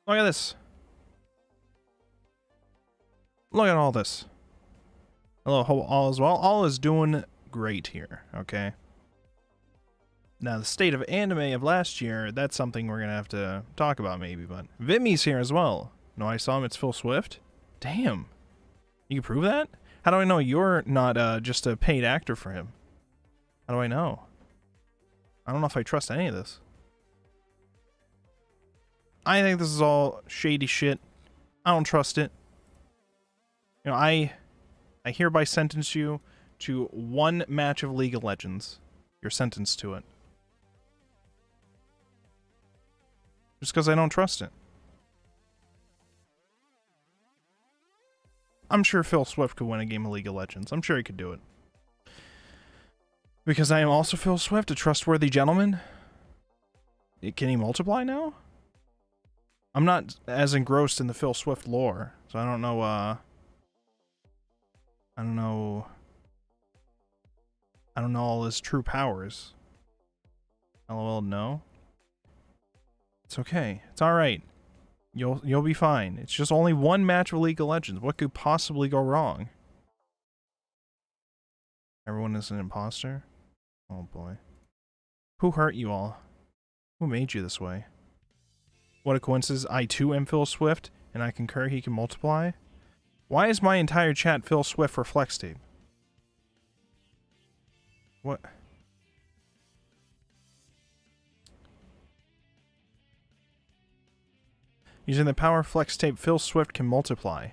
Look at this. Look at all this. Hello, hope all is well. All is doing great here, okay? Now, the state of anime of last year, that's something we're gonna have to talk about maybe, but Vimi's here as well. No, I saw him, it's Phil Swift. Damn. You can prove that? How do I know you're not just a paid actor for him? How do I know? I don't know if I trust any of this. I think this is all shady shit. I don't trust it. You know, I hereby sentence you to 1 match of League of Legends. You're sentenced to it. Just because I don't trust it. I'm sure Phil Swift could win a game of League of Legends. I'm sure he could do it. Because I am also Phil Swift, a trustworthy gentleman. Can he multiply now? I'm not as engrossed in the Phil Swift lore, so I don't know, I don't know all his true powers. LOL, no. It's okay. It's alright. You'll be fine. It's just only 1 match of League of Legends. What could possibly go wrong? Everyone is an imposter? Oh boy. Who hurt you all? Who made you this way? What a coincidence. I too am Phil Swift, and I concur he can multiply. Why is my entire chat Phil Swift for flex tape? What? Using the power flex tape, Phil Swift can multiply.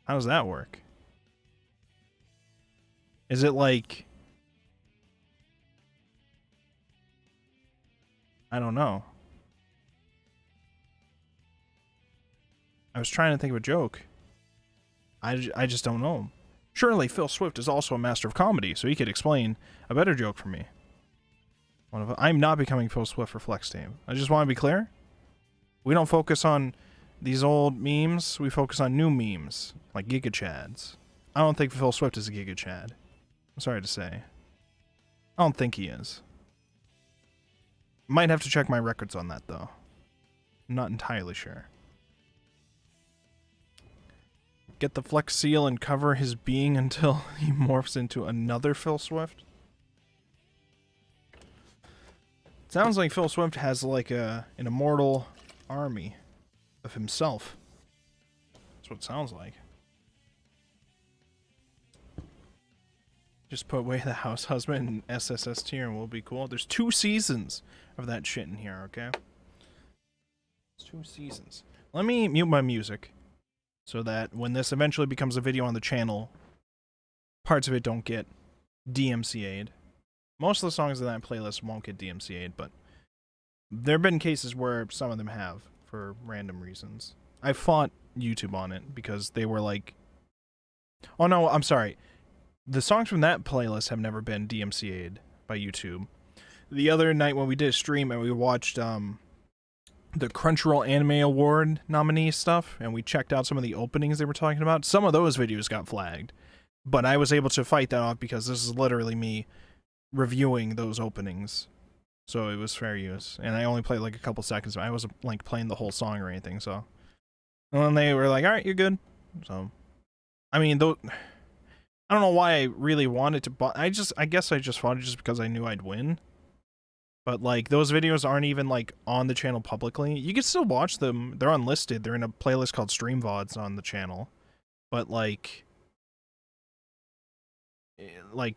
How does that work? Is it like... I don't know. I was trying to think of a joke. I just don't know. Surely Phil Swift is also a master of comedy, so he could explain a better joke for me. I'm not becoming Phil Swift for flex tape. I just want to be clear. We don't focus on these old memes. We focus on new memes, like Giga Chads. I don't think Phil Swift is a Giga Chad. I'm sorry to say. I don't think he is. Might have to check my records on that, though. I'm not entirely sure. Get the Flex Seal and cover his being until he morphs into another Phil Swift? Sounds like Phil Swift has like an immortal army of himself. That's what it sounds like. Just put away the house husband in SSS tier and we'll be cool. There's 2 seasons of that shit in here, okay? It's 2 seasons. Let me mute my music so that when this eventually becomes a video on the channel, parts of it don't get DMCA'd. Most of the songs in that playlist won't get DMCA'd, but there have been cases where some of them have, for random reasons. I fought YouTube on it because they were like... Oh no, I'm sorry. The songs from that playlist have never been DMCA'd by YouTube. The other night when we did a stream and we watched the Crunchyroll Anime Award nominee stuff, and we checked out some of the openings they were talking about, some of those videos got flagged. But I was able to fight that off because this is literally me reviewing those openings. So it was fair use. And I only played like a couple seconds. I wasn't like playing the whole song or anything, so. And then they were like, alright, you're good. So, I mean, though, I don't know why I really wanted to, but I guess I just fought it just because I knew I'd win. But like, those videos aren't even like on the channel publicly. You can still watch them. They're unlisted. They're in a playlist called Stream VODs on the channel. But like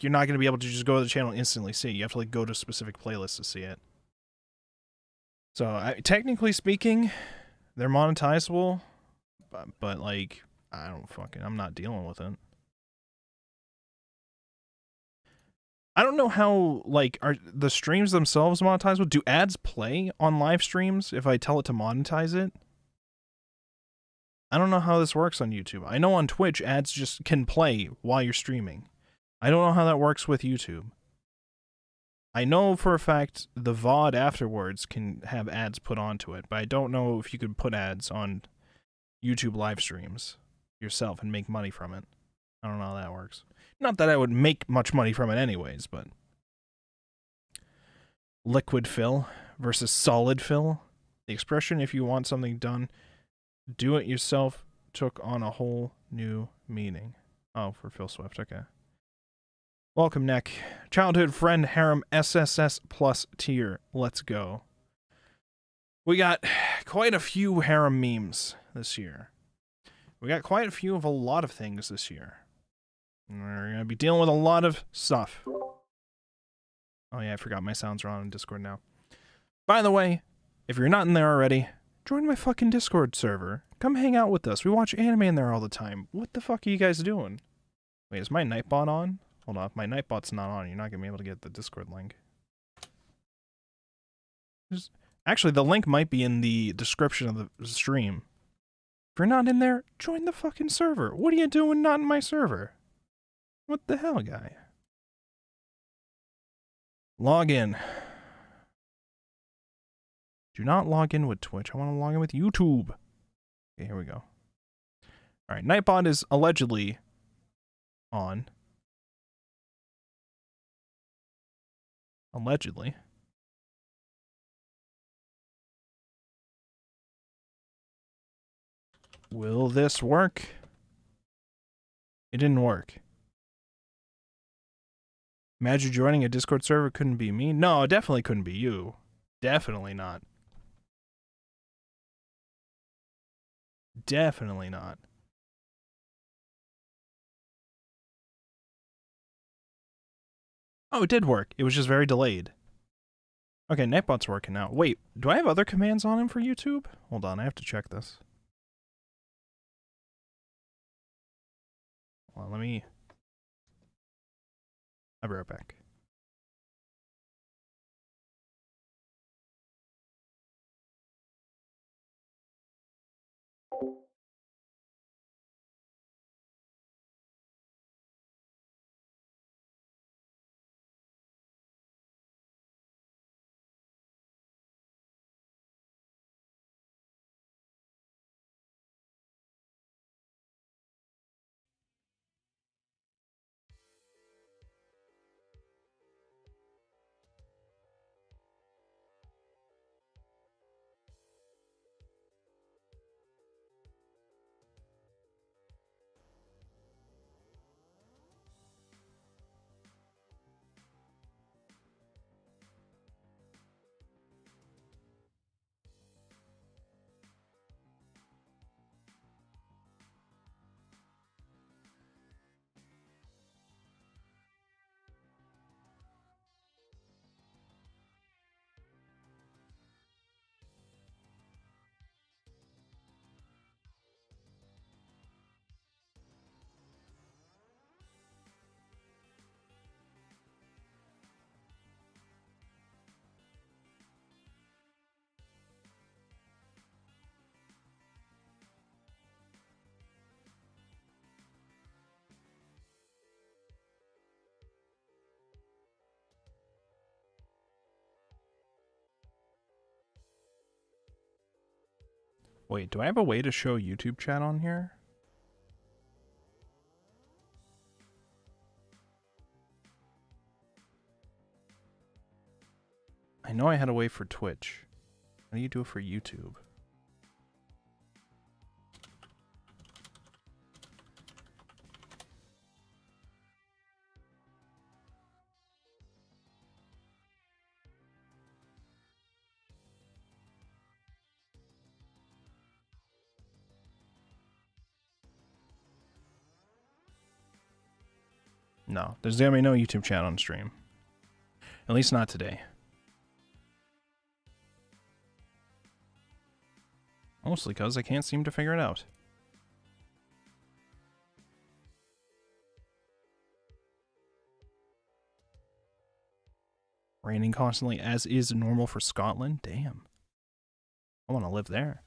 you're not going to be able to just go to the channel and instantly see it. You have to like go to specific playlists to see it. So technically speaking, they're monetizable, but like, I'm not dealing with it. I don't know how, like, are the streams themselves monetizable? Do ads play on live streams if I tell it to monetize it? I don't know how this works on YouTube. I know on Twitch, ads just can play while you're streaming. I don't know how that works with YouTube. I know for a fact the VOD afterwards can have ads put onto it, but I don't know if you could put ads on YouTube live streams yourself and make money from it. I don't know how that works. Not that I would make much money from it anyways, but... Liquid fill versus solid fill? The expression, if you want something done, do it yourself, took on a whole new meaning. Oh, for Phil Swift, okay. Welcome, Neck. Childhood friend harem SSS plus tier. Let's go. We got quite a few harem memes this year. We got quite a few of a lot of things this year. We're going to be dealing with a lot of stuff. Oh yeah, I forgot my sounds are on in Discord now. By the way, if you're not in there already, join my fucking Discord server. Come hang out with us. We watch anime in there all the time. What the fuck are you guys doing? Wait, is my Nightbot on? Hold on, if my Nightbot's not on, you're not going to be able to get the Discord link. Actually, the link might be in the description of the stream. If you're not in there, join the fucking server. What are you doing not in my server? What the hell, guy? Log in. Do not log in with Twitch. I want to log in with YouTube. Okay, here we go. Alright, Nightbot is allegedly on. Allegedly. Will this work? It didn't work. Imagine joining a Discord server couldn't be me? No, it definitely couldn't be you. Definitely not. Definitely not. Oh, it did work. It was just very delayed. Okay, Nightbot's working now. Wait, do I have other commands on him for YouTube? Hold on, I have to check this. Well, let me... I'll be right back. Wait, do I have a way to show YouTube chat on here? I know I had a way for Twitch. How do you do it for YouTube? No, there's gonna be no YouTube chat on stream. At least not today. Mostly because I can't seem to figure it out. Raining constantly, as is normal for Scotland? Damn. I want to live there.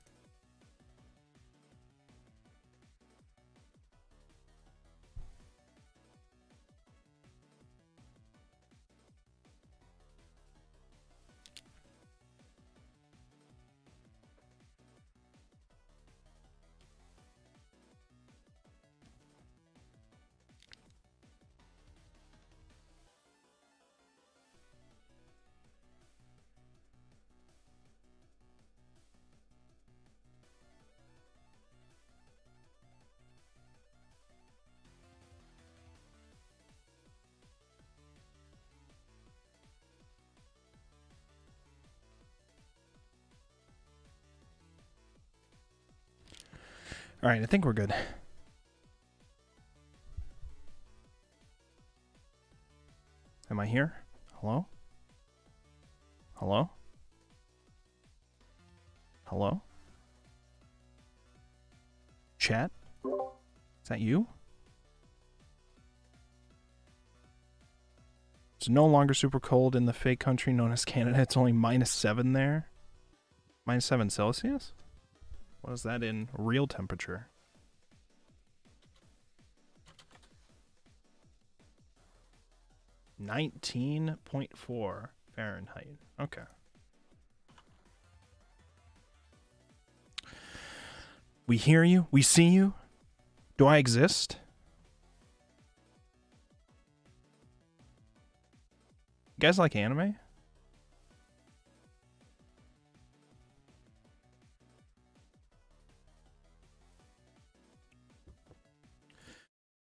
Alright, I think we're good. Am I here? Hello? Hello? Hello? Chat? Is that you? It's no longer super cold in the fake country known as Canada. It's only -7 there. -7 Celsius? What is that in real temperature? -19.4 Fahrenheit. Okay. We hear you. We see you. Do I exist? You guys like anime?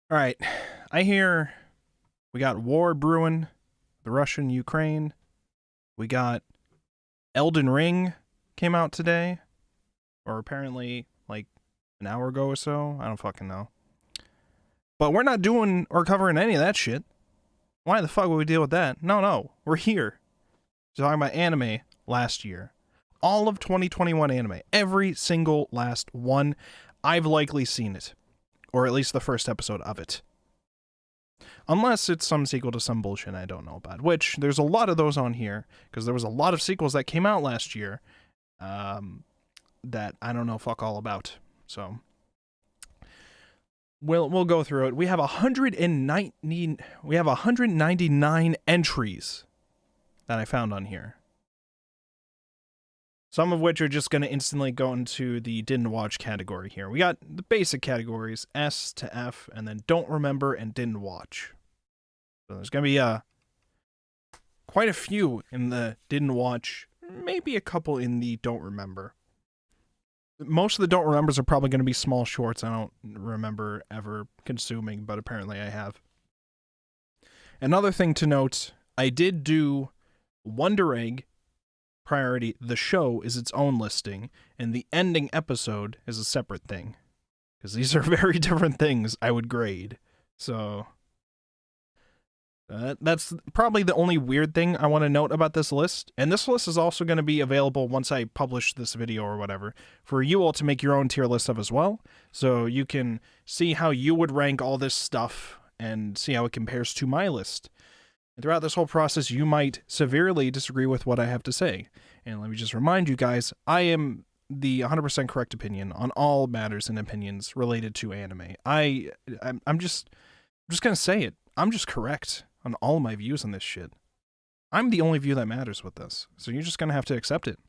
All right. I hear we got war brewing, the Russian Ukraine. We got Elden Ring came out today, or apparently like an hour ago or so. I don't fucking know. But we're not doing or covering any of that shit. Why the fuck would we deal with that? No. We're here. Talking about anime last year. All of 2021 anime. Every single last one. I've likely seen it. Or at least the first episode of it. Unless it's some sequel to some bullshit I don't know about. Which, there's a lot of those on here. Because there was a lot of sequels that came out last year. That I don't know fuck all about. So... We'll go through it. We have 199 entries that I found on here. Some of which are just going to instantly go into the didn't watch category here. We got the basic categories, S to F, and then don't remember and didn't watch. So there's going to be quite a few in the didn't watch, maybe a couple in the don't remember. Most of the don't remembers are probably going to be small shorts I don't remember ever consuming, but apparently I have. Another thing to note, I did do Wonder Egg Priority. The show is its own listing, and the ending episode is a separate thing. Because these are very different things I would grade. So... that's probably the only weird thing I want to note about this list. And this list is also going to be available once I publish this video or whatever, for you all to make your own tier list of as well. So you can see how you would rank all this stuff and see how it compares to my list. And throughout this whole process, you might severely disagree with what I have to say. And let me just remind you guys, I am the 100% correct opinion on all matters and opinions related to anime. I'm just going to say it. I'm just correct on all my views on this shit. I'm the only view that matters with this. So you're just going to have to accept it.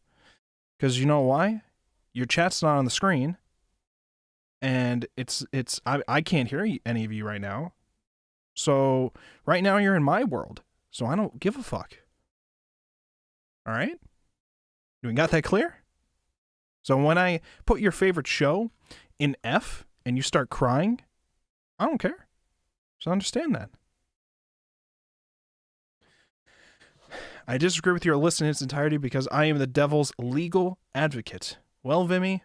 Because you know why? Your chat's not on the screen. And I can't hear any of you right now. So right now you're in my world. So I don't give a fuck. Alright? Do we got that clear? So when I put your favorite show in F and you start crying, I don't care. Just understand that. I disagree with your list in its entirety because I am the devil's legal advocate. Well, Vimy,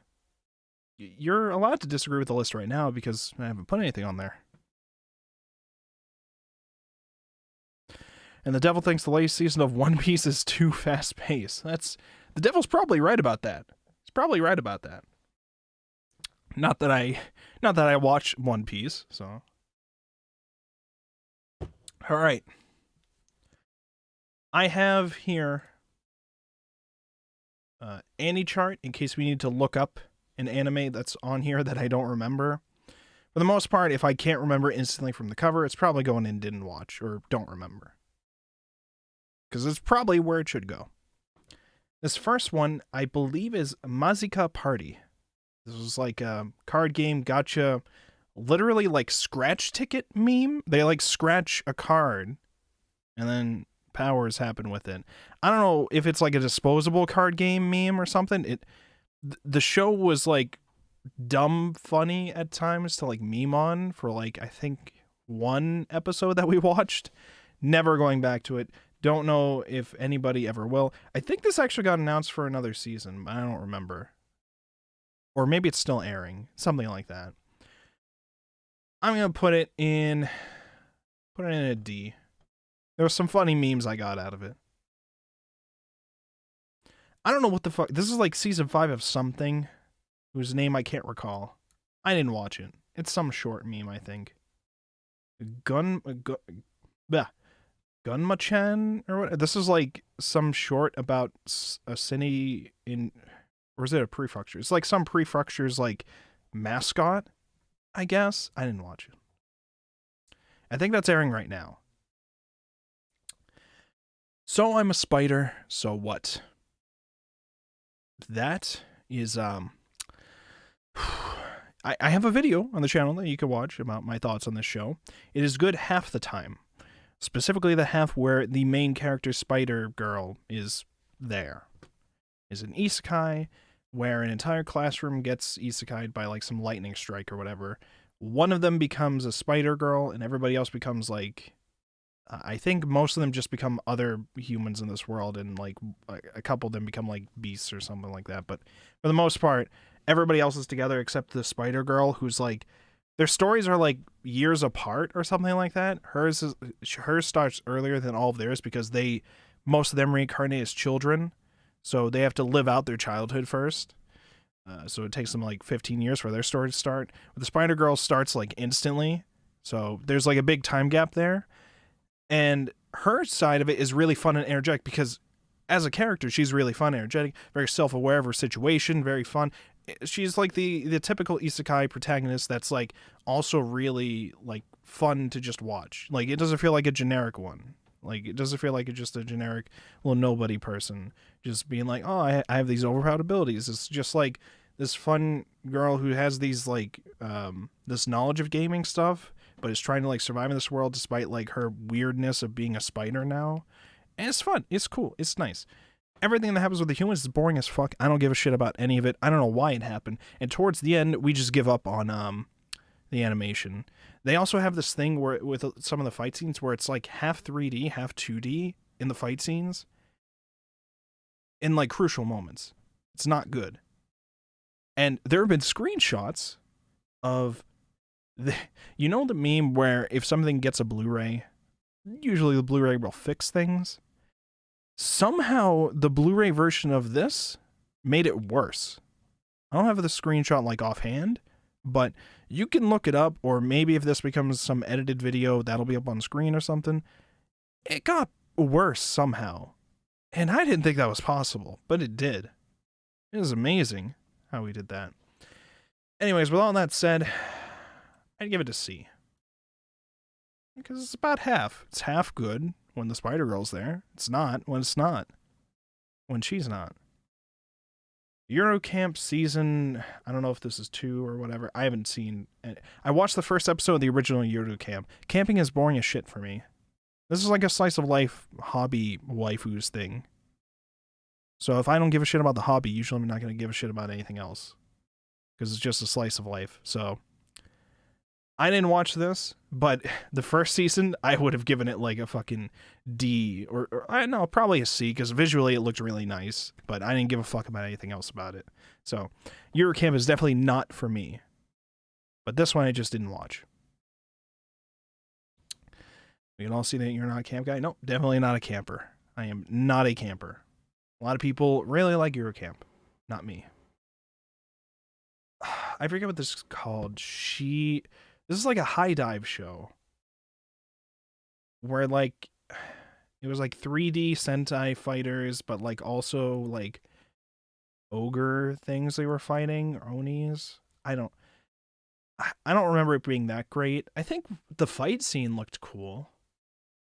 you're allowed to disagree with the list right now because I haven't put anything on there. And the devil thinks the latest season of One Piece is too fast-paced. The devil's probably right about that. He's probably right about that. Not that I watch One Piece, so. All right. I have here Annie chart in case we need to look up an anime that's on here that I don't remember. For the most part, if I can't remember instantly from the cover, it's probably going in didn't watch or don't remember. Because it's probably where it should go. This first one, I believe, is Mazika Party. This was like a card game gotcha, literally like scratch ticket meme. They like scratch a card and then powers happen with it. I don't know if it's like a disposable card game meme or something. The show was like dumb funny at times to like meme on for like I think one episode that we watched. Never going back to it. Don't know if anybody ever will. I think this actually got announced for another season, but I don't remember. Or maybe it's still airing. Something like that. I'm going to put it in a D. There were some funny memes I got out of it. I don't know what the fuck. This is like season 5 of something whose name I can't recall. I didn't watch it. It's some short meme, I think. Gunma-chan or what? This is like some short about a city in, or is it a prefecture? It's like some prefecture's like mascot, I guess. I didn't watch it. I think that's airing right now. So I'm a spider, so what? That is, I have a video on the channel that you can watch about my thoughts on this show. It is good half the time. Specifically the half where the main character spider girl is there. Is an isekai where an entire classroom gets isekai'd by like some lightning strike or whatever. One of them becomes a spider girl and everybody else becomes like, I think most of them just become other humans in this world, and like a couple of them become like beasts or something like that. But for the most part, everybody else is together except the spider girl, who's like, their stories are like years apart or something like that. Hers starts earlier than all of theirs because most of them reincarnate as children, so they have to live out their childhood first. So it takes them like 15 years for their story to start. But the spider girl starts like instantly, so there's like a big time gap there. And her side of it is really fun and energetic because as a character, she's really fun, energetic, very self-aware of her situation, very fun. She's like the typical isekai protagonist that's like also really like fun to just watch. Like it doesn't feel like a generic one. Like it doesn't feel like it's just a generic little nobody person just being like, oh, I have these overpowered abilities. It's just like this fun girl who has these like this knowledge of gaming stuff, but is trying to like survive in this world despite like her weirdness of being a spider now. And it's fun. It's cool. It's nice. Everything that happens with the humans is boring as fuck. I don't give a shit about any of it. I don't know why it happened. And towards the end, we just give up on the animation. They also have this thing where with some of the fight scenes where it's like half 3D, half 2D in the fight scenes. In like crucial moments. It's not good. And there have been screenshots of you know the meme where if something gets a Blu-ray, usually the Blu-ray will fix things. Somehow the Blu-ray version of this made it worse. I don't have the screenshot like offhand, but you can look it up, or maybe if this becomes some edited video, that'll be up on screen or something. It got worse somehow. And I didn't think that was possible, but it did. It was amazing how we did that. Anyways, with all that said, I'd give it a C. Because it's about half. It's half good when the Spider-Girl's there. It's not when it's not. When she's not. Eurocamp season, I don't know if this is 2 or whatever. I haven't seen it. I watched the first episode of the original Eurocamp. Camping is boring as shit for me. This is like a slice of life hobby waifus thing. So if I don't give a shit about the hobby, usually I'm not going to give a shit about anything else. Because it's just a slice of life. So I didn't watch this, but the first season, I would have given it like a fucking D, or I don't know, probably a C, because visually it looked really nice, but I didn't give a fuck about anything else about it. So, Eurocamp is definitely not for me. But this one I just didn't watch. We can all see that you're not a camp guy. Nope, definitely not a camper. I am not a camper. A lot of people really like Eurocamp. Not me. I forget what this is called. This is like a high dive show where like it was like 3D Sentai fighters, but like also like ogre things they were fighting, Onis. I don't remember it being that great. I think the fight scene looked cool.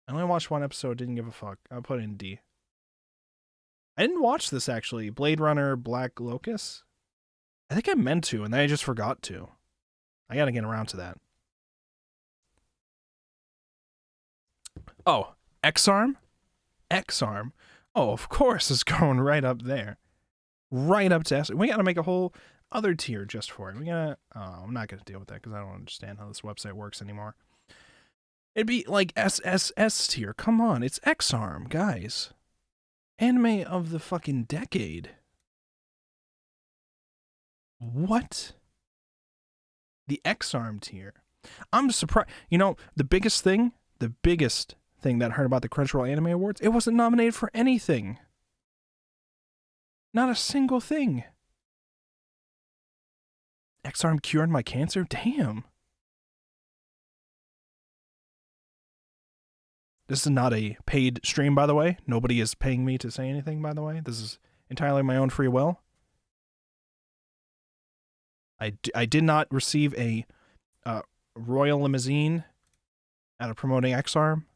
I only watched one episode, didn't give a fuck. I'll put it in D. I didn't watch this actually. Blade Runner Black Locust? I think I meant to, and then I just forgot to. I gotta get around to that. Oh, X-Arm? X-Arm? Oh, of course it's going right up there. Right up to S. We gotta make a whole other tier just for it. I'm not gonna deal with that because I don't understand how this website works anymore. It'd be like SSS tier. Come on, it's X-Arm, guys. Anime of the fucking decade. What? The X-Arm tier. I'm surprised. You know, the biggest thing that I heard about the Crunchyroll Anime Awards, it wasn't nominated for anything. Not a single thing. X-Arm cured my cancer? Damn. This is not a paid stream, by the way. Nobody is paying me to say anything, by the way. This is entirely my own free will. I did not receive a royal limousine out of promoting X-Arm.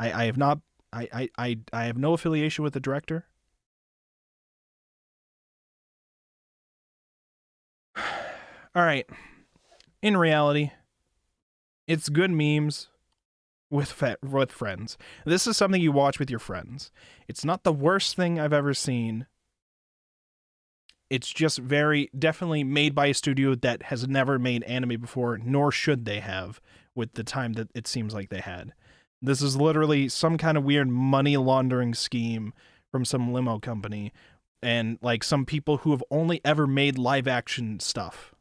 I have not. I have no affiliation with the director. All right. In reality, it's good memes with friends. This is something you watch with your friends. It's not the worst thing I've ever seen. It's just definitely made by a studio that has never made anime before, nor should they have, with the time that it seems like they had. This is literally some kind of weird money laundering scheme from some limo company, and like some people who have only ever made live action stuff.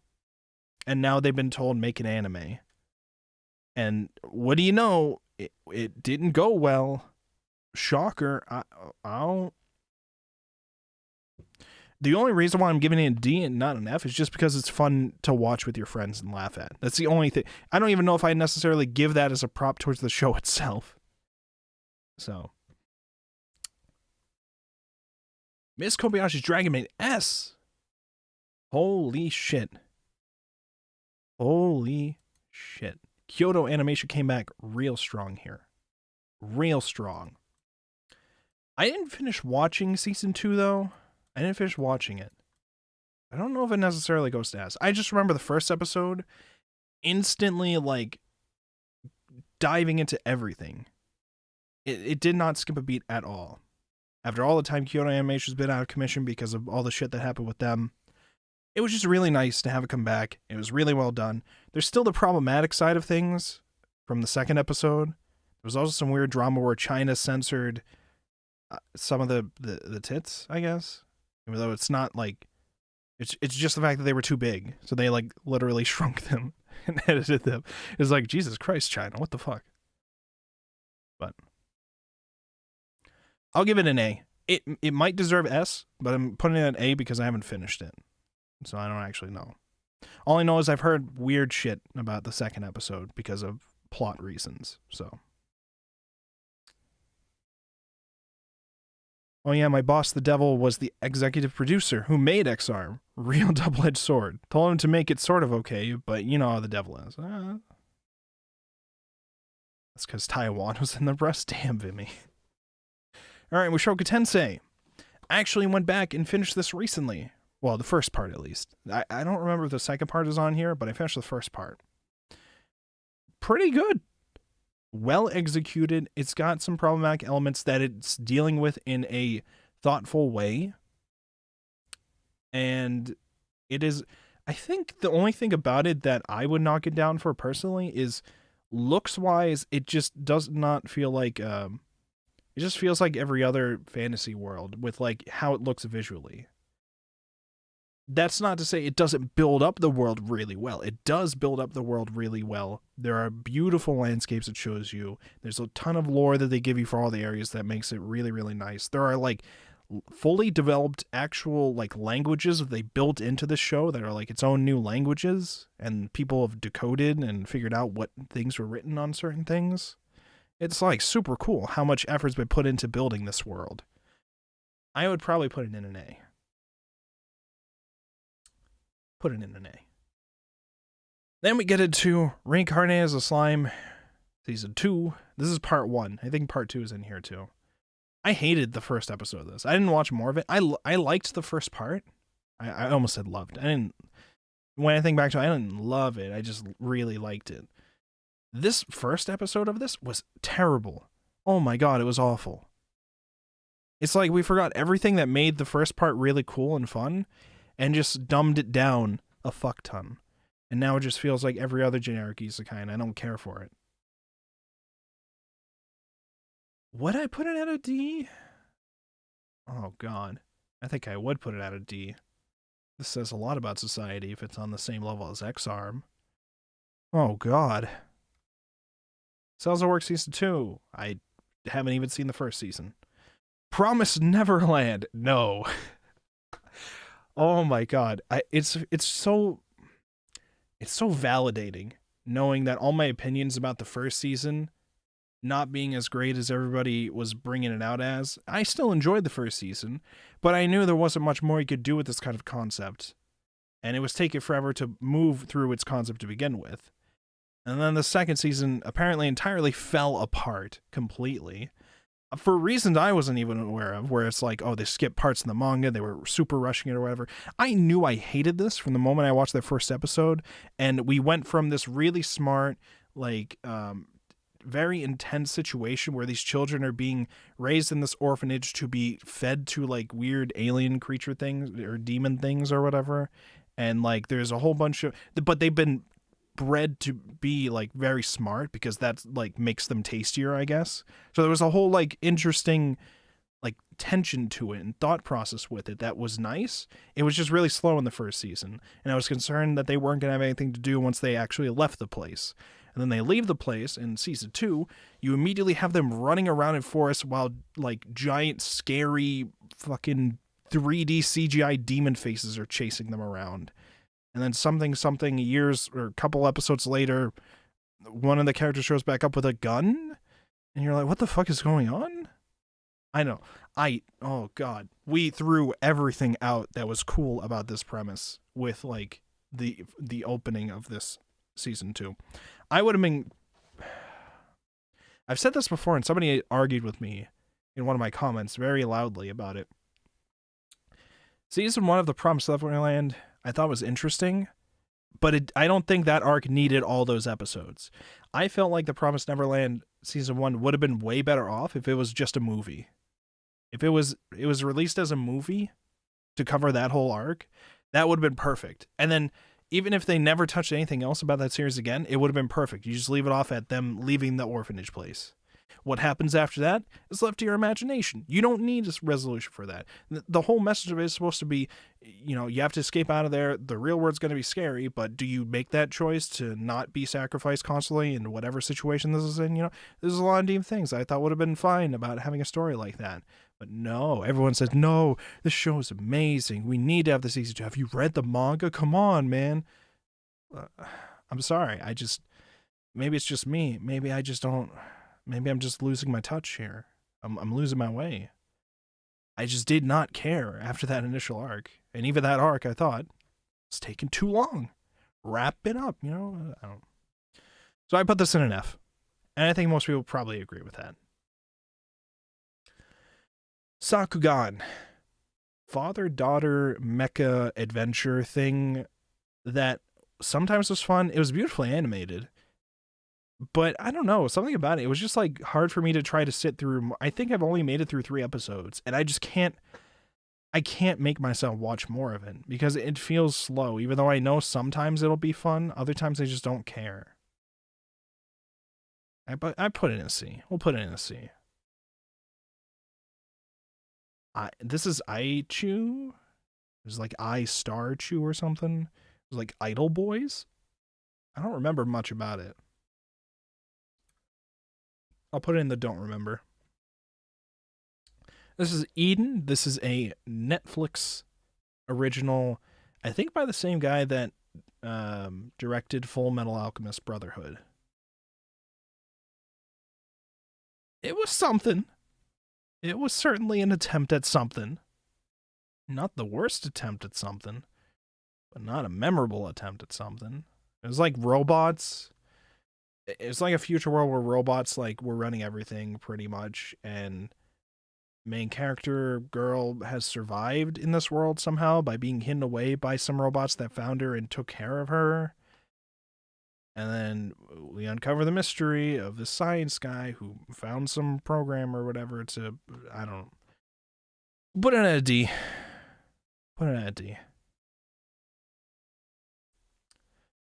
And now they've been told make an anime. And what do you know? It didn't go well. Shocker. The only reason why I'm giving it a D and not an F is just because it's fun to watch with your friends and laugh at. That's the only thing. I don't even know if I necessarily give that as a prop towards the show itself. So. Miss Kobayashi's Dragon Maid S. Holy shit. Holy shit. Kyoto Animation came back real strong here. Real strong. I didn't finish watching season 2 though. I didn't finish watching it. I don't know if it necessarily goes to S. I just remember the first episode instantly like diving into everything. It did not skip a beat at all. After all the time Kyoto Animation's been out of commission because of all the shit that happened with them, it was just really nice to have it come back. It was really well done. There's still the problematic side of things from the second episode. There was also some weird drama where China censored some of the tits, I guess. Even though it's not like, it's just the fact that they were too big. So they like literally shrunk them and edited them. It's like, Jesus Christ, China, what the fuck? But I'll give it an A. It might deserve S, but I'm putting it at A because I haven't finished it. So I don't actually know. All I know is I've heard weird shit about the second episode because of plot reasons. So. Oh yeah, my boss, the devil, was the executive producer who made X-Arm. Real double-edged sword. Told him to make it sort of okay, but you know how the devil is. That's because Taiwan was in the breast. Damn, Vimy. Alright, Mushoku Tensei. I actually went back and finished this recently. Well, the first part, at least. I don't remember if the second part is on here, but I finished the first part. Pretty good. Well executed. It's got some problematic elements that it's dealing with in a thoughtful way. And it is, I think the only thing about it that I would knock it down for personally is looks-wise, it just does not feel like, it just feels like every other fantasy world with like how it looks visually. That's not to say it doesn't build up the world really well. It does build up the world really well. There are beautiful landscapes it shows you. There's a ton of lore that they give you for all the areas that makes it really, really nice. There are like fully developed actual like languages that they built into the show that are like its own new languages, and people have decoded and figured out what things were written on certain things. It's like super cool how much effort's been put into building this world. I would probably put it in an A. Put it in an A. Then we get into Reincarnate as a Slime, Season 2. This is Part 1. I think Part 2 is in here too. I hated the first episode of this. I didn't watch more of it. I liked the first part. I almost said loved. When I think back to it, I didn't love it. I just really liked it. This first episode of this was terrible. Oh my god, it was awful. It's like we forgot everything that made the first part really cool and fun, and just dumbed it down a fuck ton. And now it just feels like every other generic isekai, I don't care for it. Would I put it at a D? Oh god. I think I would put it at a D. This says a lot about society if it's on the same level as X-Arm. Oh, God. Cells at Work Season 2. I haven't even seen the first season. Promise Neverland. No. Oh my God. It's so validating knowing that all my opinions about the first season not being as great as everybody was bringing it out as. I still enjoyed the first season, but I knew there wasn't much more you could do with this kind of concept. And it was taking forever to move through its concept to begin with. And then the second season apparently entirely fell apart completely for reasons I wasn't even aware of, where it's like, oh, they skipped parts in the manga, they were super rushing it or whatever. I knew I hated this from the moment I watched that first episode, and we went from this really smart, like, very intense situation where these children are being raised in this orphanage to be fed to, like, weird alien creature things, or demon things or whatever, and, like, there's a whole bunch of, but they've been bred to be like very smart because that's like makes them tastier, I guess. So there was a whole like interesting like tension to it and thought process with it that was nice. It was just really slow in the first season, and I was concerned that they weren't going to have anything to do once they actually left the place. And then they leave the place in season 2, you immediately have them running around in forests while like giant scary fucking 3D CGI demon faces are chasing them around. And then something years or a couple episodes later, one of the characters shows back up with a gun, and you're like, what the fuck is going on? I know. Oh God. We threw everything out that was cool about this premise with like the opening of this season 2. I would have been, I've said this before and somebody argued with me in one of my comments very loudly about it. Season 1 of The Promised Neverland I thought was interesting, but I don't think that arc needed all those episodes. I felt like The Promised Neverland season 1 would have been way better off if it was just a movie. If it was released as a movie to cover that whole arc, that would have been perfect. And then even if they never touched anything else about that series again, it would have been perfect. You just leave it off at them leaving the orphanage place. What happens after that is left to your imagination. You don't need a resolution for that. The whole message of it is supposed to be, you know, you have to escape out of there. The real world's going to be scary, but do you make that choice to not be sacrificed constantly in whatever situation this is in? You know, there's a lot of deep things I thought would have been fine about having a story like that. But no, everyone says, no, this show is amazing. We need to have this season 2. Have you read the manga? Come on, man. I'm sorry. Maybe it's just me. Maybe I just don't... Maybe I'm just losing my touch here. I'm losing my way. I just did not care after that initial arc. And even that arc, I thought, it's taking too long. Wrap it up, you know? I don't. So I put this in an F. And I think most people probably agree with that. Sakugan. Father-daughter mecha adventure thing that sometimes was fun. It was beautifully animated. But I don't know, something about it was just like hard for me to try to sit through. I think I've only made it through 3 episodes, and I just can't make myself watch more of it because it feels slow, even though I know sometimes it'll be fun. Other times I just don't care. I put it in a C. We'll put it in a C. This is Aichu. There's like Star Chu or something. It was like Idol Boys. I don't remember much about it. I'll put it in the don't remember. This is Eden. This is a Netflix original, I think by the same guy that directed Full Metal Alchemist Brotherhood. It was something. It was certainly an attempt at something. Not the worst attempt at something, but not a memorable attempt at something. It was like robots. It's like a future world where robots like were running everything pretty much, and main character girl has survived in this world somehow by being hidden away by some robots that found her and took care of her. And then we uncover the mystery of this science guy who found some program or whatever to, I don't know. Put it at a D. Put it at a D.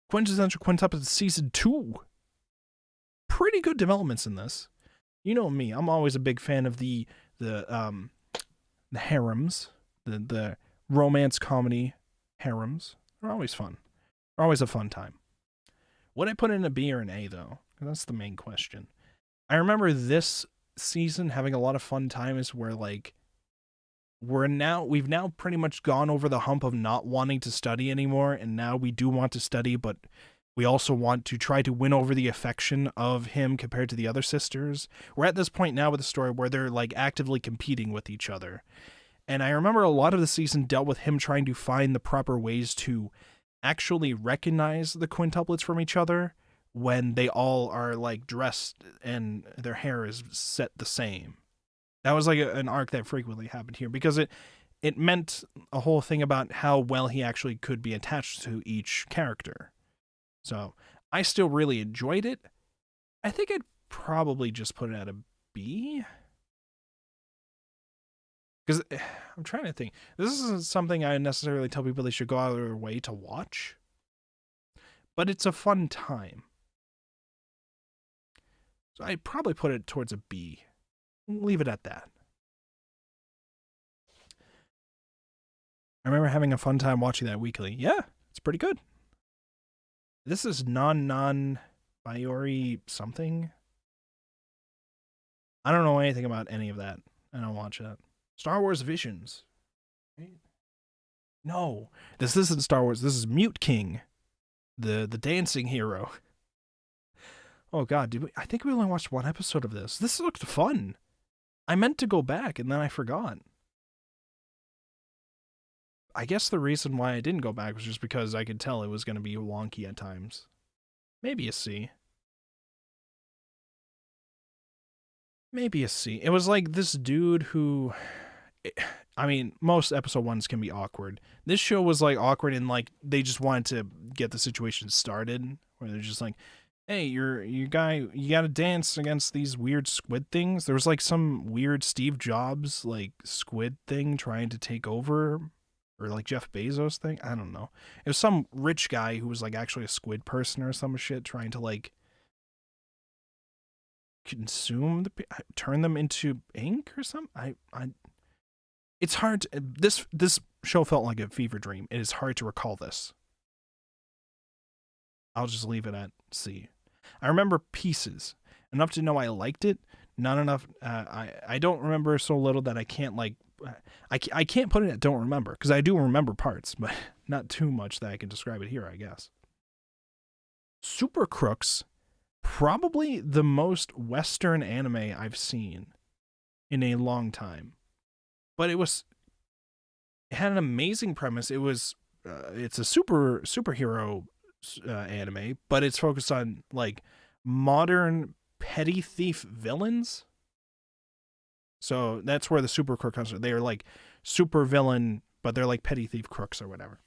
Quintessential Quintuple Season 2. Pretty good developments in this. You know me, I'm always a big fan of the harems, the romance comedy harems. They're always fun. They're always a fun time. Would I put in a B or an A, though? That's the main question. I remember this season having a lot of fun times where, like, we've now pretty much gone over the hump of not wanting to study anymore, and now we do want to study, but we also want to try to win over the affection of him compared to the other sisters. We're at this point now with the story where they're, like, actively competing with each other. And I remember a lot of the season dealt with him trying to find the proper ways to actually recognize the quintuplets from each other when they all are, like, dressed and their hair is set the same. That was like an arc that frequently happened here because it meant a whole thing about how well he actually could be attached to each character. So I still really enjoyed it. I think I'd probably just put it at a B. Because I'm trying to think. This isn't something I necessarily tell people they should go out of their way to watch. But it's a fun time. So I'd probably put it towards a B. Leave it at that. I remember having a fun time watching that weekly. Yeah, it's pretty good. This is non-Biori something. I don't know anything about any of that. I don't watch that. Star Wars Visions. No, this isn't Star Wars. This is Mute King, the dancing hero. Oh God, I think we only watched one episode of this. This looked fun. I meant to go back, and then I forgot. I guess the reason why I didn't go back was just because I could tell it was going to be wonky at times. Maybe a C. Maybe a C. It was like this dude who... I mean, most episode 1s can be awkward. This show was, like, awkward and, like, they just wanted to get the situation started, where they're just like, hey, you gotta dance against these weird squid things. There was, like, some weird Steve Jobs, like, squid thing trying to take over, or, like, Jeff Bezos thing. I don't know. It was some rich guy who was, like, actually a squid person or some shit trying to, like, consume turn them into ink or something. It's hard to, this show felt like a fever dream. It is hard to recall this. I'll just leave it at C. I remember pieces enough to know I liked it. Not enough. I don't remember so little that I can't, like, I can't put it at don't remember, because I do remember parts, but not too much that I can describe it here, I guess. Super Crooks, probably the most Western anime I've seen in a long time. But it had an amazing premise. It's a superhero anime, but it's focused on, like, modern petty thief villains. So that's where the super crook comes from. They're like super villain, but they're like petty thief crooks or whatever.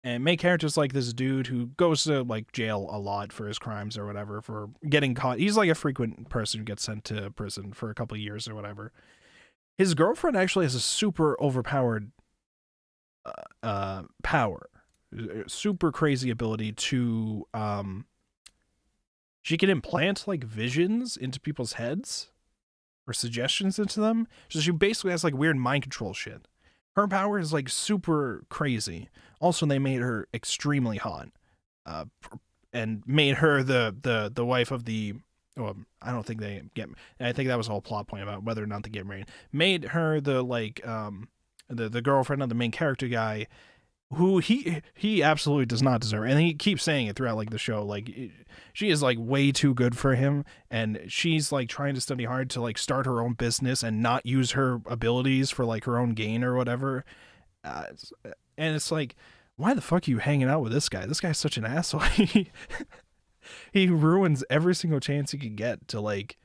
And main character's like this dude who goes to, like, jail a lot for his crimes or whatever, for getting caught. He's like a frequent person who gets sent to prison for a couple of years or whatever. His girlfriend actually has a super overpowered power. Super crazy ability to she can implant, like, visions into people's heads or suggestions into them. So she basically has, like, weird mind control shit. Her power is, like, super crazy. Also, they made her extremely hot, and made her the wife of the. Well, I don't think they get. I think that was a whole plot point about whether or not they get married. Made her the, like, the girlfriend of the main character guy, who he absolutely does not deserve, and he keeps saying it throughout, like, the show. Like, she is, like, way too good for him, and she's, like, trying to study hard to, like, start her own business and not use her abilities for, like, her own gain or whatever. And it's like, why the fuck are you hanging out with this guy? This guy's such an asshole. He ruins every single chance he could get to, like,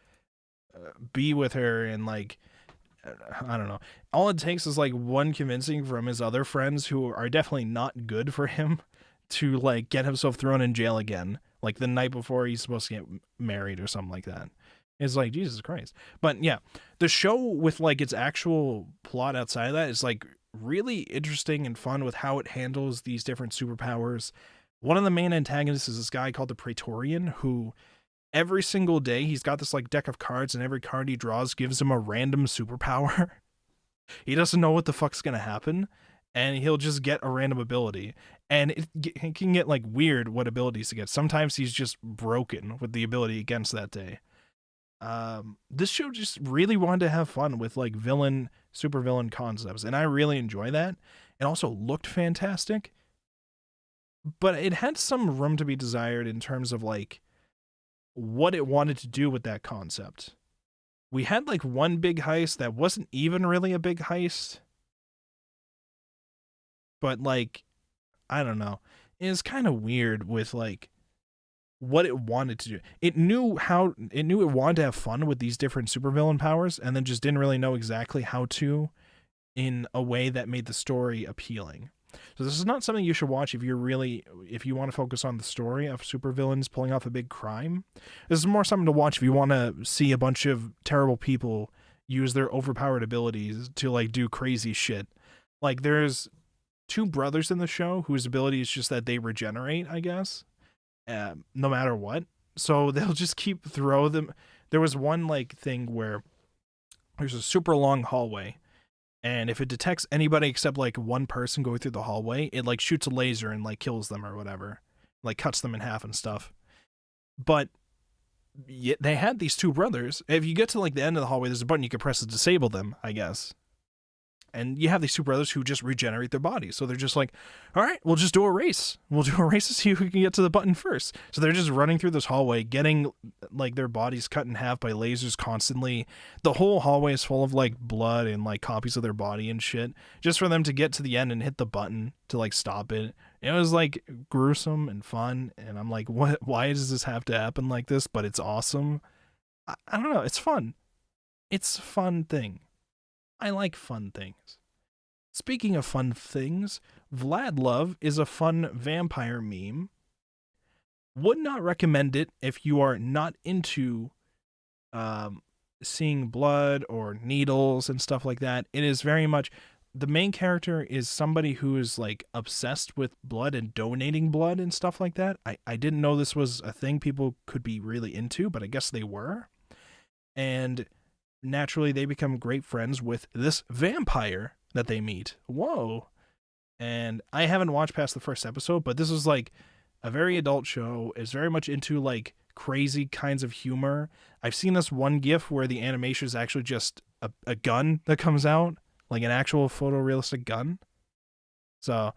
be with her, and, like, I don't know. All it takes is, like, one convincing from his other friends who are definitely not good for him to, like, get himself thrown in jail again, like, the night before he's supposed to get married or something like that. It's like, Jesus Christ. But yeah, the show with, like, its actual plot outside of that is, like, really interesting and fun with how it handles these different superpowers. One of the main antagonists is this guy called the Praetorian, who every single day he's got this, like, deck of cards, and every card he draws gives him a random superpower. He doesn't know what the fuck's gonna happen, and he'll just get a random ability, and it can get like weird what abilities to get. Sometimes he's just broken with the ability against that day. This show just really wanted to have fun with like super villain concepts, and I really enjoy that. It also looked fantastic, but it had some room to be desired in terms of like what it wanted to do with that concept. We had like one big heist that wasn't even really a big heist, but like, I don't know. It's kind of weird with like what it wanted to do. It knew it wanted to have fun with these different supervillain powers, and then just didn't really know exactly how to in a way that made the story appealing. So this is not something you should watch if you want to focus on the story of supervillains pulling off a big crime. This is more something to watch if you want to see a bunch of terrible people use their overpowered abilities to like do crazy shit. Like there's two brothers in the show whose ability is just that they regenerate, I guess, no matter what. So they'll just keep throw them. There was one like thing where there's a super long hallway, and if it detects anybody except like one person going through the hallway, it like shoots a laser and like kills them or whatever, like cuts them in half and stuff. But they had these two brothers. If you get to like the end of the hallway, there's a button you can press to disable them, I guess. And you have these two brothers who just regenerate their bodies. So they're just like, all right, we'll just do a race. We'll do a race to see who can get to the button first. So they're just running through this hallway, getting like their bodies cut in half by lasers constantly. The whole hallway is full of like blood and like copies of their body and shit, just for them to get to the end and hit the button to like stop it. It was like gruesome and fun. And I'm like, what? Why does this have to happen like this? But it's awesome. I don't know. It's fun. It's a fun thing. I like fun things. Speaking of fun things, Vlad Love is a fun vampire meme. Would not recommend it if you are not into seeing blood or needles and stuff like that. It is very much, the main character is somebody who is like obsessed with blood and donating blood and stuff like that. I didn't know this was a thing people could be really into, but I guess they were. And naturally, they become great friends with this vampire that they meet. Whoa. And I haven't watched past the first episode, but this is like a very adult show. It's very much into like crazy kinds of humor. I've seen this one GIF where the animation is actually just a gun that comes out, like an actual photorealistic gun. So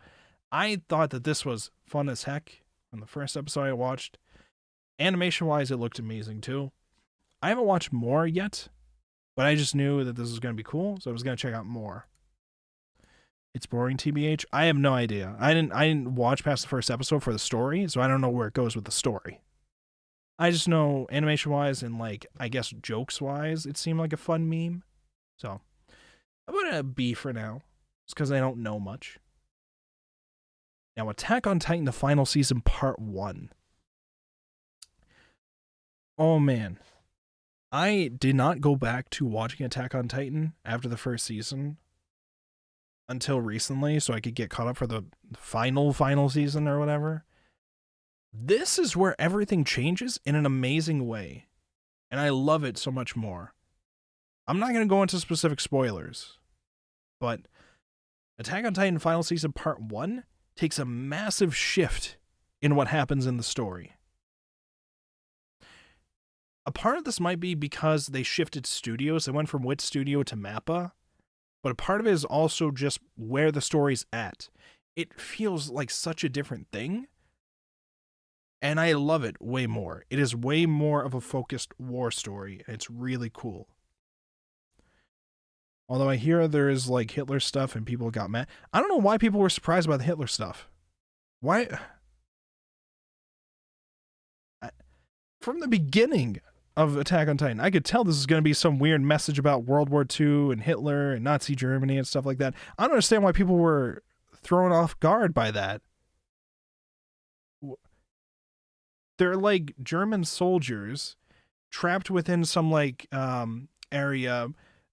I thought that this was fun as heck on the first episode I watched. Animation-wise, it looked amazing too. I haven't watched more yet, but I just knew that this was going to be cool, so I was going to check out more. It's boring, TBH. I have no idea. I didn't watch past the first episode for the story, so I don't know where it goes with the story. I just know animation-wise and, like, I guess jokes-wise, it seemed like a fun meme. So, I'm going to B for now. It's because I don't know much. Now, Attack on Titan, the final season, part 1. Oh, man. I did not go back to watching Attack on Titan after the first season until recently, so I could get caught up for the final season or whatever. This is where everything changes in an amazing way, and I love it so much more. I'm not going to go into specific spoilers, but Attack on Titan final season part 1 takes a massive shift in what happens in the story. A part of this might be because they shifted studios. They went from Wit Studio to Mappa. But a part of it is also just where the story's at. It feels like such a different thing. And I love it way more. It is way more of a focused war story. And it's really cool. Although I hear there is like Hitler stuff and people got mad. I don't know why people were surprised by the Hitler stuff. Why? From the beginning of Attack on Titan, I could tell this is going to be some weird message about World War II and Hitler and Nazi Germany and stuff like that. I don't understand why people were thrown off guard by that. They're like German soldiers trapped within some like area,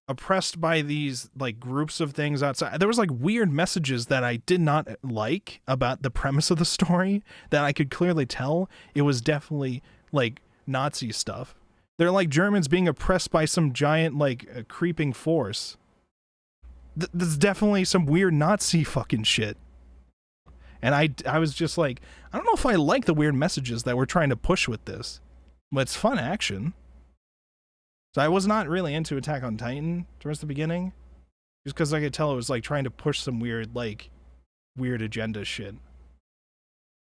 oppressed by these like groups of things outside. There was like weird messages that I did not like about the premise of the story that I could clearly tell it was definitely like Nazi stuff. They're like Germans being oppressed by some giant like creeping force. This is definitely some weird Nazi fucking shit. And I was just like, I don't know if I like the weird messages that we're trying to push with this, but it's fun action. So I was not really into Attack on Titan towards the beginning, just because I could tell it was like trying to push some weird agenda shit.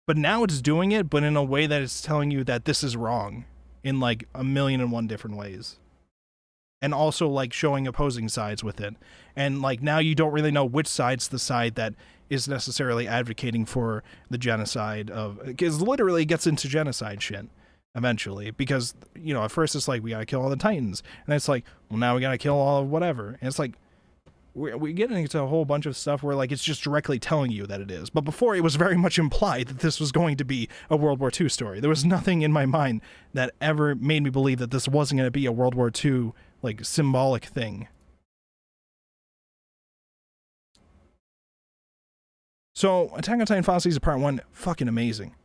But now it's doing it, but in a way that it's telling you that this is wrong in like 1,000,001 different ways. And also like showing opposing sides with it. And like now you don't really know which side's the side that is necessarily advocating for the genocide of, because literally it gets into genocide shit eventually, because, you know, at first it's like we gotta kill all the Titans, and then it's like, well, now we gotta kill all of whatever, and it's like we get into a whole bunch of stuff where like it's just directly telling you that it is. But before, it was very much implied that this was going to be a World War II story. There was nothing in my mind that ever made me believe that this wasn't going to be a World War II like symbolic thing. So Attack on Titan Final Season Part 1, fucking amazing.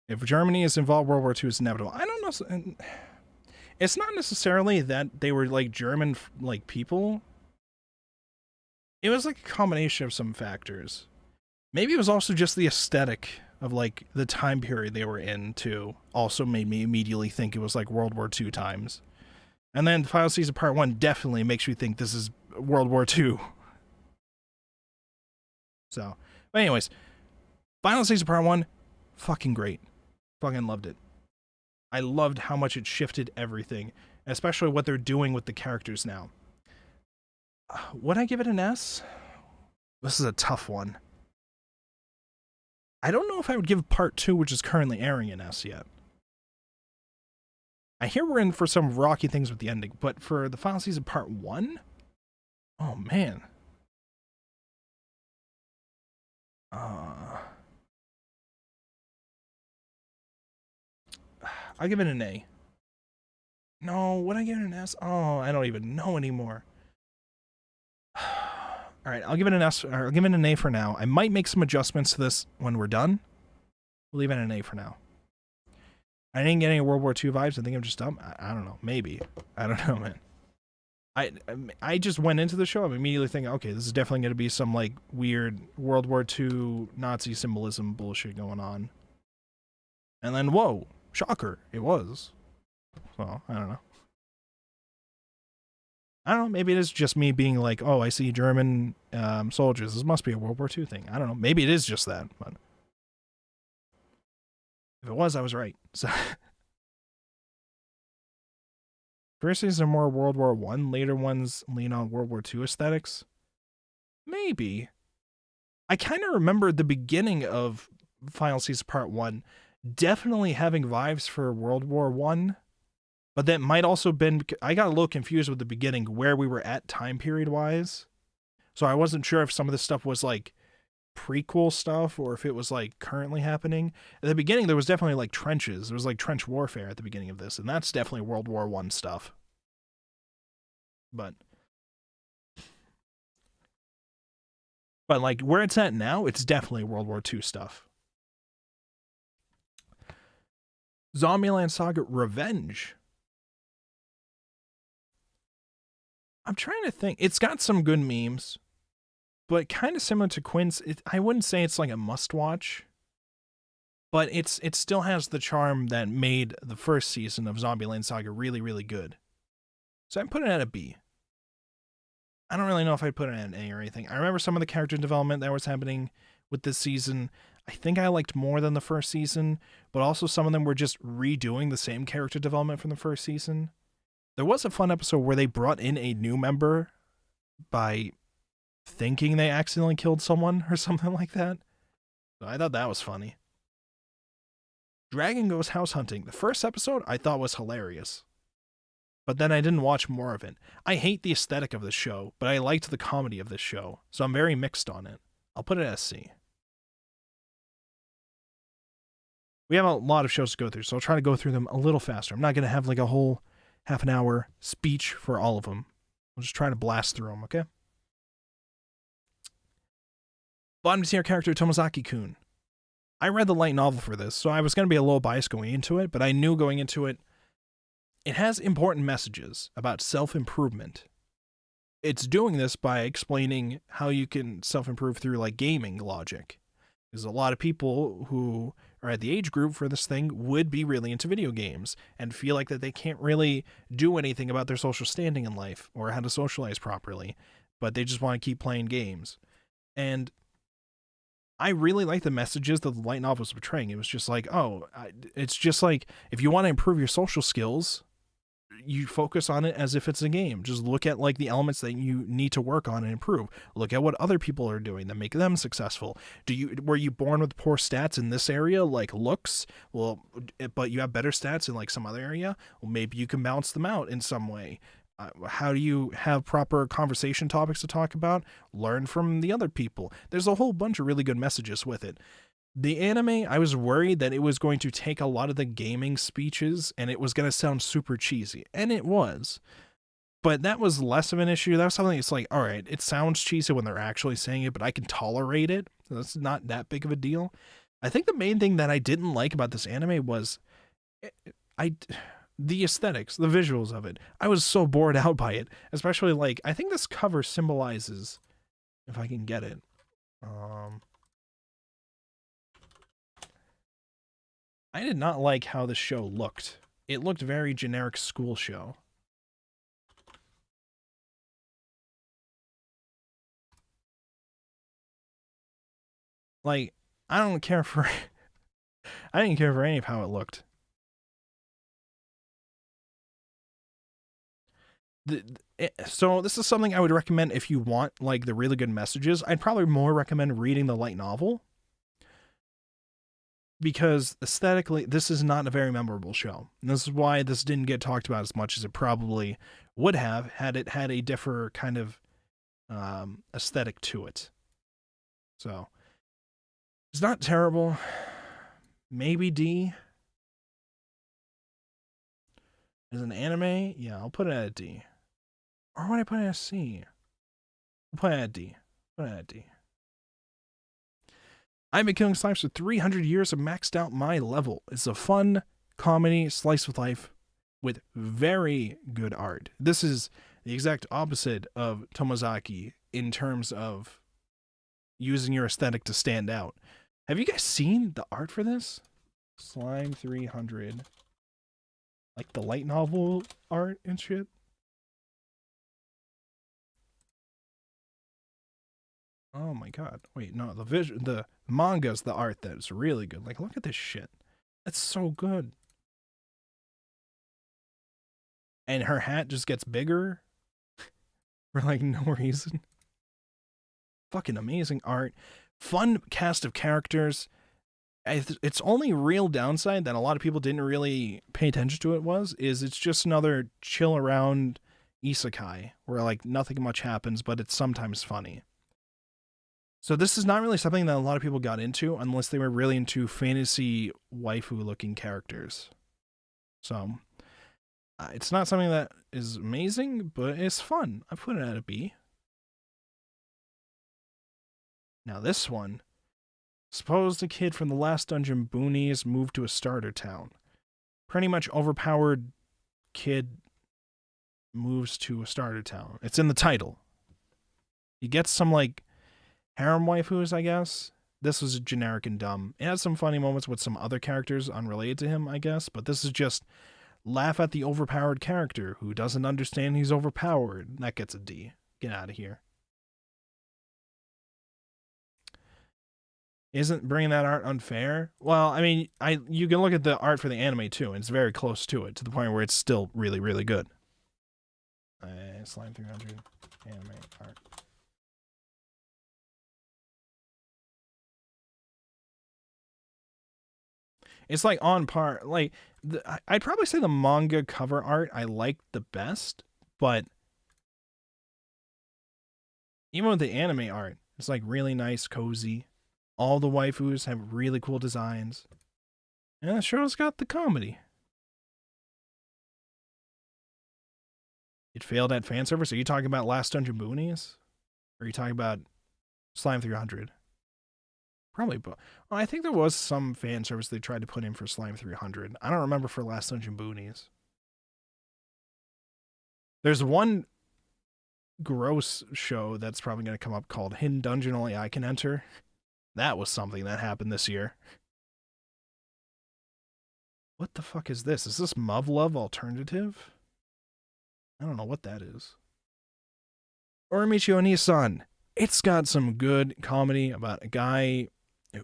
If Germany is involved, World War II is inevitable. I don't know. It's not necessarily that they were like German like people. It was like a combination of some factors. Maybe it was also just the aesthetic of like the time period they were in too. Also made me immediately think it was like World War II times. And then Final Season Part 1 definitely makes me think this is World War II. So, but anyways, Final Season Part 1, fucking great. Fucking loved it. I loved how much it shifted everything, especially what they're doing with the characters now. Would I give it an S? This is a tough one. I don't know if I would give Part 2, which is currently airing, an S yet. I hear we're in for some rocky things with the ending, but for the Final Season Part 1? Oh, man. I'll give it an A. No, would I give it an S? Oh, I don't even know anymore. Alright, I'll give it an S, or I'll give it an A for now. I might make some adjustments to this when we're done. We'll leave it an A for now. I didn't get any World War II vibes. I think I'm just dumb. I don't know. Maybe. I don't know, man. I just went into the show. I'm immediately thinking, okay, this is definitely going to be some like weird World War II Nazi symbolism bullshit going on. And then, whoa, shocker, it was. So, I don't know. I don't know, maybe it is just me being like, oh, I see German soldiers. This must be a World War II thing. I don't know. Maybe it is just that, but if it was, I was right. So first seasons are more World War I, later ones lean on World War II aesthetics. Maybe. I kind of remember the beginning of Final Season Part 1 definitely having vibes for World War I. But that might also been, I got a little confused with the beginning, where we were at time period wise. So I wasn't sure if some of this stuff was like prequel stuff or if it was like currently happening. At the beginning, there was definitely like trenches. There was like trench warfare at the beginning of this. And that's definitely World War I stuff. But like where it's at now, it's definitely World War II stuff. Zombieland Saga Revenge. I'm trying to think. It's got some good memes, but kind of similar to Quinn's. I wouldn't say it's like a must-watch, but it still has the charm that made the first season of Zombieland Saga really, really good. So I'm putting it at a B. I don't really know if I'd put it at an A or anything. I remember some of the character development that was happening with this season. I think I liked more than the first season, but also some of them were just redoing the same character development from the first season. There was a fun episode where they brought in a new member by thinking they accidentally killed someone or something like that. So I thought that was funny. Dragon Goes House Hunting. The first episode I thought was hilarious, but then I didn't watch more of it. I hate the aesthetic of this show, but I liked the comedy of this show, so I'm very mixed on it. I'll put it as C. We have a lot of shows to go through, so I'll try to go through them a little faster. I'm not going to have like a whole half an hour speech for all of them. I'll just try to blast through them, okay? Bottom tier character Tomozaki-kun. I read the light novel for this, so I was going to be a little biased going into it, but I knew going into it, it has important messages about self-improvement. it's doing this by explaining how you can self-improve through like gaming logic. Because a lot of people who are at the age group for this thing would be really into video games and feel like that they can't really do anything about their social standing in life or how to socialize properly, but they just want to keep playing games. And I really like the messages that the light novel was portraying. It was just like, it's just like if you want to improve your social skills, you focus on it as if it's a game. Just look at like the elements that you need to work on and improve. Look at what other people are doing that make them successful. Were you born with poor stats in this area, like looks? Well, but you have better stats in like some other area. Well, maybe you can balance them out in some way. How do you have proper conversation topics to talk about? Learn from the other people. There's a whole bunch of really good messages with it. The anime, I was worried that it was going to take a lot of the gaming speeches and it was going to sound super cheesy. And it was. But that was less of an issue. That was something that's like, all right, it sounds cheesy when they're actually saying it, but I can tolerate it. That's not that big of a deal. I think the main thing that I didn't like about this anime was the aesthetics, the visuals of it. I was so bored out by it, especially like, I think this cover symbolizes, if I can get it. I did not like how the show looked. It looked very generic school show. Like, I don't care for I didn't care for any of how it looked. So this is something I would recommend if you want like the really good messages. I'd probably more recommend reading the light novel, because aesthetically this is not a very memorable show. And this is why this didn't get talked about as much as it probably would have had it had a different kind of aesthetic to it. So it's not terrible. Maybe D. As an anime, yeah, I'll put it at a D. Or would I put it at a C? I'll put it at a D. Put it at a D. I've been killing slimes for 300 years and maxed out my level. It's a fun comedy slice of life with very good art. This is the exact opposite of Tomozaki in terms of using your aesthetic to stand out. Have you guys seen the art for this? Slime 300. Like the light novel art and shit. Oh my god. Wait, no, the manga's the art that's really good. Like, look at this shit. That's so good. And her hat just gets bigger for like no reason. Fucking amazing art. Fun cast of characters. Its only real downside that a lot of people didn't really pay attention to is it's just another chill around isekai where like nothing much happens, but it's sometimes funny. So this is not really something that a lot of people got into unless they were really into fantasy waifu looking characters. So it's not something that is amazing, but it's fun. I put it at a B. Now this one. Suppose the kid from the last dungeon boonies moved to a starter town. Pretty much overpowered kid moves to a starter town. It's in the title. He gets some like harem waifus, I guess. This was generic and dumb. It has some funny moments with some other characters unrelated to him, I guess, but this is just laugh at the overpowered character who doesn't understand he's overpowered. That gets a D. Get out of here. Isn't bringing that art unfair? Well, I mean, you can look at the art for the anime too, and it's very close to it, to the point where it's still really, really good. Slime 300 anime art. It's like on par. Like I'd probably say the manga cover art I like the best, but even with the anime art, it's like really nice, cozy. All the waifus have really cool designs. And the show's got the comedy. It failed at fan service? Are you talking about Last Dungeon Boonies? Or are you talking about Slime 300? Probably both. Well, I think there was some fan service they tried to put in for Slime 300. I don't remember for Last Dungeon Boonies. There's one gross show that's probably going to come up called Hidden Dungeon Only I Can Enter. That was something that happened this year. What the fuck is this? Is this Muv-Luv Alternative? I don't know what that is. Orimichi Oni-san. It's got some good comedy about a guy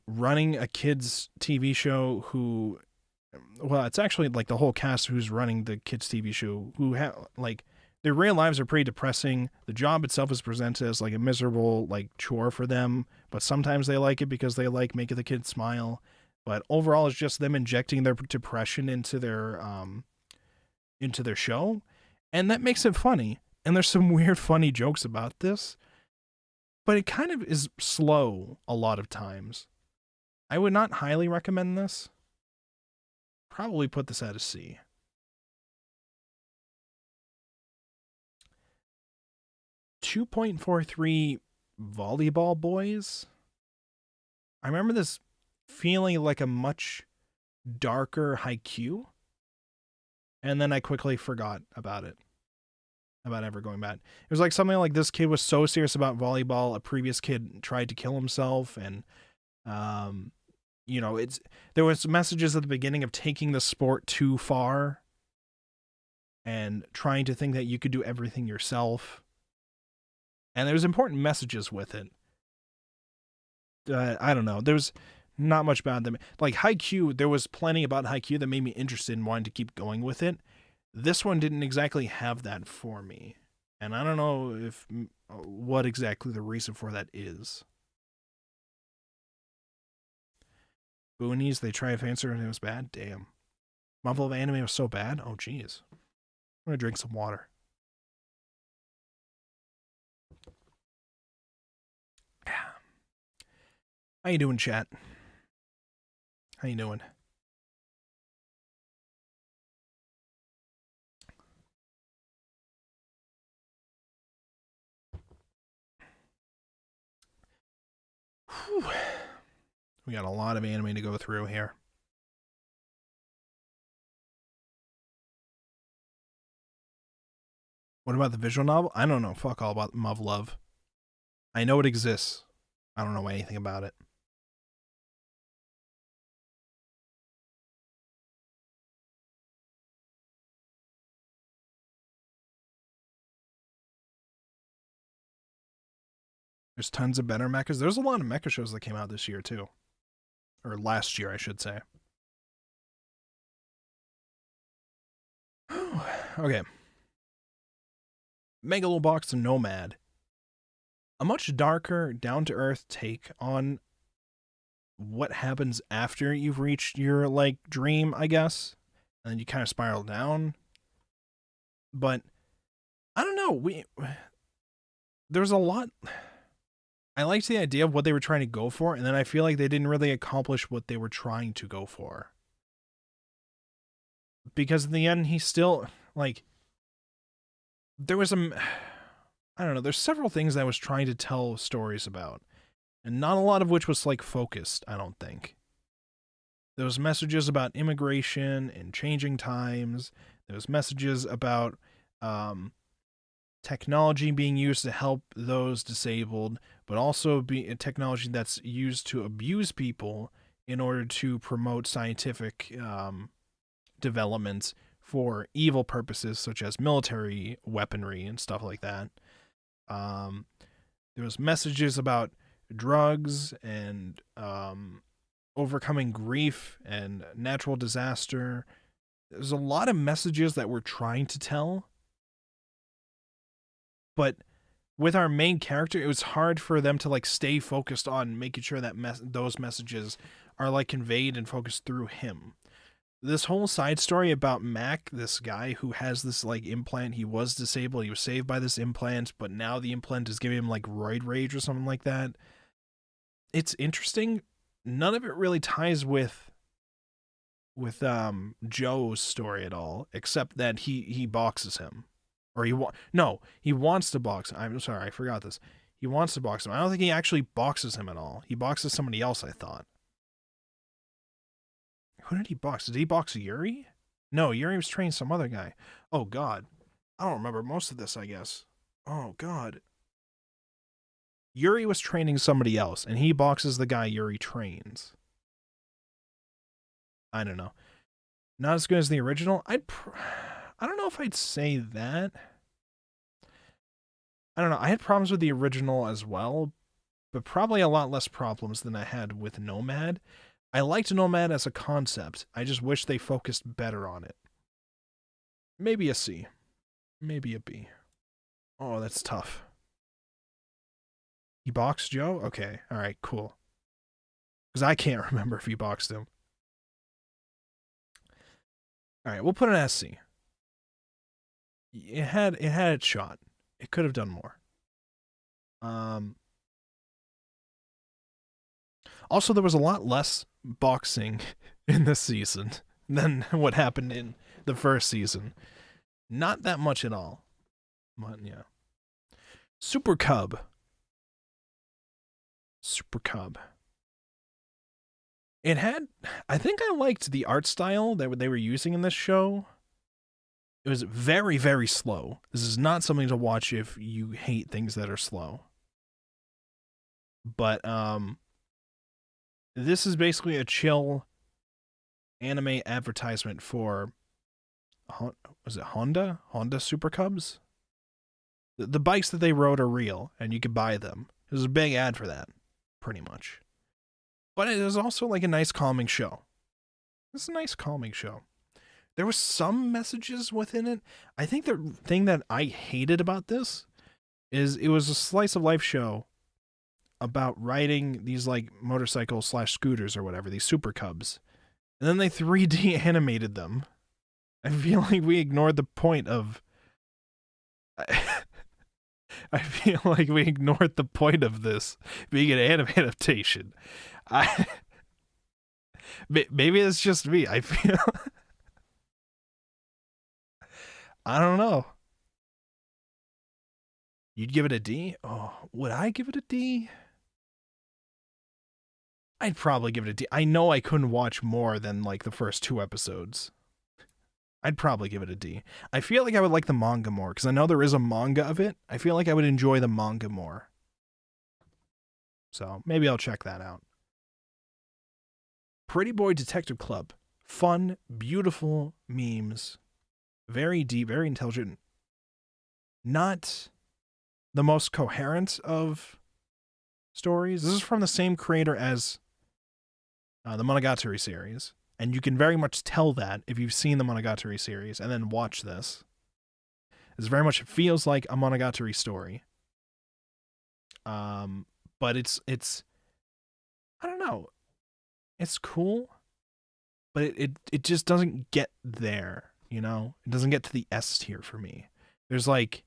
running a kids TV show who, well, it's actually like the whole cast who's running the kids TV show who like their real lives are pretty depressing. The job itself is presented as like a miserable like chore for them, but sometimes they like it because they like making the kids smile. But overall, it's just them injecting their depression into their show, and that makes it funny. And there's some weird, funny jokes about this, but it kind of is slow a lot of times. I would not highly recommend this. Probably put this at a C. .43 Volleyball Boys. I remember this feeling like a much darker Haikyuu, and then I quickly forgot about it. About ever going back. It was like something like this kid was so serious about volleyball, a previous kid tried to kill himself, and there was messages at the beginning of taking the sport too far and trying to think that you could do everything yourself. And there's important messages with it. I don't know. There's not much about them. Like Haikyuu, there was plenty about Haikyuu that made me interested in wanting to keep going with it. This one didn't exactly have that for me. And I don't know what exactly the reason for that is. Boonies, they try to answer and it was bad? Damn. Muv-Luv anime was so bad? Oh, jeez. I'm gonna drink some water. How you doing, chat? How you doing? Whew. We got a lot of anime to go through here. What about the visual novel? I don't know. Fuck all about Muv-Luv. I know it exists. I don't know anything about it. There's tons of better mechas. There's a lot of mecha shows that came out this year, too. Or last year, I should say. Okay. Megalobox Nomad. A much darker, down-to-earth take on what happens after you've reached your, like, dream, I guess. And then you kind of spiral down. But, I don't know. There's a lot... I liked the idea of what they were trying to go for, and then I feel like they didn't really accomplish what they were trying to go for. Because in the end, he still, like... There was I don't know, there's several things I was trying to tell stories about. And not a lot of which was, like, focused, I don't think. There was messages about immigration and changing times. There was messages about technology being used to help those disabled, but also be a technology that's used to abuse people in order to promote scientific developments for evil purposes, such as military weaponry and stuff like that. There was messages about drugs and overcoming grief and natural disaster. There's a lot of messages that we're trying to tell, but with our main character, it was hard for them to, like, stay focused on making sure that those messages are, like, conveyed and focused through him. This whole side story about Mac, this guy who has this, like, implant, he was disabled, he was saved by this implant, but now the implant is giving him, like, roid rage or something like that. It's interesting. None of it really ties with Joe's story at all, except that he boxes him. Or he wants to box him. I'm sorry, I forgot this. He wants to box him. I don't think he actually boxes him at all. He boxes somebody else, I thought. Who did he box? Did he box Yuri? No, Yuri was training some other guy. Oh, God. I don't remember most of this, I guess. Oh, God. Yuri was training somebody else, and he boxes the guy Yuri trains. I don't know. Not as good as the original. I don't know if I'd say that. I don't know. I had problems with the original as well, but probably a lot less problems than I had with Nomad. I liked Nomad as a concept. I just wish they focused better on it. Maybe a C. Maybe a B. Oh, that's tough. He boxed Joe? Okay. All right, cool. Because I can't remember if he boxed him. All right, we'll put an SC. It had its shot. It could have done more. Also, there was a lot less boxing in this season than what happened in the first season. Not that much at all. But yeah. Super Cub. Super Cub. It had, I think I liked the art style that they were using in this show. It was very, very slow. This is not something to watch if you hate things that are slow. But this is basically a chill anime advertisement for, was it Honda? Honda Super Cubs? The bikes that they rode are real, and you could buy them. There's a big ad for that, pretty much. But it is also like a nice calming show. It's a nice calming show. There was some messages within it. I think the thing that I hated about this is it was a slice of life show about riding these like motorcycles / scooters or whatever, these Super Cubs. And then they 3D animated them. I feel like we ignored the point of... I feel like we ignored the point of this being an anime adaptation. Maybe it's just me. I feel... I don't know. You'd give it a D? Oh, would I give it a D? I'd probably give it a D. I know I couldn't watch more than like the first 2 episodes. I'd probably give it a D. I feel like I would like the manga more, because I know there is a manga of it. I feel like I would enjoy the manga more. So maybe I'll check that out. Pretty Boy Detective Club. Fun, beautiful memes. Very deep, very intelligent. Not the most coherent of stories. This is from the same creator as the Monogatari series. And you can very much tell that if you've seen the Monogatari series and then watch this. It's very much, it feels like a Monogatari story. But it's I don't know. It's cool, but it just doesn't get there, you know? It doesn't get to the S tier for me. There's like,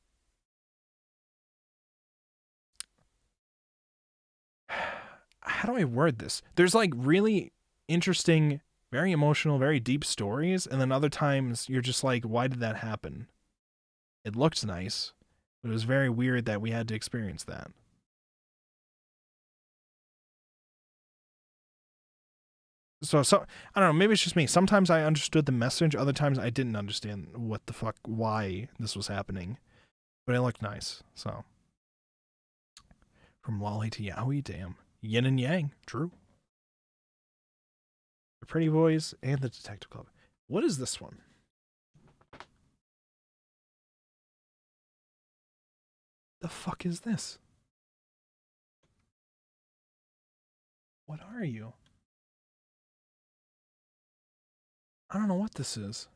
how do I word this? There's like really interesting, very emotional, very deep stories, and then other times you're just like, why did that happen? It looked nice, but it was very weird that we had to experience that. So I don't know, maybe it's just me. Sometimes I understood the message, other times I didn't understand what the fuck, why this was happening. But it looked nice, so. From lolly to yaoi, damn. Yin and yang, true. The Pretty Boys and the Detective Club. What is this one? The fuck is this? What are you? I don't know what this is.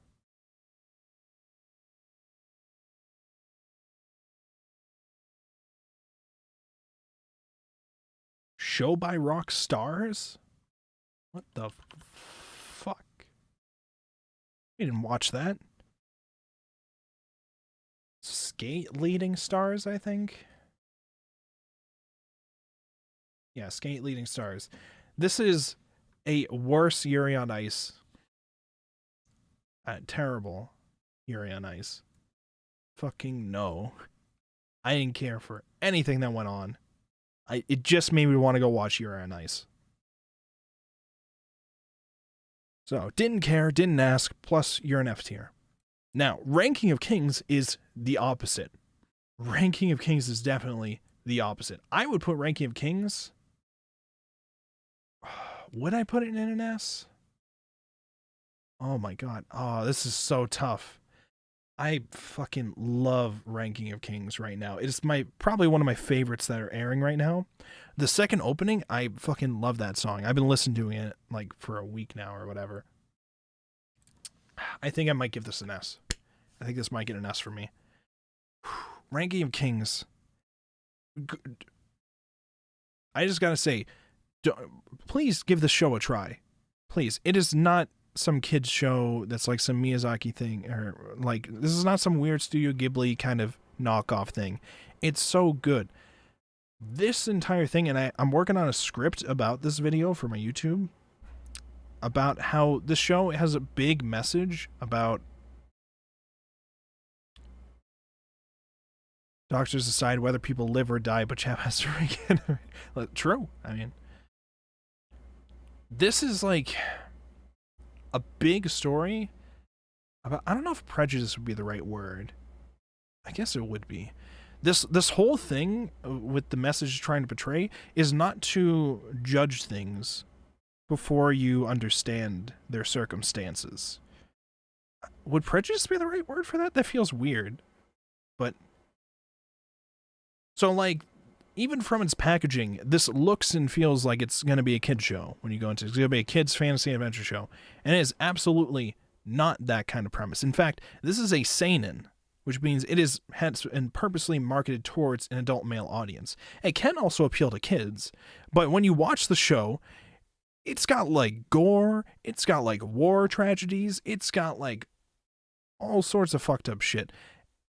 Show by Rock Stars? What the fuck? We didn't watch that. Skate Leading Stars, I think. Yeah, Skate Leading Stars. This is a worse Yuri on Ice. Terrible Yuri on Ice. Fucking no. I didn't care for anything that went on. It just made me want to go watch Yuri on Ice. So, didn't care, didn't ask, plus you're an F tier. Now, Ranking of Kings is the opposite. Ranking of Kings is definitely the opposite. I would put Ranking of Kings. Would I put it in an S? Oh my god. Oh, this is so tough. I fucking love Ranking of Kings right now. It's probably one of my favorites that are airing right now. The second opening, I fucking love that song. I've been listening to it like for a week now or whatever. I think I might give this an S. I think this might get an S for me. Ranking of Kings. I just gotta say, please give this show a try. Please. It is not some kid's show that's like some Miyazaki thing, or like, this is not some weird Studio Ghibli kind of knockoff thing. It's so good. This entire thing, and I'm working on a script about this video for my YouTube, about how this show has a big message about doctors decide whether people live or die, but Chap has to regenerate. True. I mean, this is like a big story about, I don't know if prejudice would be the right word. I guess it would be. This whole thing with the message trying to portray is not to judge things before you understand their circumstances. Would prejudice be the right word for that? That feels weird. But so, like, even from its packaging, this looks and feels like it's going to be a kid's show when you go into it. It's going to be a kid's fantasy adventure show. And it is absolutely not that kind of premise. In fact, this is a seinen, which means it is and purposely marketed towards an adult male audience. It can also appeal to kids, but when you watch the show, it's got like gore, it's got like war tragedies, it's got like all sorts of fucked up shit.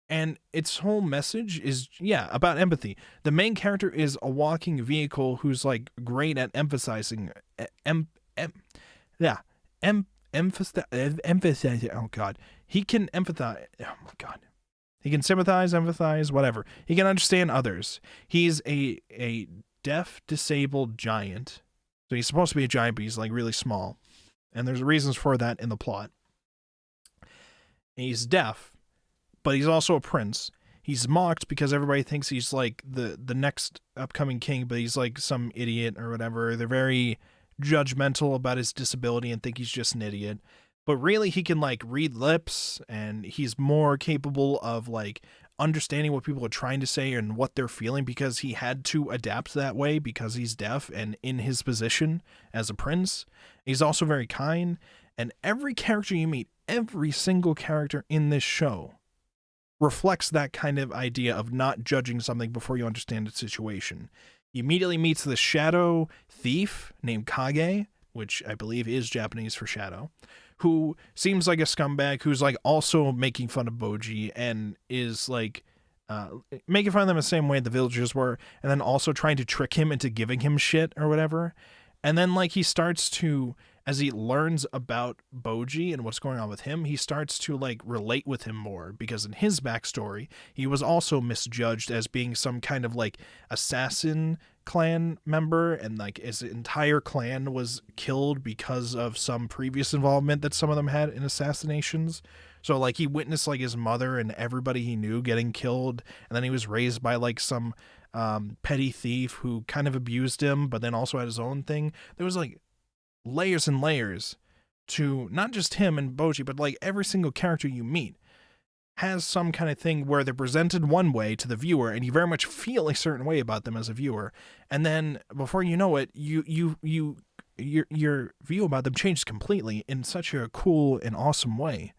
And its whole message is, yeah, about empathy. The main character is a walking vehicle who's like great at emphasizing, emphasizing. Oh God, he can empathize. Oh my God, he can sympathize, empathize, whatever. He can understand others. He's a deaf, disabled giant. So he's supposed to be a giant, but he's like really small. And there's reasons for that in the plot. He's deaf, but he's also a prince. He's mocked because everybody thinks he's like the next upcoming king, but he's like some idiot or whatever. They're very judgmental about his disability and think he's just an idiot. But really, he can like read lips, and he's more capable of like understanding what people are trying to say and what they're feeling, because he had to adapt that way because he's deaf and in his position as a prince. He's also very kind, and every character you meet, every single character in this show reflects that kind of idea of not judging something before you understand its situation. He immediately meets the shadow thief named Kage, which I believe is Japanese for shadow, who seems like a scumbag, who's like also making fun of Boji and is like making fun of them the same way the villagers were, and then also trying to trick him into giving him shit or whatever. And then like he starts to, as he learns about Boji and what's going on with him, he starts to like relate with him more, because in his backstory, he was also misjudged as being some kind of like assassin clan member, and like his entire clan was killed because of some previous involvement that some of them had in assassinations. So like he witnessed like his mother and everybody he knew getting killed, and then he was raised by like some petty thief who kind of abused him, but then also had his own thing. There was like layers and layers to not just him and Boji, but like every single character you meet has some kind of thing where they're presented one way to the viewer, and you very much feel a certain way about them as a viewer, and then before you know it, your view about them changes completely in such a cool and awesome way.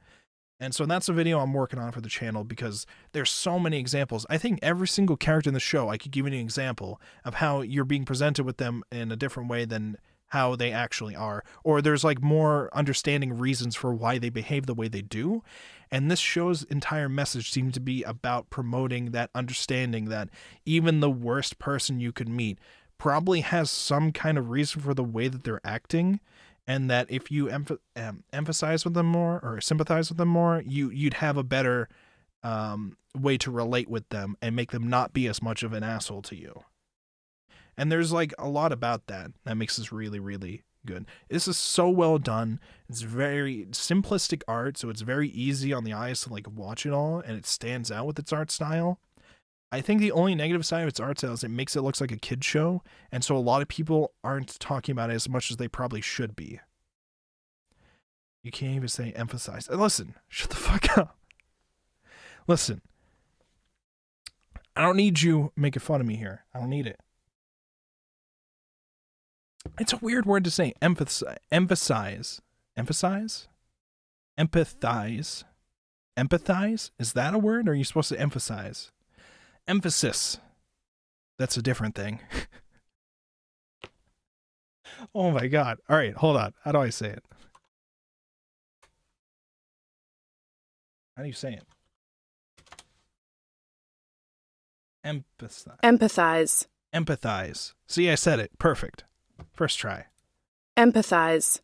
And so that's a video I'm working on for the channel, because there's so many examples. I think every single character in the show, I could give you an example of how you're being presented with them in a different way than how they actually are, or there's like more understanding reasons for why they behave the way they do. And this show's entire message seems to be about promoting that understanding that even the worst person you could meet probably has some kind of reason for the way that they're acting, and that if you emphasize with them more or sympathize with them more, you'd have a better way to relate with them and make them not be as much of an asshole to you. And there's like a lot about that makes this really, really good. This is so well done. It's very simplistic art, so it's very easy on the eyes to like watch it all, and it stands out with its art style. I think the only negative side of its art style is it makes it look like a kid show, and so a lot of people aren't talking about it as much as they probably should be. You can't even say emphasize. Listen, shut the fuck up. Listen, I don't need you making fun of me here. I don't need it. It's a weird word to say. Emphasize. Emphasize? Empathize. Empathize? Is that a word, or are you supposed to emphasize? Emphasis. That's a different thing. Oh my god. All right, hold on. How do I say it? How do you say it? Empathize. Empathize. Empathize. See, I said it. Perfect. First try. Empathize.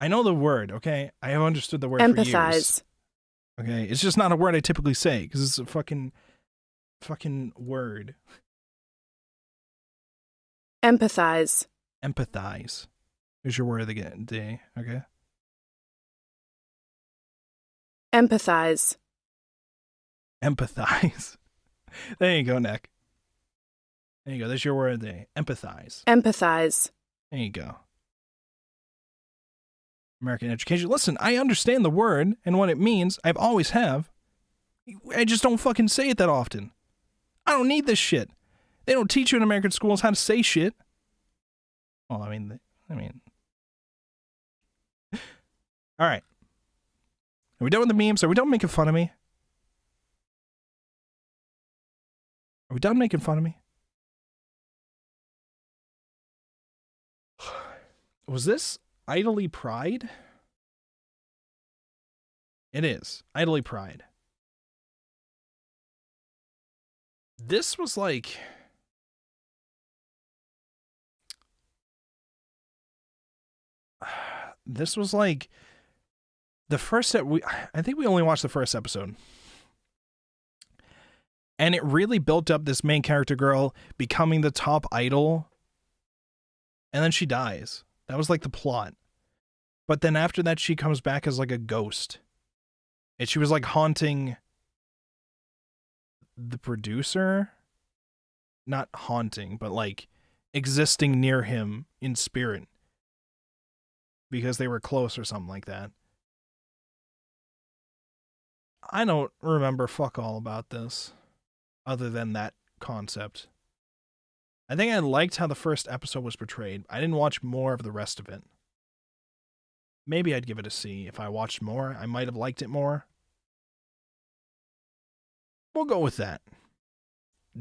I know the word, okay? I have understood the word for years. Empathize. Okay? It's just not a word I typically say, because it's a fucking word. Empathize. Empathize. Here's your word of the day, okay? Empathize. Empathize. There you go, Nick. There you go. That's your word of the day. Empathize. Empathize. There you go. American education. Listen, I understand the word and what it means. I've always have. I just don't fucking say it that often. I don't need this shit. They don't teach you in American schools how to say shit. Well, I mean. All right. Are we done with the memes? Are we done making fun of me? Are we done making fun of me? Was this Idly Pride? It is. Idly Pride. This was like... This was like... The first... I think we only watched the first episode. And it really built up this main character girl becoming the top idol. And then she dies. That was like the plot. But then after that, she comes back as like a ghost. And she was like haunting the producer. Not haunting, but like existing near him in spirit. Because they were close or something like that. I don't remember fuck all about this. Other than that concept. I think I liked how the first episode was portrayed. I didn't watch more of the rest of it. Maybe I'd give it a C. If I watched more, I might have liked it more. We'll go with that.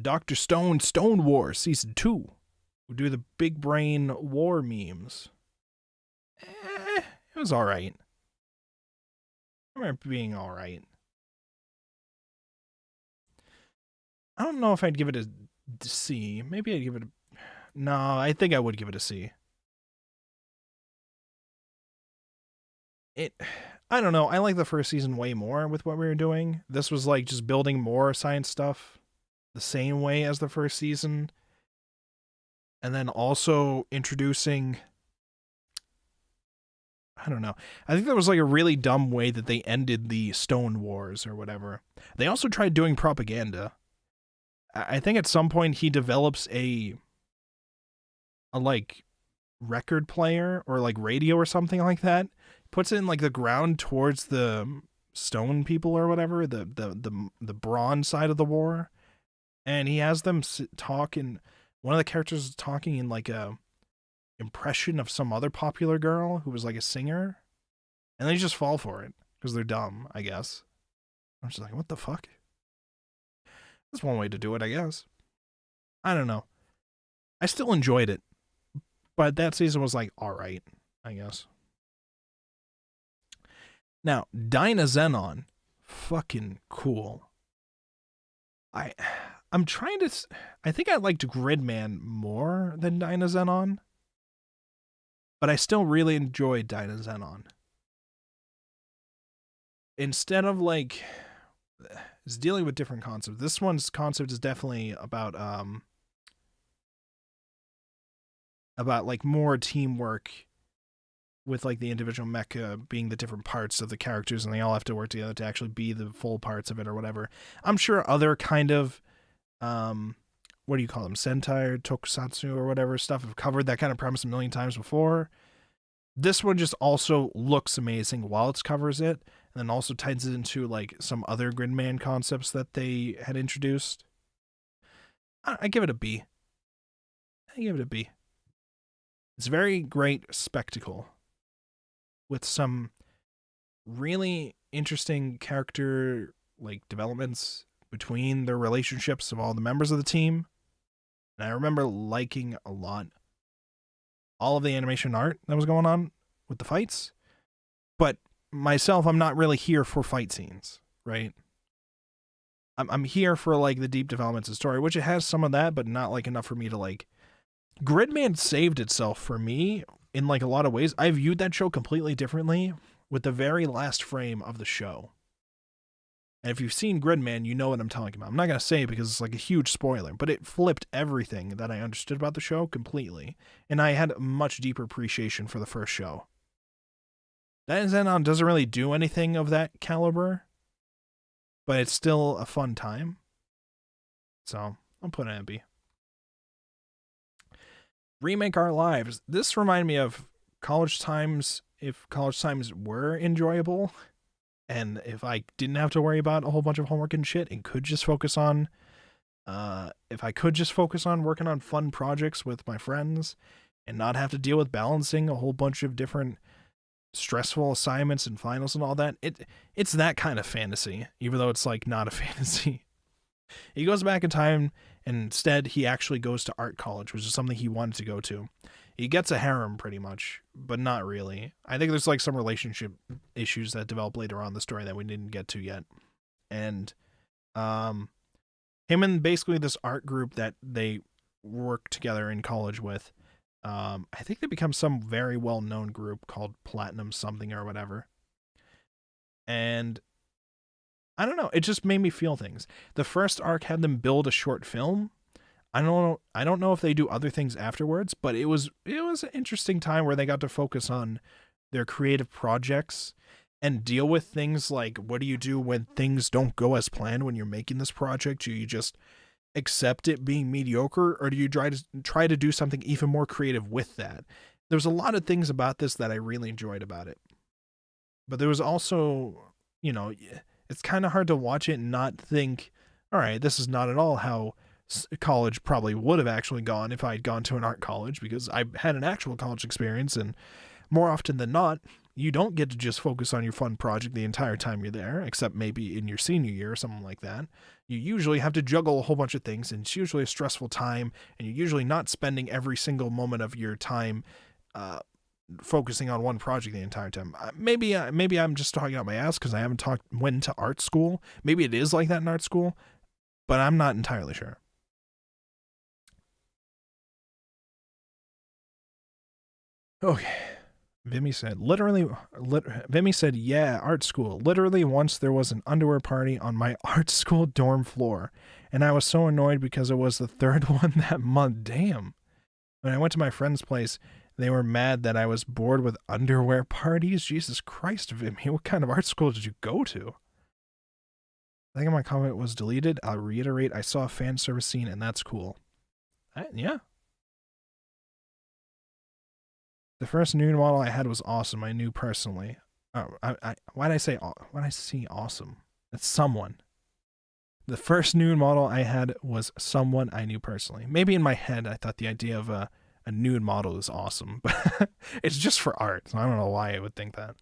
Dr. Stone Wars Season 2. We'll do the big brain war memes. It was alright. I remember being alright. I don't know if I'd give it a C. Maybe I'd give it a... No, I think I would give it a C. I don't know. I like the first season way more with what we were doing. This was like just building more science stuff the same way as the first season. And then also introducing... I don't know. I think that was like a really dumb way that they ended the Stone Wars or whatever. They also tried doing propaganda. I think at some point he develops a like record player or like radio or something like that. Puts it in like the ground towards the stone people or whatever, the bronze side of the war. And he has them talk, and one of the characters is talking in like a impression of some other popular girl who was like a singer. And they just fall for it because they're dumb, I guess. I'm just like, what the fuck? That's one way to do it, I guess. I don't know. I still enjoyed it. But that season was like, alright, I guess. Now, Dynazenon. Fucking cool. I'm trying to... I think I liked Gridman more than Dynazenon. But I still really enjoyed Dynazenon. Instead of like... It's dealing with different concepts. This one's concept is definitely about like more teamwork with like the individual mecha being the different parts of the characters, and they all have to work together to actually be the full parts of it or whatever. I'm sure other kind of what do you call them, Sentai or Tokusatsu or whatever stuff. I've covered that kind of premise a million times before. This one just also looks amazing while it covers it, and then also ties it into like some other Gridman concepts that they had introduced. I give it a B. I give it a B. It's a very great spectacle with some really interesting character like developments between the relationships of all the members of the team. And I remember liking a lot all of the animation art that was going on with the fights. But myself, I'm not really here for fight scenes, right? I'm here for like the deep developments of story, which it has some of that, but not like enough for me to like. Gridman saved itself for me in like a lot of ways. I viewed that show completely differently with the very last frame of the show. And if you've seen Gridman, you know what I'm talking about. I'm not going to say it because it's like a huge spoiler, but it flipped everything that I understood about the show completely. And I had a much deeper appreciation for the first show. That Zenon doesn't really do anything of that caliber, but it's still a fun time. So I'm putting it in B. Remake Our Lives. This reminded me of college times, if college times were enjoyable. And if I didn't have to worry about a whole bunch of homework and shit and could just focus on, if I could just focus on working on fun projects with my friends and not have to deal with balancing a whole bunch of different stressful assignments and finals and all that, it's that kind of fantasy, even though it's like not a fantasy. He goes back in time and instead he actually goes to art college, which is something he wanted to go to. He gets a harem pretty much, but not really. I think there's like some relationship issues that develop later on in the story that we didn't get to yet. And him and basically this art group that they work together in college with, I think they become some very well-known group called Platinum something or whatever. And I don't know, it just made me feel things. The first arc had them build a short film. I don't know if they do other things afterwards, but it was an interesting time where they got to focus on their creative projects and deal with things like, what do you do when things don't go as planned when you're making this project? Do you just accept it being mediocre, or do you try to do something even more creative with that? There's a lot of things about this that I really enjoyed about it. But there was also, it's kind of hard to watch it and not think, all right, this is not at all how college probably would have actually gone if I'd gone to an art college, because I had an actual college experience, and more often than not, you don't get to just focus on your fun project the entire time you're there, except maybe in your senior year or something like that. You usually have to juggle a whole bunch of things, and it's usually a stressful time, and you're usually not spending every single moment of your time focusing on one project the entire time. Maybe I'm just talking out my ass because I haven't went to art school. Maybe it is like that in art school, but I'm not entirely sure. Okay. Vimy said, yeah, art school. Literally once there was an underwear party on my art school dorm floor, and I was so annoyed because it was the third one that month. Damn. When I went to my friend's place, they were mad that I was bored with underwear parties. Jesus Christ, Vimy, what kind of art school did you go to? I think my comment was deleted. I'll reiterate, I saw a fan service scene, and that's cool. Yeah. The first nude model I had was awesome. I knew personally. Why'd I say awesome? It's someone. The first nude model I had was someone I knew personally. Maybe in my head I thought the idea of a nude model is awesome, but it's just for art, so I don't know why I would think that.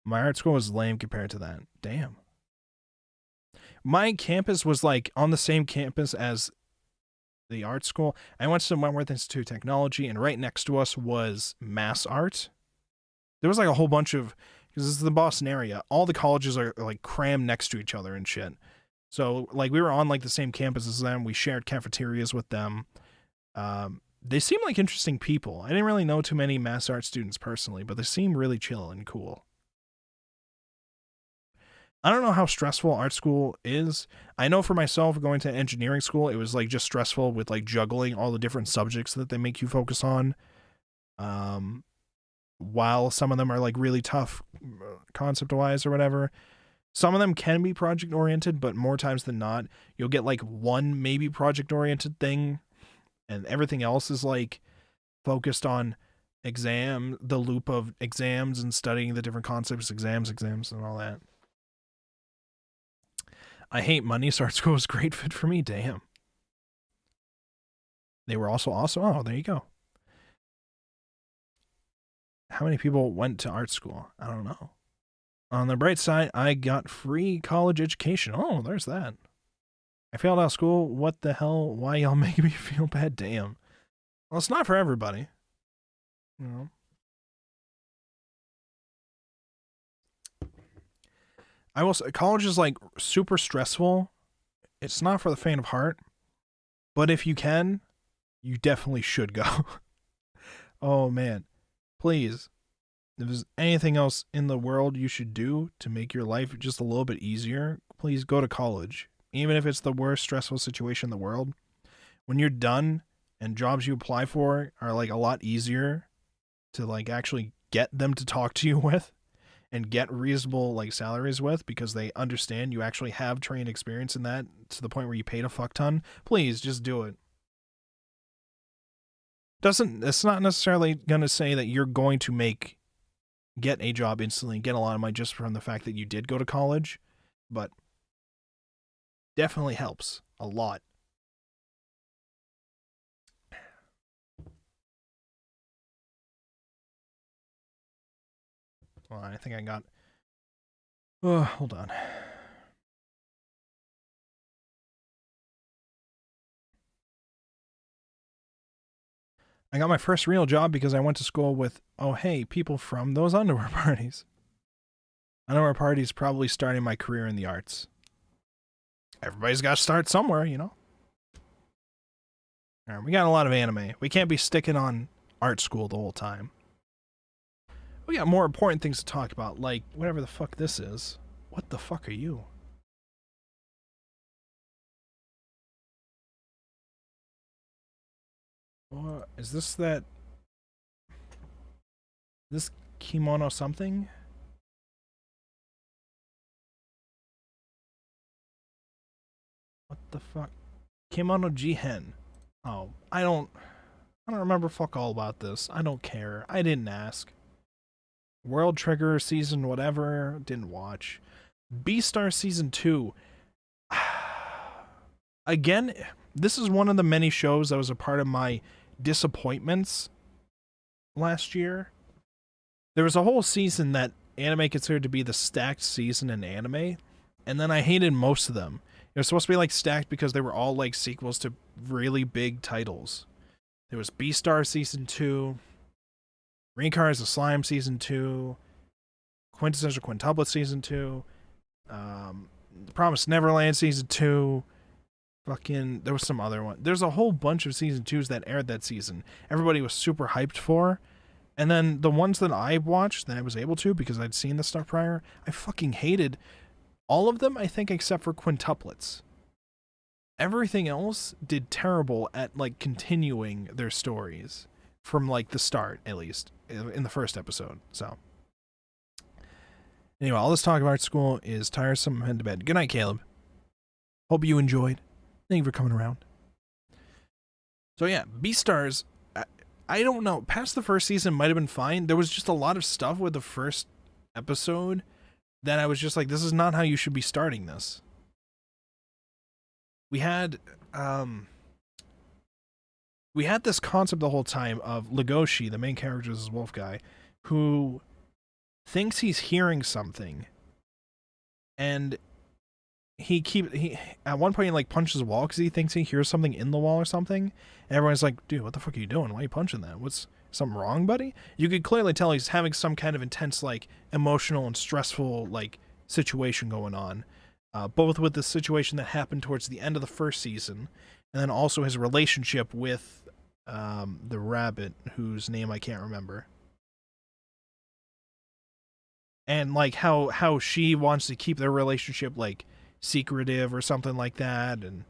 My art school was lame compared to that. Damn. My campus was like on the same campus as the art school. I went to Wentworth Institute of Technology, and right next to us was Mass Art. There was like a whole bunch of, because this is the Boston area, all the colleges are like crammed next to each other and shit. So like we were on like the same campus as them. We shared cafeterias with them. They seem like interesting people. I didn't really know too many Mass Art students personally, but they seem really chill and cool. I don't know how stressful art school is. I know for myself, going to engineering school, it was like just stressful with like juggling all the different subjects that they make you focus on. While some of them are like really tough concept-wise or whatever. Some of them can be project oriented, but more times than not, you'll get like one maybe project oriented thing, and everything else is like focused on the loop of exams and studying the different concepts, exams, and all that. I hate money, so art school was a great fit for me. Damn. They were also awesome. Oh, there you go. How many people went to art school? I don't know. On the bright side, I got free college education. Oh, there's that. I failed out of school. What the hell? Why y'all making me feel bad? Damn. Well, it's not for everybody. You know. I will say, college is like super stressful. It's not for the faint of heart. But if you can, you definitely should go. Oh man. Please. If there's anything else in the world you should do to make your life just a little bit easier, please go to college. Even if it's the worst stressful situation in the world. When you're done and jobs you apply for are like a lot easier to like actually get them to talk to you with and get reasonable like salaries with, because they understand you actually have trained experience in that to the point where you paid a fuck ton, please just do it. It's not necessarily going to say that you're going to get a job instantly, get a lot of money just from the fact that you did go to college, but definitely helps a lot. Well, I think I got... Oh, hold on. I got my first real job because I went to school with, oh hey, people from those underwear parties. Underwear parties probably starting my career in the arts. Everybody's got to start somewhere, you know? All right, we got a lot of anime. We can't be sticking on art school the whole time. We got more important things to talk about, like whatever the fuck this is. What the fuck are you? What is this? This kimono something? What the fuck? Kimono Jihen. Oh, I don't remember fuck all about this. I don't care. I didn't ask. World Trigger season whatever, didn't watch. Beastar season 2. Again, this is one of the many shows that was a part of my disappointments last year. There was a whole season that anime considered to be the stacked season in anime, and then I hated most of them. It was supposed to be like stacked because they were all like sequels to really big titles. There was Beastar season 2, Rincar the Slime season 2, Quintessential Quintuplet season 2, Promised Neverland season 2. Fucking, there was some other one. There's a whole bunch of season 2s that aired that season. Everybody was super hyped for. And then the ones that I watched, that I was able to, because I'd seen the stuff prior, I fucking hated all of them, I think, except for Quintuplets. Everything else did terrible at, like, continuing their stories. From, like, the start, at least. In the first episode, so. Anyway, all this talk about art school is tiresome. Head to bed. Good night, Caleb. Hope you enjoyed. Thank you for coming around. So yeah, Beastars, I don't know. Past the first season might have been fine. There was just a lot of stuff with the first episode that I was just like, this is not how you should be starting this. We had this concept the whole time of Legoshi, the main character, is this wolf guy, who thinks he's hearing something, and he at one point he like punches a wall because he thinks he hears something in the wall or something, and everyone's like, dude, what the fuck are you doing? Why are you punching that? What's something wrong, buddy? You could clearly tell he's having some kind of intense, like, emotional and stressful, like, situation going on, both with the situation that happened towards the end of the first season, and then also his relationship with the rabbit whose name I can't remember, and like how she wants to keep their relationship like secretive or something like that, and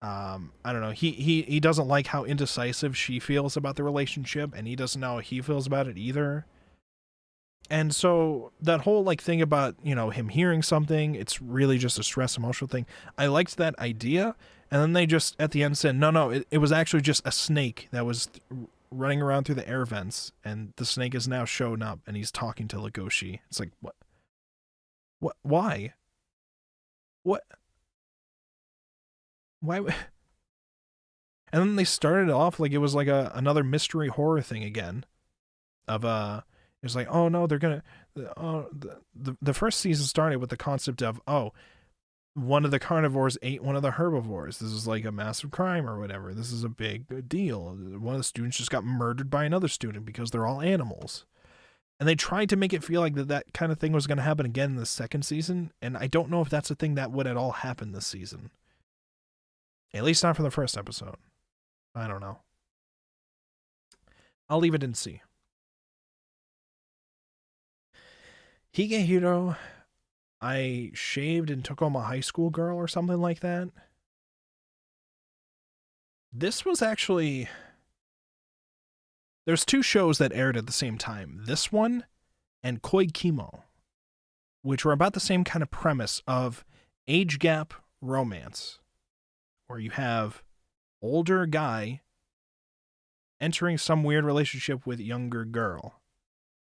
I don't know, he doesn't like how indecisive she feels about the relationship, and he doesn't know how he feels about it either. And so that whole like thing about, you know, him hearing something, it's really just a stress emotional thing. I liked that idea. And then they just at the end said, no, it was actually just a snake that was running around through the air vents. And the snake is now shown up and he's talking to Legoshi. It's like, what? What? Why? What? Why? And then they started off like it was like another mystery horror thing again. Of it was like, oh no, they're gonna. Oh, the first season started with the concept of, oh, one of the carnivores ate one of the herbivores. This is like a massive crime or whatever. This is a big deal. One of the students just got murdered by another student because they're all animals. And they tried to make it feel like that kind of thing was going to happen again in the second season. And I don't know if that's a thing that would at all happen this season. At least not for the first episode. I don't know. I'll leave it in C. Higehiro, I shaved and took home a high school girl or something like that. This was actually... There's two shows that aired at the same time. This one and Koi Kimo, which were about the same kind of premise of age gap romance, where you have older guy entering some weird relationship with younger girl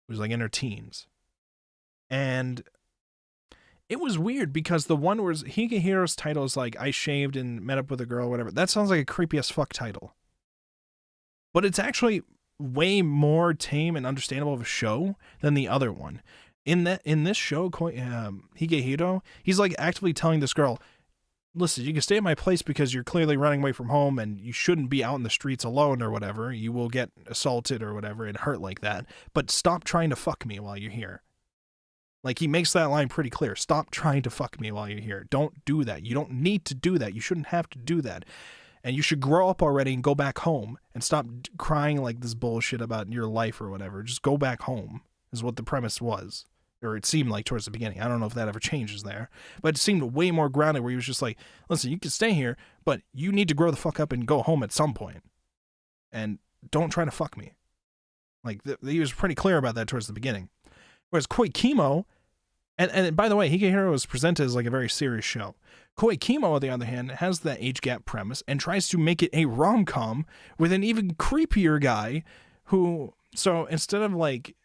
who's like in her teens. And it was weird because the one where Higehiro's title is like, I shaved and met up with a girl, whatever. That sounds like a creepy as fuck title. But it's actually way more tame and understandable of a show than the other one. In this show, Higehiro, he's like actively telling this girl, listen, you can stay at my place because you're clearly running away from home and you shouldn't be out in the streets alone or whatever. You will get assaulted or whatever and hurt like that. But stop trying to fuck me while you're here. Like, he makes that line pretty clear. Stop trying to fuck me while you're here. Don't do that. You don't need to do that. You shouldn't have to do that. And you should grow up already and go back home and stop crying like this bullshit about your life or whatever. Just go back home is what the premise was. Or it seemed like towards the beginning. I don't know if that ever changes there. But it seemed way more grounded where he was just like, listen, you can stay here, but you need to grow the fuck up and go home at some point. And don't try to fuck me. Like, he was pretty clear about that towards the beginning. Whereas Koi Kimo, and by the way, Higehiro was presented as like a very serious show. Koi Kimo, on the other hand, has that age gap premise and tries to make it a rom-com with an even creepier guy who, so instead of like,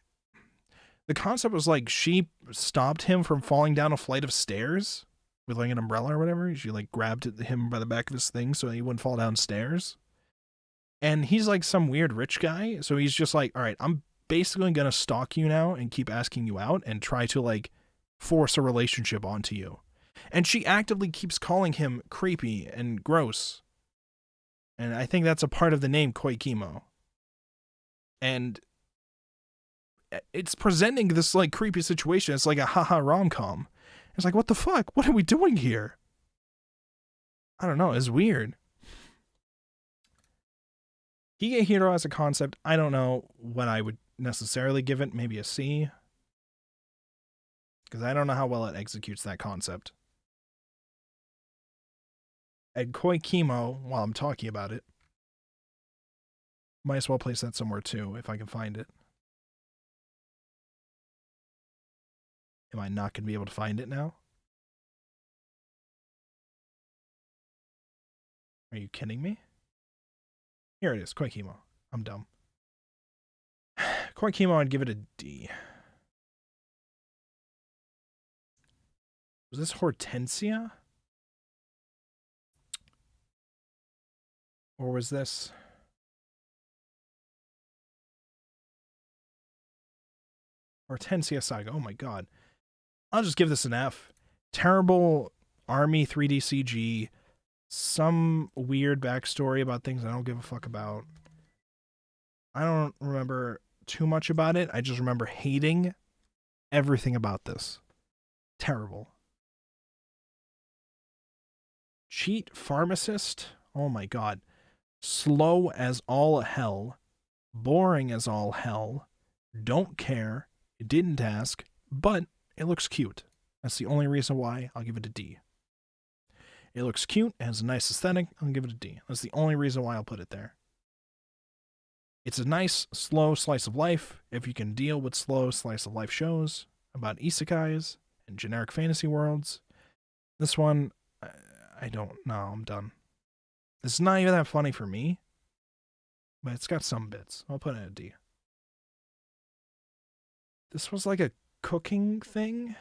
the concept was like she stopped him from falling down a flight of stairs with like an umbrella or whatever. She like grabbed him by the back of his thing so he wouldn't fall downstairs. And he's like some weird rich guy. So he's just like, all right, I'm basically going to stalk you now and keep asking you out and try to like force a relationship onto you. And she actively keeps calling him creepy and gross. And I think that's a part of the name Koi Kimo. And it's presenting this like creepy situation. It's like a haha rom-com. It's like, what the fuck? What are we doing here? I don't know. It's weird. Higehiro as a concept, I don't know what I would necessarily give it. Maybe a C. Because I don't know how well it executes that concept. And Koi Kimo, while I'm talking about it, might as well place that somewhere too, if I can find it. Am I not going to be able to find it now? Are you kidding me? Here it is, Koi Kimo. I'm dumb. Koi Kimo, I'd give it a D. Was this Hortensia? Or was this... Hortensia Saga? Oh my god. I'll just give this an F. Terrible army 3D CG. Some weird backstory about things I don't give a fuck about. I don't remember too much about it. I just remember hating everything about this. Terrible. Cheat pharmacist? Oh my god. Slow as all hell. Boring as all hell. Don't care. Didn't ask. But it looks cute. That's the only reason why I'll give it a D. It looks cute, it has a nice aesthetic, I'll give it a D. That's the only reason why I'll put it there. It's a nice, slow slice of life if you can deal with slow slice of life shows about isekais and generic fantasy worlds. This one, I don't know. I'm done. This is not even that funny for me, but it's got some bits. I'll put it in a D. This was like a cooking thing.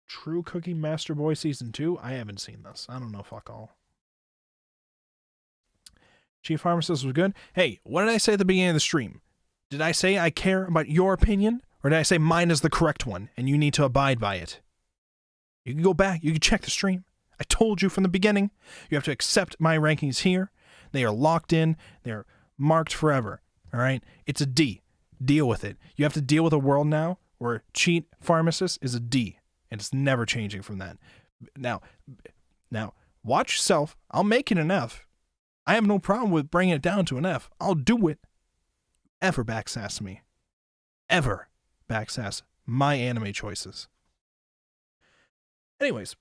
True Cooking Master Boy Season 2? I haven't seen this. I don't know fuck all. Chief Pharmacist was good. Hey, what did I say at the beginning of the stream? Did I say I care about your opinion? Or did I say mine is the correct one and you need to abide by it? You can go back. You can check the stream. I told you from the beginning. You have to accept my rankings here. They are locked in. They're marked forever. All right? It's a D. Deal with it. You have to deal with a world now where Cheat Pharmacist is a D. And it's never changing from that. Now, watch yourself. I'll make it an F. I have no problem with bringing it down to an F. I'll do it. Ever backsass me. Ever backsass my anime choices. Anyways.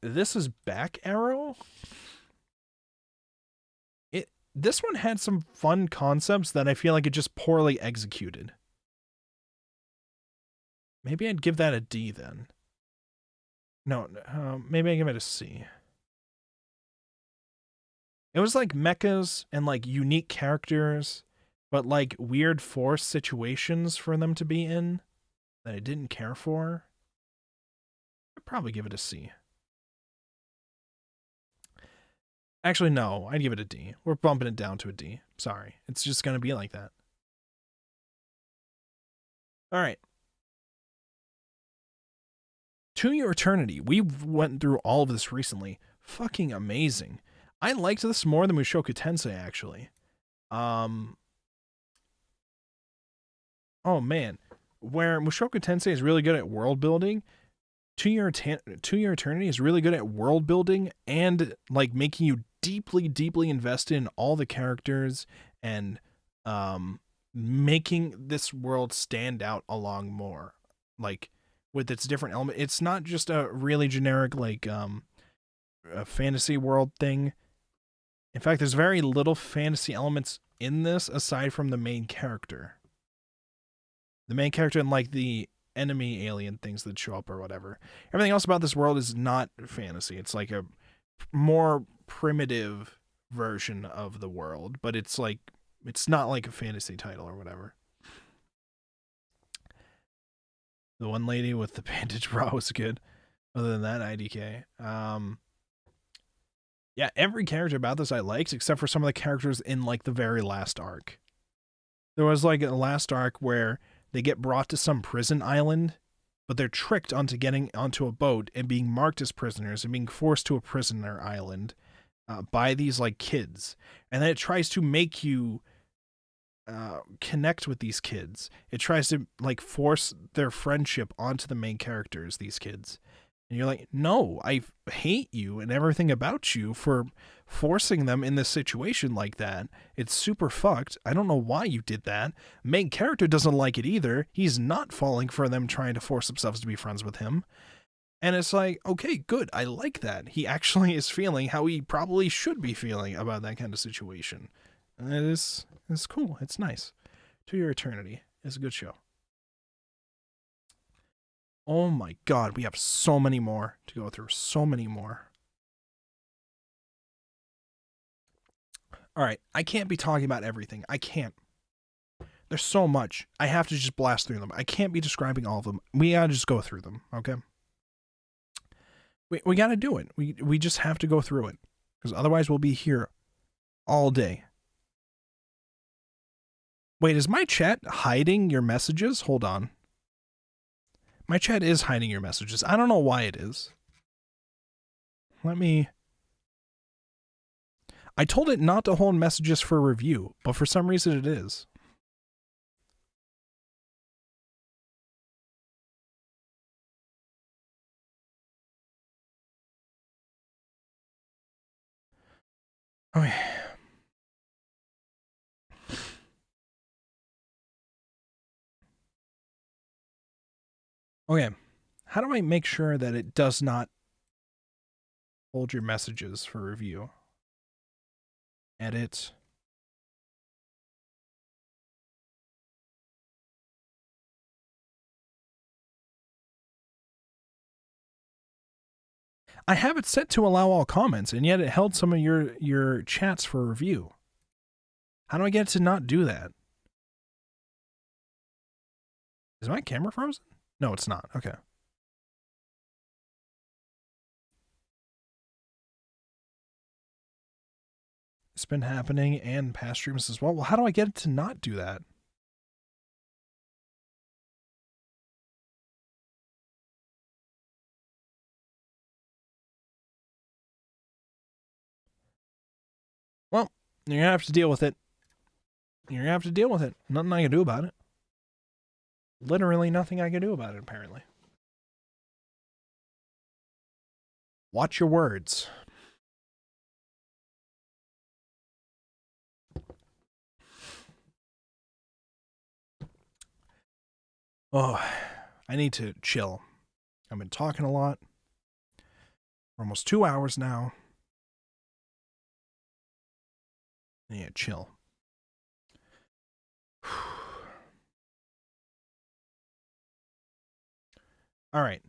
This is Back Arrow. This one had some fun concepts that I feel like it just poorly executed. Maybe I'd give that a D then. No, maybe I give it a C. It was like mechas and like unique characters, but like weird forced situations for them to be in that I didn't care for. I'd probably give it a C. Actually, no, I'd give it a D. We're bumping it down to a D. Sorry. It's just going to be like that. All right. To Your Eternity. We went through all of this recently. Fucking amazing. I liked this more than Mushoku Tensei, actually. Oh, man. Where Mushoku Tensei is really good at world building, To Your Eternity is really good at world building and like making you deeply invested in all the characters and making this world stand out along more, like with its different element. It's not just a really generic like a fantasy world thing. In fact, there's very little fantasy elements in this aside from the main character. The main character and like the enemy alien things that show up or whatever. Everything else about this world is not fantasy. It's like a more primitive version of the world, but it's like it's not like a fantasy title or whatever. The one lady with the bandage bra was good. Other than that, IDK. Yeah, every character about this I liked, except for some of the characters in like the very last arc. There was like a last arc where they get brought to some prison island, but they're tricked onto getting onto a boat and being marked as prisoners and being forced to a prisoner island by these like kids. And then it tries to make you connect with these kids. It tries to like force their friendship onto the main characters, these kids. And you're like, no, I hate you and everything about you for forcing them in this situation like that. It's super fucked. I don't know why you did that. Main character doesn't like it either. He's not falling for them trying to force themselves to be friends with him. And it's like, okay, good. I like that. He actually is feeling how he probably should be feeling about that kind of situation. And it's cool. It's nice. To Your Eternity is a good show. Oh my god, we have so many more to go through. So many more. Alright, I can't be talking about everything. I can't. There's so much. I have to just blast through them. I can't be describing all of them. We gotta just go through them, okay? We gotta do it. We just have to go through it. Because otherwise we'll be here all day. Wait, is my chat hiding your messages? Hold on. My chat is hiding your messages. I don't know why it is. I told it not to hold messages for review, but for some reason it is. Okay. Okay. How do I make sure that it does not hold your messages for review? Edit. I have it set to allow all comments, and yet it held some of your chats for review. How do I get it to not do that? Is my camera frozen? No, it's not. Okay. It's been happening and past streams as well. Well, how do I get it to not do that? Well, you're going to have to deal with it. You're going to have to deal with it. Nothing I can do about it. Literally nothing I can do about it, apparently. Watch your words. Oh, I need to chill. I've been talking a lot. For almost 2 hours now. Yeah, chill. All right.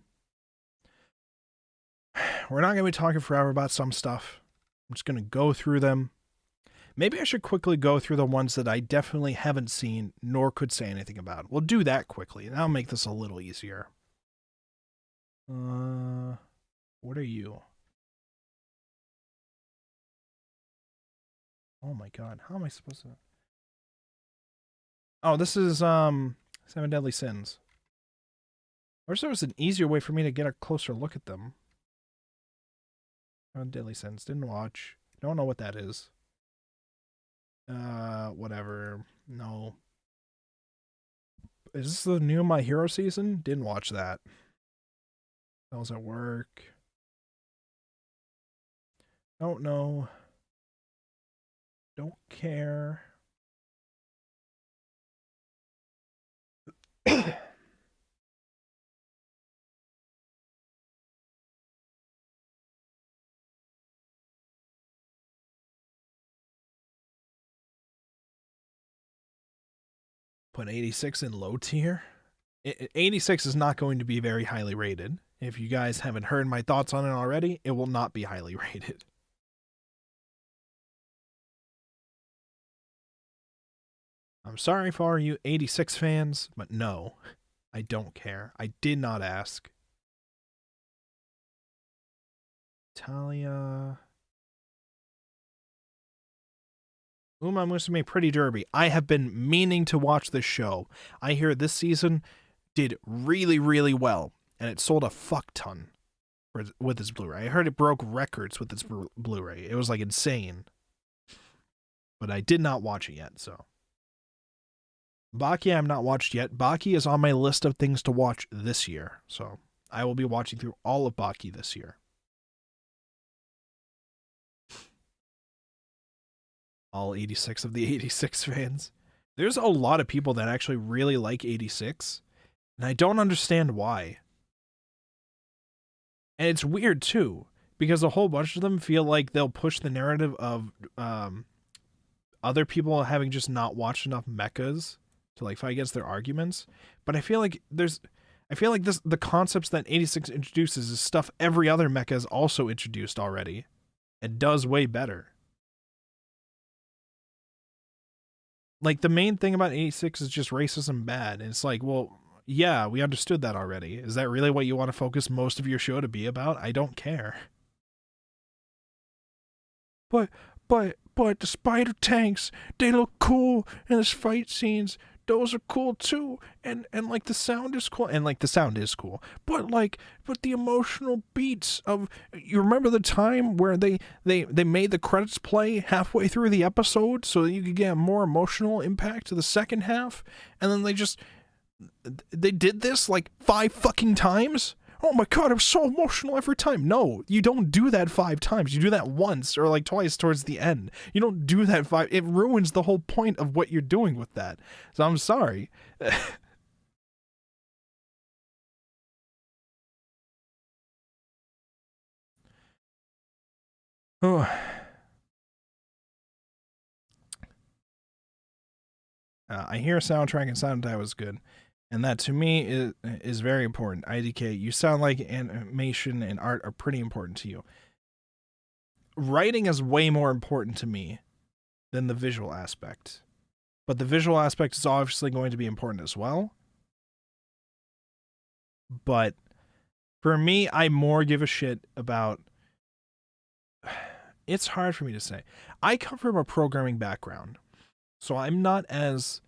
We're not going to be talking forever about some stuff. I'm just going to go through them. Maybe I should quickly go through the ones that I definitely haven't seen nor could say anything about. We'll do that quickly. That'll make this a little easier. What are you? Oh my god, how am I supposed to... Oh, this is, 7 Deadly Sins. I wish there was an easier way for me to get a closer look at them. 7 Deadly Sins, didn't watch. Don't know what that is. Whatever. No. Is this the new My Hero season? Didn't watch that. I was at work. Don't know. Don't care. Put 86 in low tier. 86 is not going to be very highly rated. If you guys haven't heard my thoughts on it already, it will not be highly rated. I'm sorry for you 86 fans, but no, I don't care. I did not ask. Talia. Uma Musume Pretty Derby. I have been meaning to watch this show. I hear this season did really, really well, and it sold a fuck ton with its Blu-ray. I heard it broke records with its Blu-ray. It was like insane. But I did not watch it yet, so. Baki I have not watched yet. Baki is on my list of things to watch this year, so I will be watching through all of Baki this year. All 86 of the 86 fans. There's a lot of people that actually really like 86, and I don't understand why. And it's weird too, because a whole bunch of them feel like they'll push the narrative of other people having just not watched enough mechas to like fight against their arguments. But I feel like the concepts that 86 introduces is stuff every other mecha has also introduced already and does way better. Like, the main thing about 86 is just racism bad. And it's like, well, yeah, we understood that already. Is that really what you want to focus most of your show to be about? I don't care. But the spider tanks, they look cool in this fight scenes. Those are cool too, and like the sound is cool, and like the sound is cool, but the emotional beats of, you remember the time where they made the credits play halfway through the episode so that you could get a more emotional impact to the second half, and then they did this like 5 fucking times. Oh my god, I'm so emotional every time. No, you don't do that 5 times. You do that once or like twice towards the end. You don't do that 5. It ruins the whole point of what you're doing with that. So I'm sorry. Oh. I hear a soundtrack and sound design was good. And that to me is very important. IDK, you sound like animation and art are pretty important to you. Writing is way more important to me than the visual aspect. But the visual aspect is obviously going to be important as well. But for me, I more give a shit about. It's hard for me to say. I come from a programming background, so I'm not as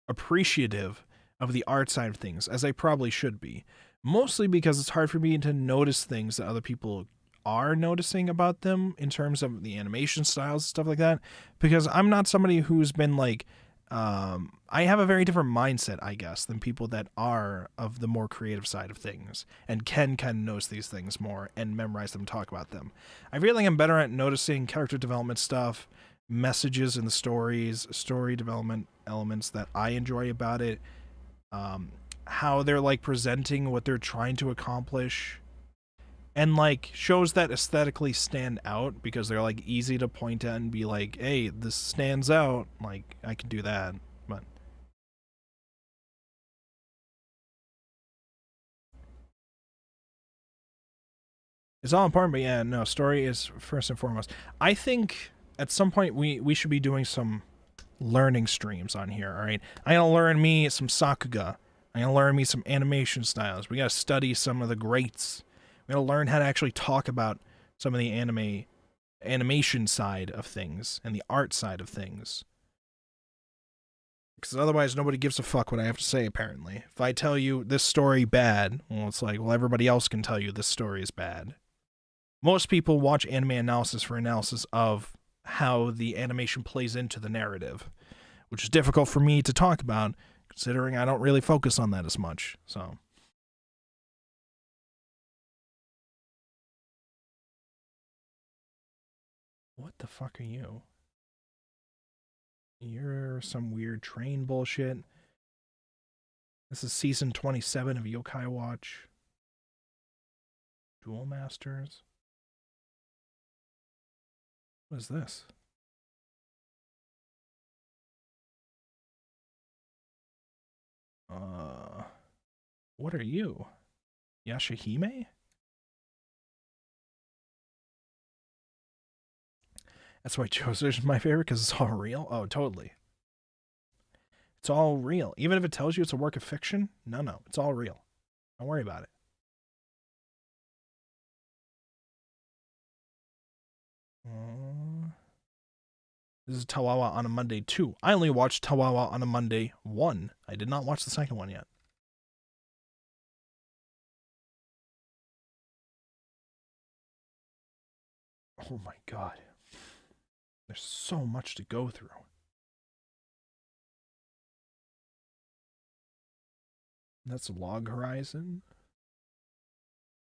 appreciative of the art side of things as I probably should be. Mostly because it's hard for me to notice things that other people are noticing about them in terms of the animation styles, stuff like that. Because I'm not somebody who's been like, I have a very different mindset, I guess, than people that are of the more creative side of things and can kind of notice these things more and memorize them, talk about them. I feel like I'm better at noticing character development stuff, messages in the stories, story development elements that I enjoy about it, how they're like presenting what they're trying to accomplish, and like shows that aesthetically stand out because they're like easy to point at and be like, hey, this stands out. Like, I can do that. But it's all important. But yeah, no, story is first and foremost. I think at some point we should be doing some learning streams on here. All right, I gotta learn me some Sakuga. I gotta learn me some animation styles. We gotta study some of the greats. We gotta learn how to actually talk about some of the animation side of things and the art side of things. Because otherwise nobody gives a fuck what I have to say, apparently. If I tell you this story bad, well, it's like, well, everybody else can tell you this story is bad. Most people watch anime analysis for analysis of how the animation plays into the narrative, which is difficult for me to talk about, considering I don't really focus on that as much, so. What the fuck are you? You're some weird train bullshit. This is season 27 of Yokai Watch. Duel Masters? What is this? What are you? Yashahime? That's why Jose's is my favorite, because it's all real? Oh, totally. It's all real. Even if it tells you it's a work of fiction, no, it's all real. Don't worry about it. This is Tawawa on a Monday 2. I only watched Tawawa on a Monday 1. I did not watch the second one yet. Oh my god. There's so much to go through. That's Log Horizon.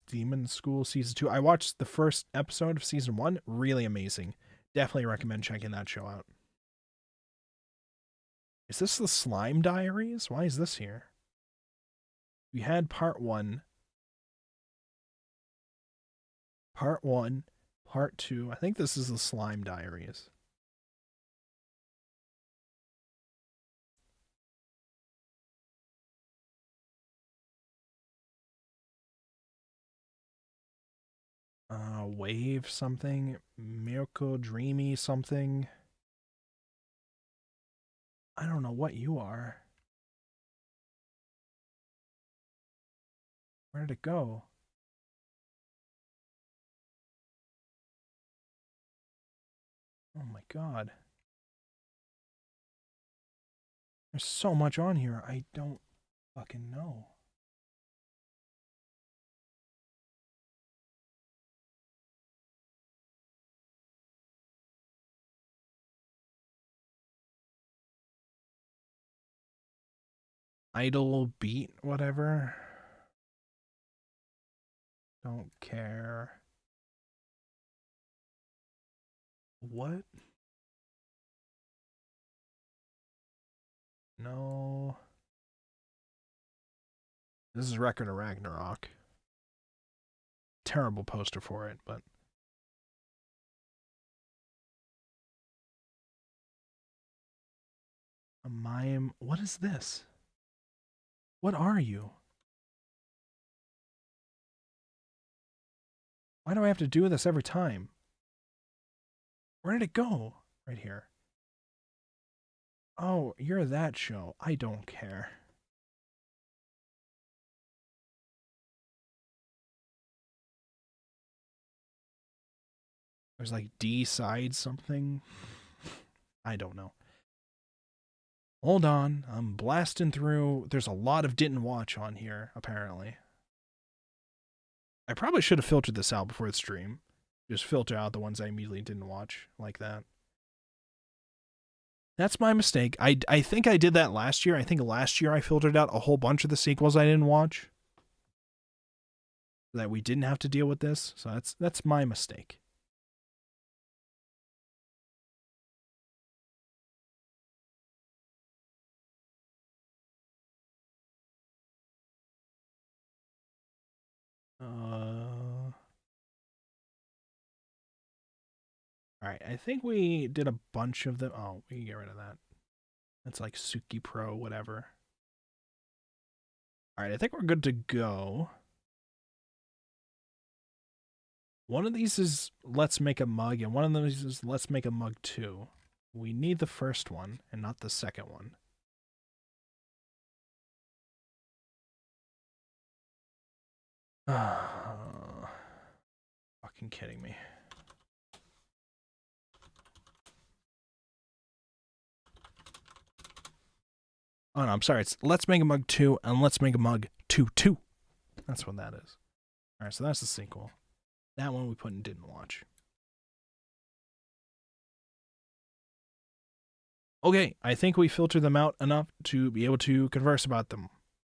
Demon School Season 2. I watched the first episode of Season 1. Really amazing. Definitely recommend checking that show out. Is this the Slime Diaries? Why is this here? We had part 1. Part 1. Part 2. I think this is the Slime Diaries. Wave something. Miracle Dreamy something. I don't know what you are. Where did it go? Oh my god. There's so much on here. I don't fucking know. Idle beat, whatever. Don't care. What? No. This is Record of Ragnarok. Terrible poster for it, but A mime. What is this? What are you? Why do I have to do this every time? Where did it go? Right here. Oh, you're that show. I don't care. There's like D side something. I don't know. Hold on. I'm blasting through. There's a lot of didn't watch on here, apparently. I probably should have filtered this out before the stream. Just filter out the ones I immediately didn't watch, like that. That's my mistake. I think I did that last year. I think last year I filtered out a whole bunch of the sequels I didn't watch. So that we didn't have to deal with this. So that's my mistake. Alright, I think we did a bunch of them. Oh, we can get rid of that. That's like Suki Pro, whatever. Alright, I think we're good to go. One of these is Let's Make a Mug, and one of these is Let's Make a Mug 2. We need the first one, and not the second one. Fucking kidding me. Oh no, I'm sorry. It's Let's Make a Mug 2 and Let's Make a Mug 2-2. That's what that is. Alright, so that's the sequel. That one we put in didn't watch. Okay, I think we filtered them out enough to be able to converse about them.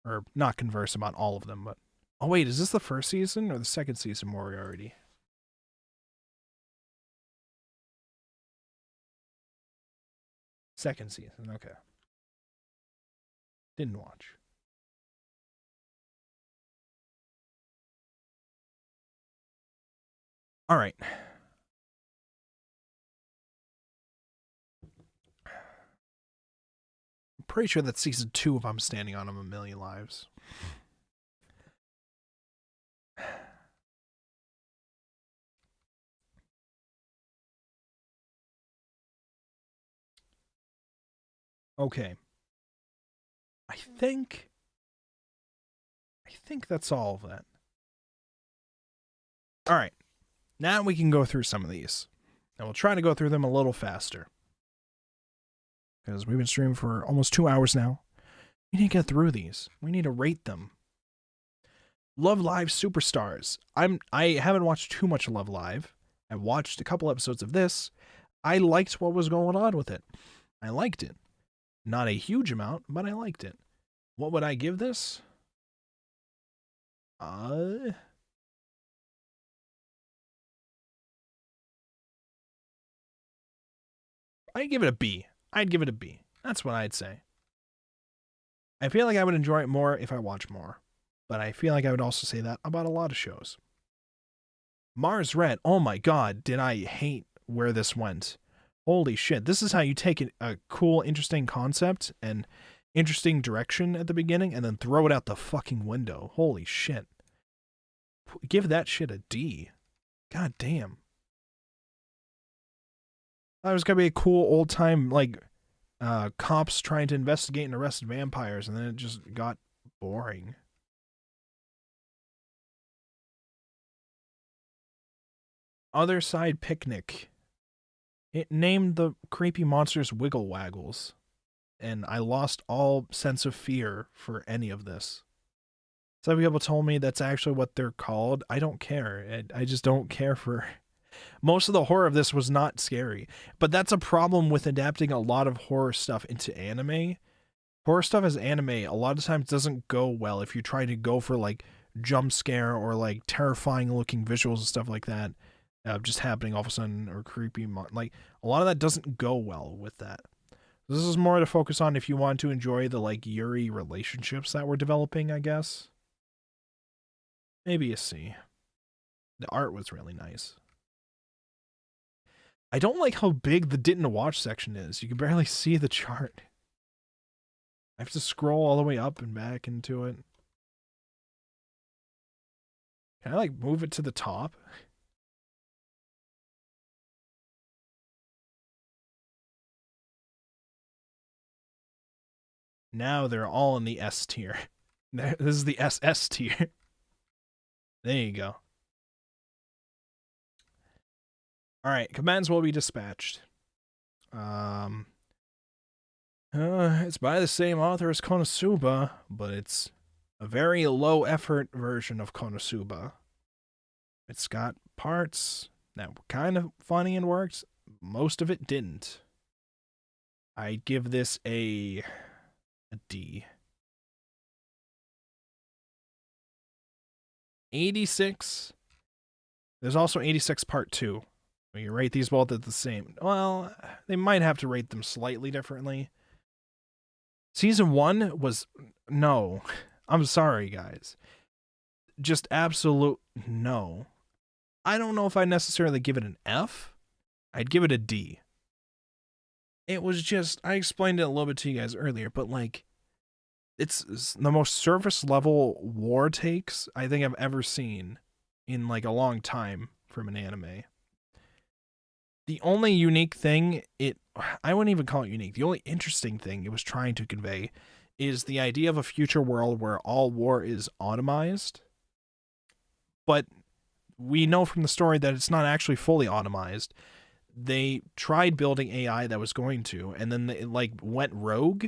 Or not converse about all of them, but... Oh wait, is this the first season or the second season Moriarty? Second season, okay. Didn't watch. All right. I'm pretty sure that's season 2 if I'm standing on 'em a million lives. Okay. I think that's all of that. All right. Now we can go through some of these. And we'll try to go through them a little faster. Because we've been streaming for almost 2 hours now. We need to get through these. We need to rate them. Love Live Superstars. I haven't watched too much Love Live. I watched a couple episodes of this. I liked what was going on with it. I liked it. Not a huge amount, but I liked it. What would I give this? I'd give it a B. I'd give it a B. That's what I'd say. I feel like I would enjoy it more if I watch more. But I feel like I would also say that about a lot of shows. Mars Red. Oh my god, did I hate where this went. Holy shit. This is how you take a cool, interesting concept and interesting direction at the beginning and then throw it out the fucking window. Holy shit. Give that shit a D. God damn. That was gonna be a cool old time, like, cops trying to investigate and arrest vampires, and then it just got boring. Other Side Picnic. It named the creepy monsters Wiggle Waggles, and I lost all sense of fear for any of this. Some people told me that's actually what they're called. I don't care. I just don't care for... Most of the horror of this was not scary. But that's a problem with adapting a lot of horror stuff into anime. Horror stuff as anime a lot of times doesn't go well if you try to go for like jump scare or like terrifying looking visuals and stuff like that. Just happening all of a sudden, or creepy. Like, a lot of that doesn't go well with that. This is more to focus on if you want to enjoy the like Yuri relationships that we're developing, I guess. Maybe a C. The art was really nice. I don't like how big the didn't watch section is. You can barely see the chart. I have to scroll all the way up and back into it. Can I, like, move it to the top? Now they're all in the S tier. This is the SS tier. There you go. Alright, commands will be dispatched. It's by the same author as Konosuba, but it's a very low effort version of Konosuba. It's got parts that were kind of funny and worked. Most of it didn't. I'd give this a D. 86. There's also 86 part 2. You rate these both at the same. Well, they might have to rate them slightly differently. Season 1 was... No. I'm sorry, guys. Just absolute no. I don't know if I'd necessarily give it an F. I'd give it a D. It was just... I explained it a little bit to you guys earlier, but, like... It's the most surface level war takes I think I've ever seen in, like, a long time from an anime. The only unique thing I wouldn't even call it unique. The only interesting thing it was trying to convey is the idea of a future world where all war is automized. But we know from the story that it's not actually fully automized. They tried building AI that was going to, and then it, like, went rogue.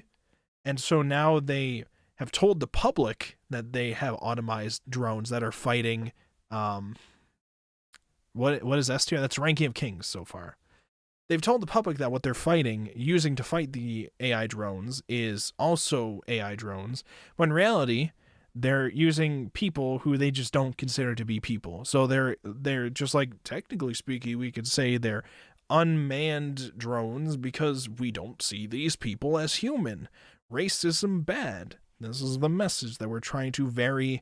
And so now they have told the public that they have automized drones that are fighting what is S tier? That's Ranking of Kings so far. They've told the public that what they're fighting, using to fight the AI drones, is also AI drones, when in reality, they're using people who they just don't consider to be people. So they're just, like, technically speaking, we could say they're unmanned drones because we don't see these people as human. Racism bad. This is the message that we're trying to very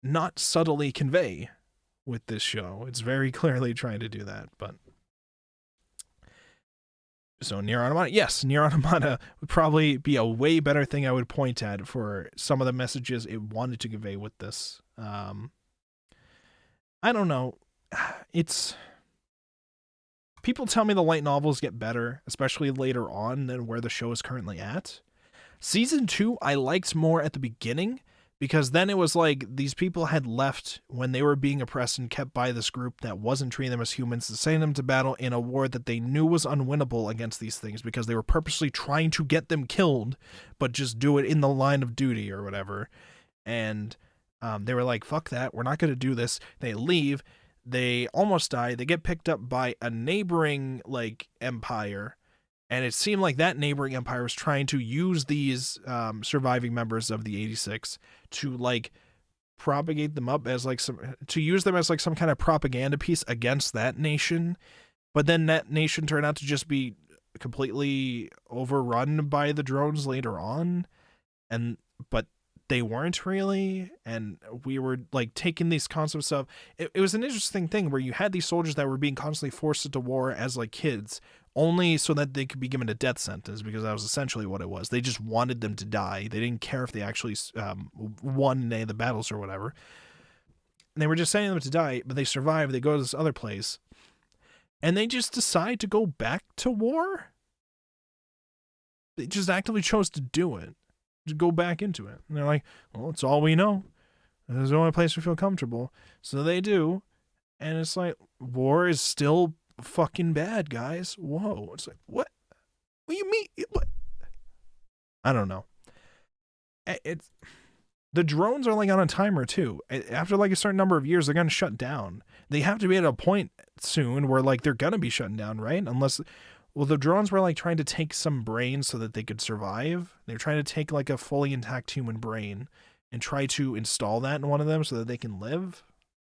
not subtly convey with this show. It's very clearly trying to do that, but... So Nier Automata, yes, Nier Automata would probably be a way better thing I would point at for some of the messages it wanted to convey with this. I don't know. It's... People tell me the light novels get better, especially later on than where the show is currently at. Season 2 I liked more at the beginning, because then it was like these people had left when they were being oppressed and kept by this group that wasn't treating them as humans, to send them to battle in a war that they knew was unwinnable against these things because they were purposely trying to get them killed, but just do it in the line of duty or whatever. And they were like, fuck that, we're not going to do this. They leave. They almost die. They get picked up by a neighboring, like, empire. And it seemed like that neighboring empire was trying to use these surviving members of the 86 to, like, propagate them up as, like, to use them as, like, some kind of propaganda piece against that nation. But then that nation turned out to just be completely overrun by the drones later on. But they weren't really, and we were, like, taking these concepts of... It was an interesting thing where you had these soldiers that were being constantly forced into war as, like, kids, only so that they could be given a death sentence, because that was essentially what it was. They just wanted them to die. They didn't care if they actually won any of the battles or whatever. And they were just sending them to die, but they survive. They go to this other place, and they just decide to go back to war. They just actively chose to do it. To go back into it. And they're like, well, it's all we know. This is the only place we feel comfortable. So they do. And it's like, war is still fucking bad, guys. Whoa. It's like, what? What do you mean? What? I don't know. It's... The drones are, like, on a timer too. After, like, a certain number of years, they're going to shut down. They have to be at a point soon where, like, they're going to be shutting down, right? Unless... Well, the drones were, like, trying to take some brain so that they could survive. They were trying to take, like, a fully intact human brain and try to install that in one of them so that they can live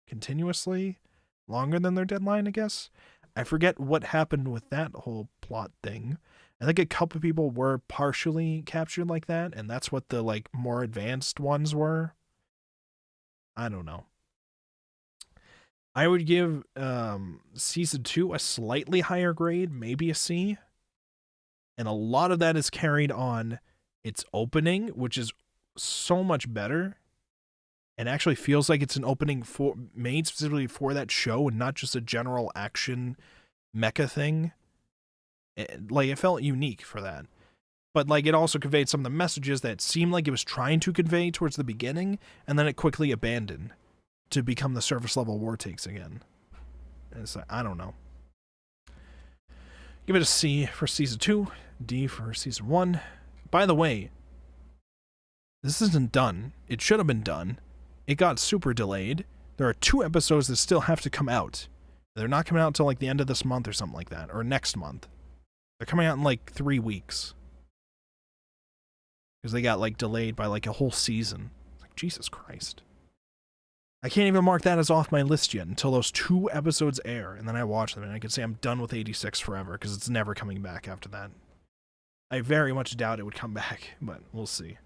continuously longer than their deadline, I guess. I forget what happened with that whole plot thing. I think a couple people were partially captured like that, and that's what the, like, more advanced ones were. I don't know. I would give Season 2 a slightly higher grade, maybe a C. And a lot of that is carried on its opening, which is so much better and actually feels like it's an opening made specifically for that show and not just a general action mecha thing. It felt unique for that. But it also conveyed some of the messages that seemed like it was trying to convey towards the beginning, and then it quickly abandoned to become the surface level war takes again. And it's I don't know. Give it a C for season 2, D for season 1. By the way, this isn't done. It should have been done. It got super delayed. There are 2 episodes that still have to come out. They're not coming out until the end of this month or something like that, or next month. They're coming out in 3 weeks. Because they got delayed by a whole season. Jesus Christ. I can't even mark that as off my list yet until those 2 episodes air, and then I watch them, and I can say I'm done with 86 forever, because it's never coming back after that. I very much doubt it would come back, but we'll see.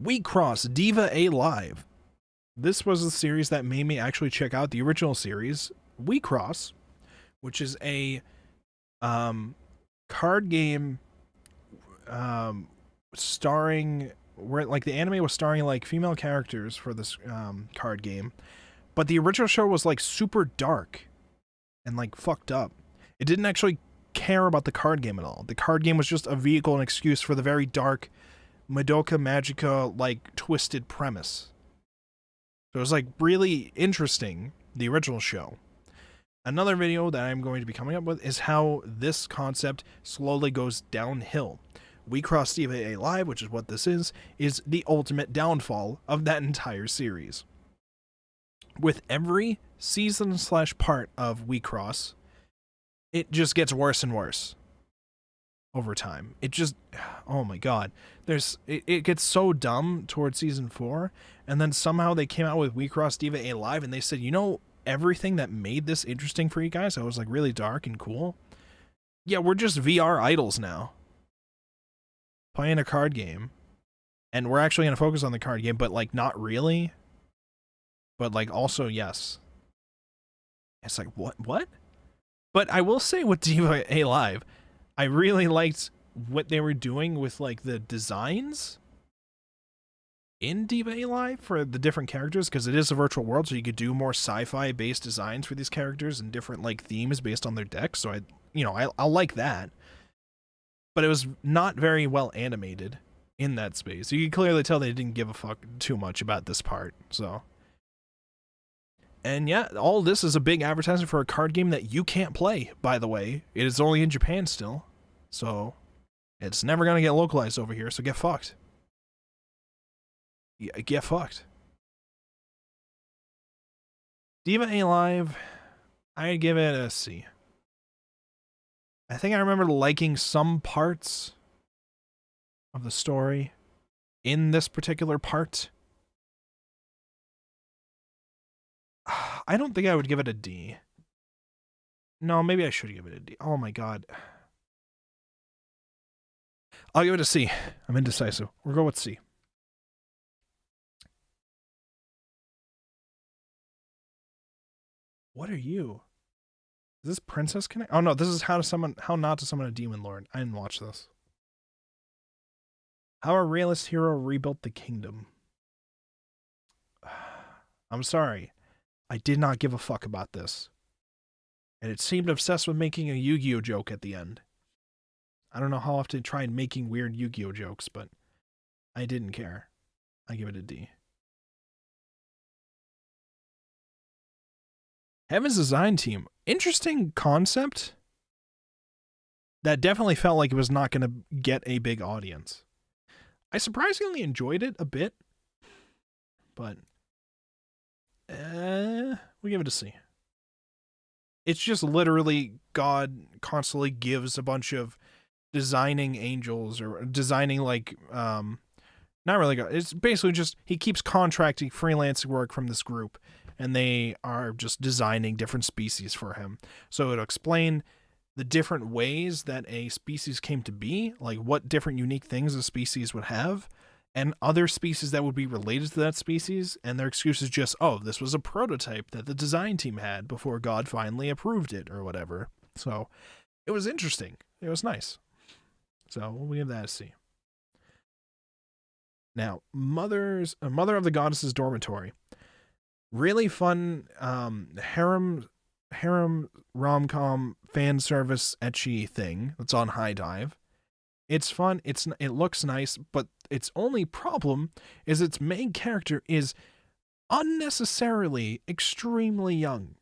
We Cross Diva A Live. This was the series that made me actually check out the original series, We Cross, which is a card game starring, where the anime was starring female characters for this card game, but the original show was super dark and fucked up. It didn't actually care about the card game at all. The card game was just a vehicle and excuse for the very dark Madoka Magica twisted premise. So it was really interesting, the original show. Another video that I'm going to be coming up with is how this concept slowly goes downhill. We Cross Diva A Live, which is what this is the ultimate downfall of that entire series. With every season / part of We Cross, it just gets worse and worse over time. It just, oh my god. It gets so dumb towards season 4, and then somehow they came out with We Cross Diva A Live, and they said, everything that made this interesting for you guys, that was really dark and cool, yeah, we're just VR idols now, playing a card game, and we're actually going to focus on the card game, but not really, but also yes. It's what? But I will say with Diva A Live, I really liked what they were doing with the designs in Diva A Live for the different characters, because it is a virtual world, so you could do more sci-fi based designs for these characters and different themes based on their decks. So I like that, but it was not very well animated in that space. You can clearly tell they didn't give a fuck too much about this part. So, and yeah, all this is a big advertisement for a card game that you can't play. By the way, it is only in Japan still, so it's never gonna get localized over here. So get fucked. Get fucked. Diva A Live, I'd give it a C. I think I remember liking some parts of the story in this particular part. I don't think I would give it a D. No, maybe I should give it a D. Oh my god. I'll give it a C. I'm indecisive. We'll go with C. What are you? Is this Princess Connect? Oh no, this is how not to summon a demon lord. I didn't watch this. How a realist hero rebuilt the kingdom. I'm sorry. I did not give a fuck about this. And it seemed obsessed with making a Yu-Gi-Oh joke at the end. I don't know how often I tried making weird Yu-Gi-Oh jokes, but I didn't care. I give it a D. Heaven's Design Team. Interesting concept. That definitely felt like it was not going to get a big audience. I surprisingly enjoyed it a bit. But we give it a C. It's just literally God constantly gives a bunch of designing angels or designing not really God. It's basically just he keeps contracting freelancing work from this group, and they are just designing different species for him. So it'll explain the different ways that a species came to be, like what different unique things a species would have, and other species that would be related to that species, and their excuse is just, oh, this was a prototype that the design team had before God finally approved it or whatever. So it was interesting. It was nice. So we'll give that a C. Now, Mother of the Goddesses Dormitory. Really fun harem rom-com fan service ecchi thing that's on High Dive. It's fun, it looks nice, but its only problem is its main character is unnecessarily extremely young.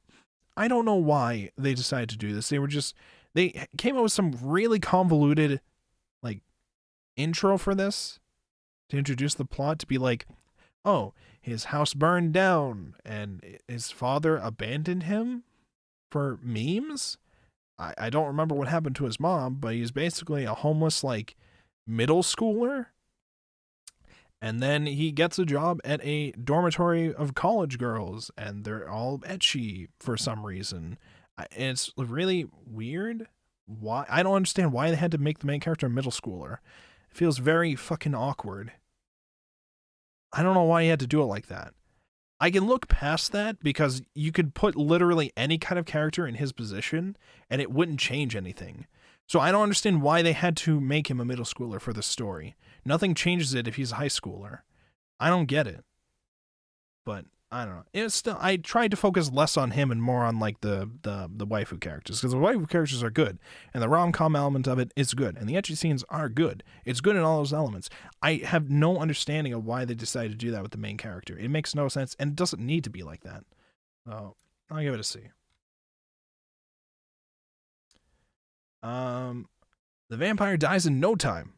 I don't know why they decided to do this. They came up with some really convoluted like intro for this to introduce the plot, to be like, oh, his house burned down and his father abandoned him for memes. I don't remember what happened to his mom, but he's basically a homeless, like, middle schooler. And then he gets a job at a dormitory of college girls, and they're all ecchi for some reason. It's really weird. Why? I don't understand why they had to make the main character a middle schooler. It feels very fucking awkward. I don't know why he had to do it like that. I can look past that because you could put literally any kind of character in his position and it wouldn't change anything. So I don't understand why they had to make him a middle schooler for the story. Nothing changes it if he's a high schooler. I don't get it. But I don't know. It's still, I tried to focus less on him and more on like the waifu characters, because the waifu characters are good and the rom-com element of it is good and the ecchi scenes are good. It's good in all those elements. I have no understanding of why they decided to do that with the main character. It makes no sense and it doesn't need to be like that. So I'll give it a C. The vampire dies in no time.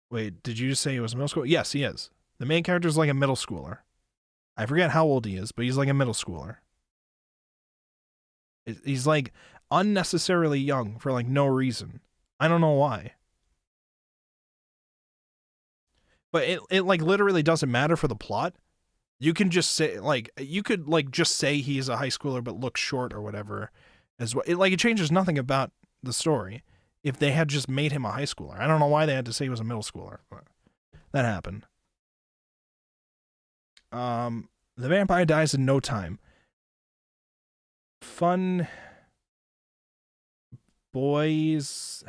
Wait, did you just say he was a middle schooler? Yes, he is. The main character is like a middle schooler. I forget how old he is, but he's like a middle schooler. He's like unnecessarily young for like no reason. I don't know why. But it like literally doesn't matter for the plot. You can just say like, you could like just say he's a high schooler but look short or whatever as well. It changes nothing about the story if they had just made him a high schooler. I don't know why they had to say he was a middle schooler, but that happened. The vampire dies in no time. Fun boys.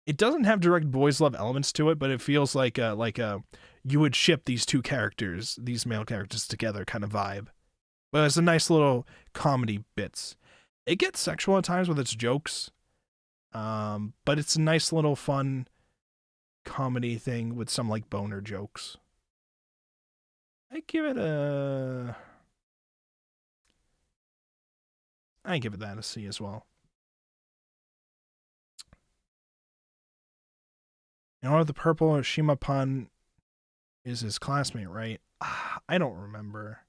It doesn't have direct boys love elements to it, but it feels like you would ship these two characters, these male characters together kind of vibe. But it's a nice little comedy bits. It gets sexual at times with its jokes, but it's a nice little fun comedy thing with some like boner jokes. I give it that a C as well. You know, the purple Shimapan is his classmate, right? I don't remember.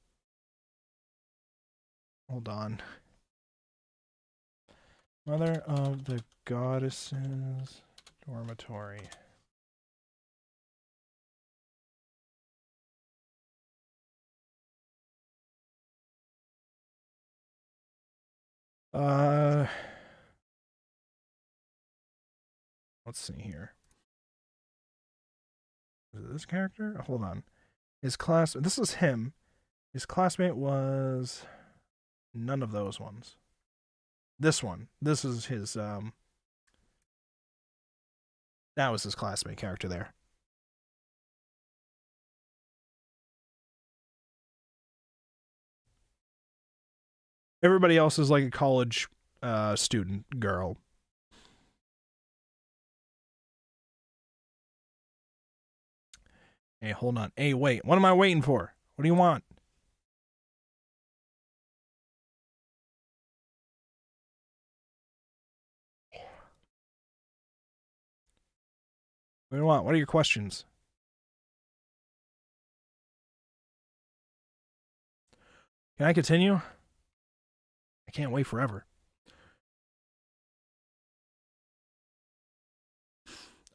Hold on. Mother of the Goddesses Dormitory. Let's see here. Is it this character? Hold on. His class. This is him. His classmate was none of those ones. This one. This is his. That was his classmate character there. Everybody else is like a college student girl. Hey, hold on. Hey, wait. What am I waiting for? What do you want? What do you want? What are your questions? Can I continue? I can't wait forever.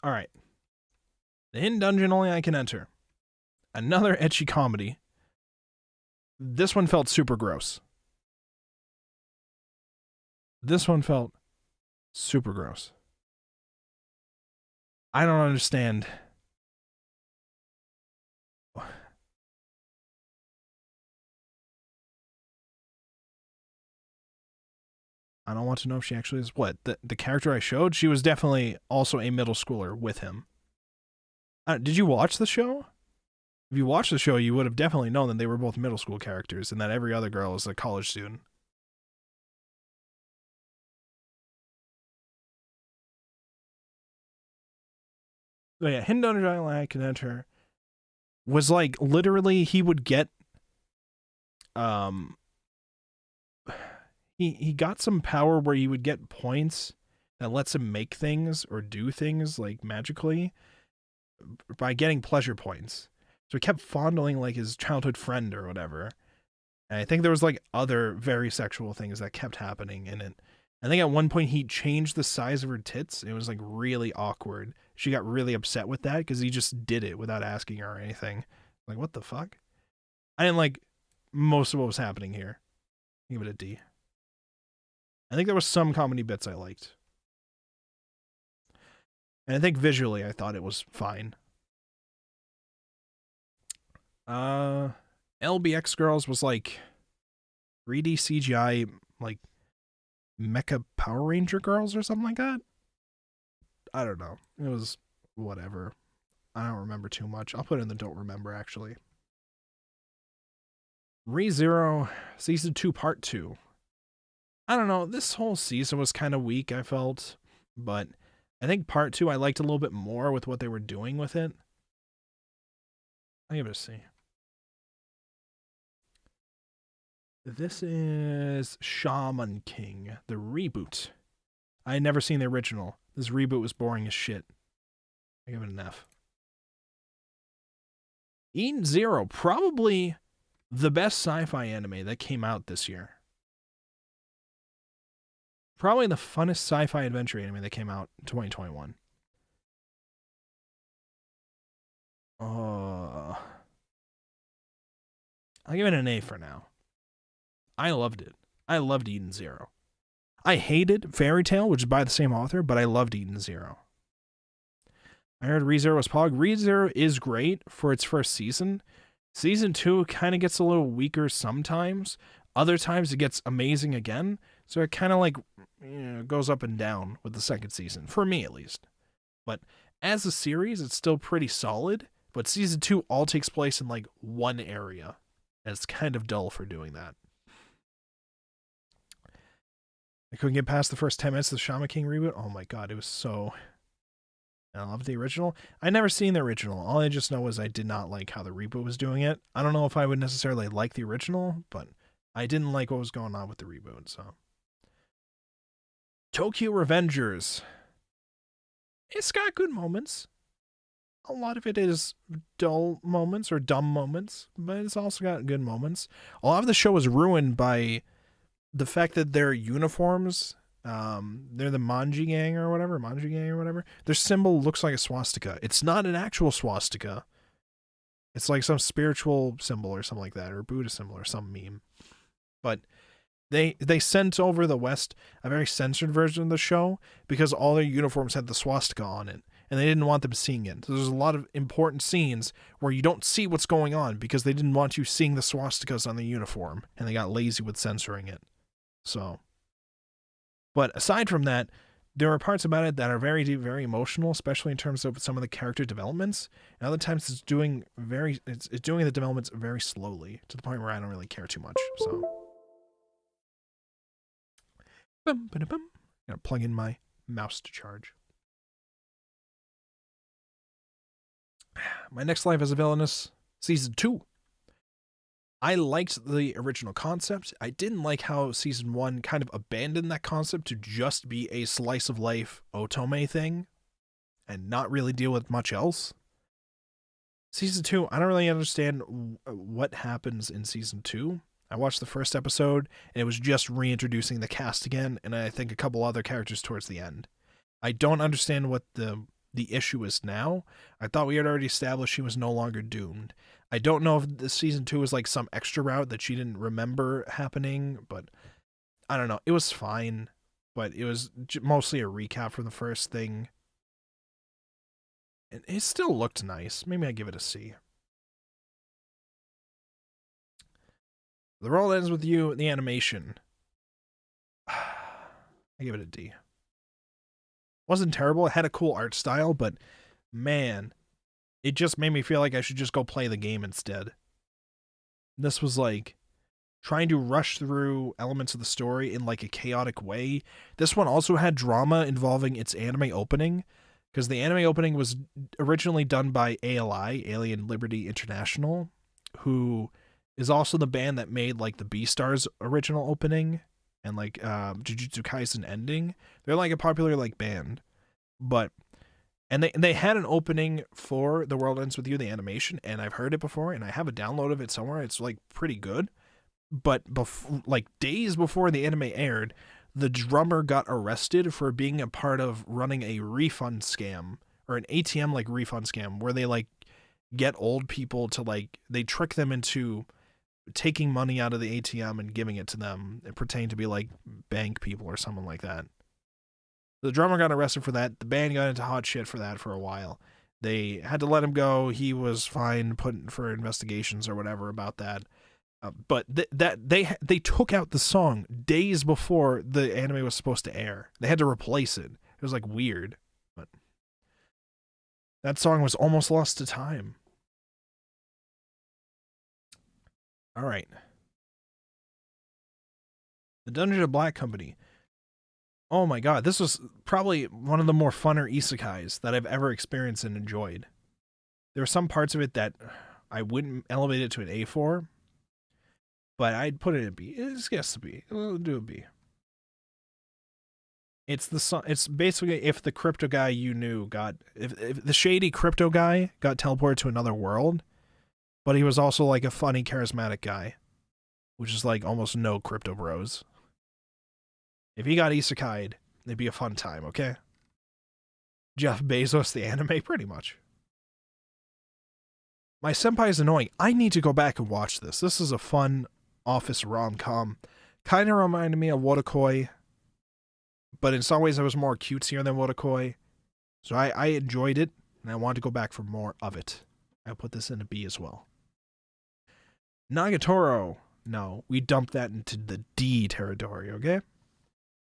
All right. The hidden dungeon only I can enter. Another ecchi comedy. This one felt super gross. This one felt super gross. I don't understand I don't want to know if she actually is. What, the character I showed? She was definitely also a middle schooler with him. Did you watch the show? If you watched the show, you would have definitely known that they were both middle school characters and that every other girl is a college student. But yeah, Hidden Dungeon Island I can enter was like literally he would get um he got some power where he would get points that lets him make things or do things like magically by getting pleasure points. So he kept fondling like his childhood friend or whatever. And I think there was like other very sexual things that kept happening in it. I think at one point he changed the size of her tits. It was like really awkward. She got really upset with that because he just did it without asking her or anything. Like, what the fuck? I didn't like most of what was happening here. Give it a D. I think there was some comedy bits I liked. And I think visually I thought it was fine. LBX Girls was like 3D CGI, like Mecha Power Ranger Girls or something like that. I don't know. It was whatever. I don't remember too much. I'll put in the don't remember actually. ReZero Season 2 Part 2. I don't know. This whole season was kind of weak, I felt. But I think Part 2 I liked a little bit more with what they were doing with it. I'll give it a C. This is Shaman King, the reboot. I had never seen the original. This reboot was boring as shit. I give it an F. Eden Zero, probably the best sci-fi anime that came out this year. Probably the funnest sci-fi adventure anime that came out in 2021. I'll give it an A for now. I loved it. I loved Eden Zero. I hated Fairy Tail, which is by the same author, but I loved Eden Zero. I heard ReZero was Pog. ReZero is great for its first season. Season 2 kind of gets a little weaker sometimes. Other times it gets amazing again. So it kind of like goes up and down with the second season, for me at least. But as a series, it's still pretty solid. But season 2 all takes place in like one area. And it's kind of dull for doing that. I couldn't get past the first 10 minutes of the Shaman King reboot. Oh my god, it was so... I love the original. I never seen the original. All I just know is I did not like how the reboot was doing it. I don't know if I would necessarily like the original, but I didn't like what was going on with the reboot, so... Tokyo Revengers. It's got good moments. A lot of it is dull moments or dumb moments, but it's also got good moments. A lot of the show is ruined by the fact that their uniforms, they're the Manji gang or whatever. Their symbol looks like a swastika. It's not an actual swastika. It's like some spiritual symbol or something like that, or Buddhist symbol or some meme. But they sent over the West a very censored version of the show because all their uniforms had the swastika on it, and they didn't want them seeing it. So there's a lot of important scenes where you don't see what's going on because they didn't want you seeing the swastikas on the uniform, and they got lazy with censoring it. So, but aside from that, there are parts about it that are very deep, very emotional, especially in terms of some of the character developments. And other times it's doing the developments very slowly to the point where I don't really care too much. So, gotta plug in my mouse to charge. My Next Life as a Villainess, Season 2. I liked the original concept. I didn't like how Season 1 kind of abandoned that concept to just be a slice of life otome thing and not really deal with much else. Season 2, I don't really understand what happens in Season 2. I watched the first episode, and it was just reintroducing the cast again, and I think a couple other characters towards the end. I don't understand what the issue is now. I thought we had already established she was no longer doomed. I don't know if the Season 2 is like some extra route that she didn't remember happening, but I don't know. It was fine, but it was mostly a recap from the first thing. And it still looked nice. Maybe I give it a C. The World Ends With You, the animation. I give it a D. Wasn't terrible. It had a cool art style, but man, it just made me feel like I should just go play the game instead. This was like trying to rush through elements of the story in like a chaotic way. This one also had drama involving its anime opening, because the anime opening was originally done by ALI, Alien Liberty International, who is also the band that made like the Beastars original opening and like Jujutsu Kaisen ending. They're like a popular like band, but and they had an opening for The World Ends With You, the animation, and I've heard it before, and I have a download of it somewhere. It's like pretty good, but like days before the anime aired, the drummer got arrested for being a part of running a refund scam, or an ATM like refund scam, where they like get old people to like, they trick them into taking money out of the ATM and giving it to them. It pertained to be like bank people or someone like that. The drummer got arrested for that. The band got into hot shit for that for a while. They had to let him go. He was fine, put for investigations or whatever about that. But they took out the song days before the anime was supposed to air. They had to replace it. It was like weird, but that song was almost lost to time. All right. The Dungeon of Black Company. Oh my god, this was probably one of the more funner isekais that I've ever experienced and enjoyed. There were some parts of it that I wouldn't elevate it to an A for, but I'd put it in a B. It's guess a B. We'll do a B. It's basically if the crypto guy you knew if the shady crypto guy got teleported to another world, but he was also like a funny, charismatic guy, which is like almost no crypto bros. If he got isekai'd, it'd be a fun time, okay? Jeff Bezos, the anime, pretty much. My senpai is annoying. I need to go back and watch this. This is a fun office rom-com. Kind of reminded me of Wotakoi, but in some ways it was more cutesier than Wotakoi. So I enjoyed it, and I want to go back for more of it. I'll put this in a B as well. Nagatoro. No, we dumped that into the D territory, okay?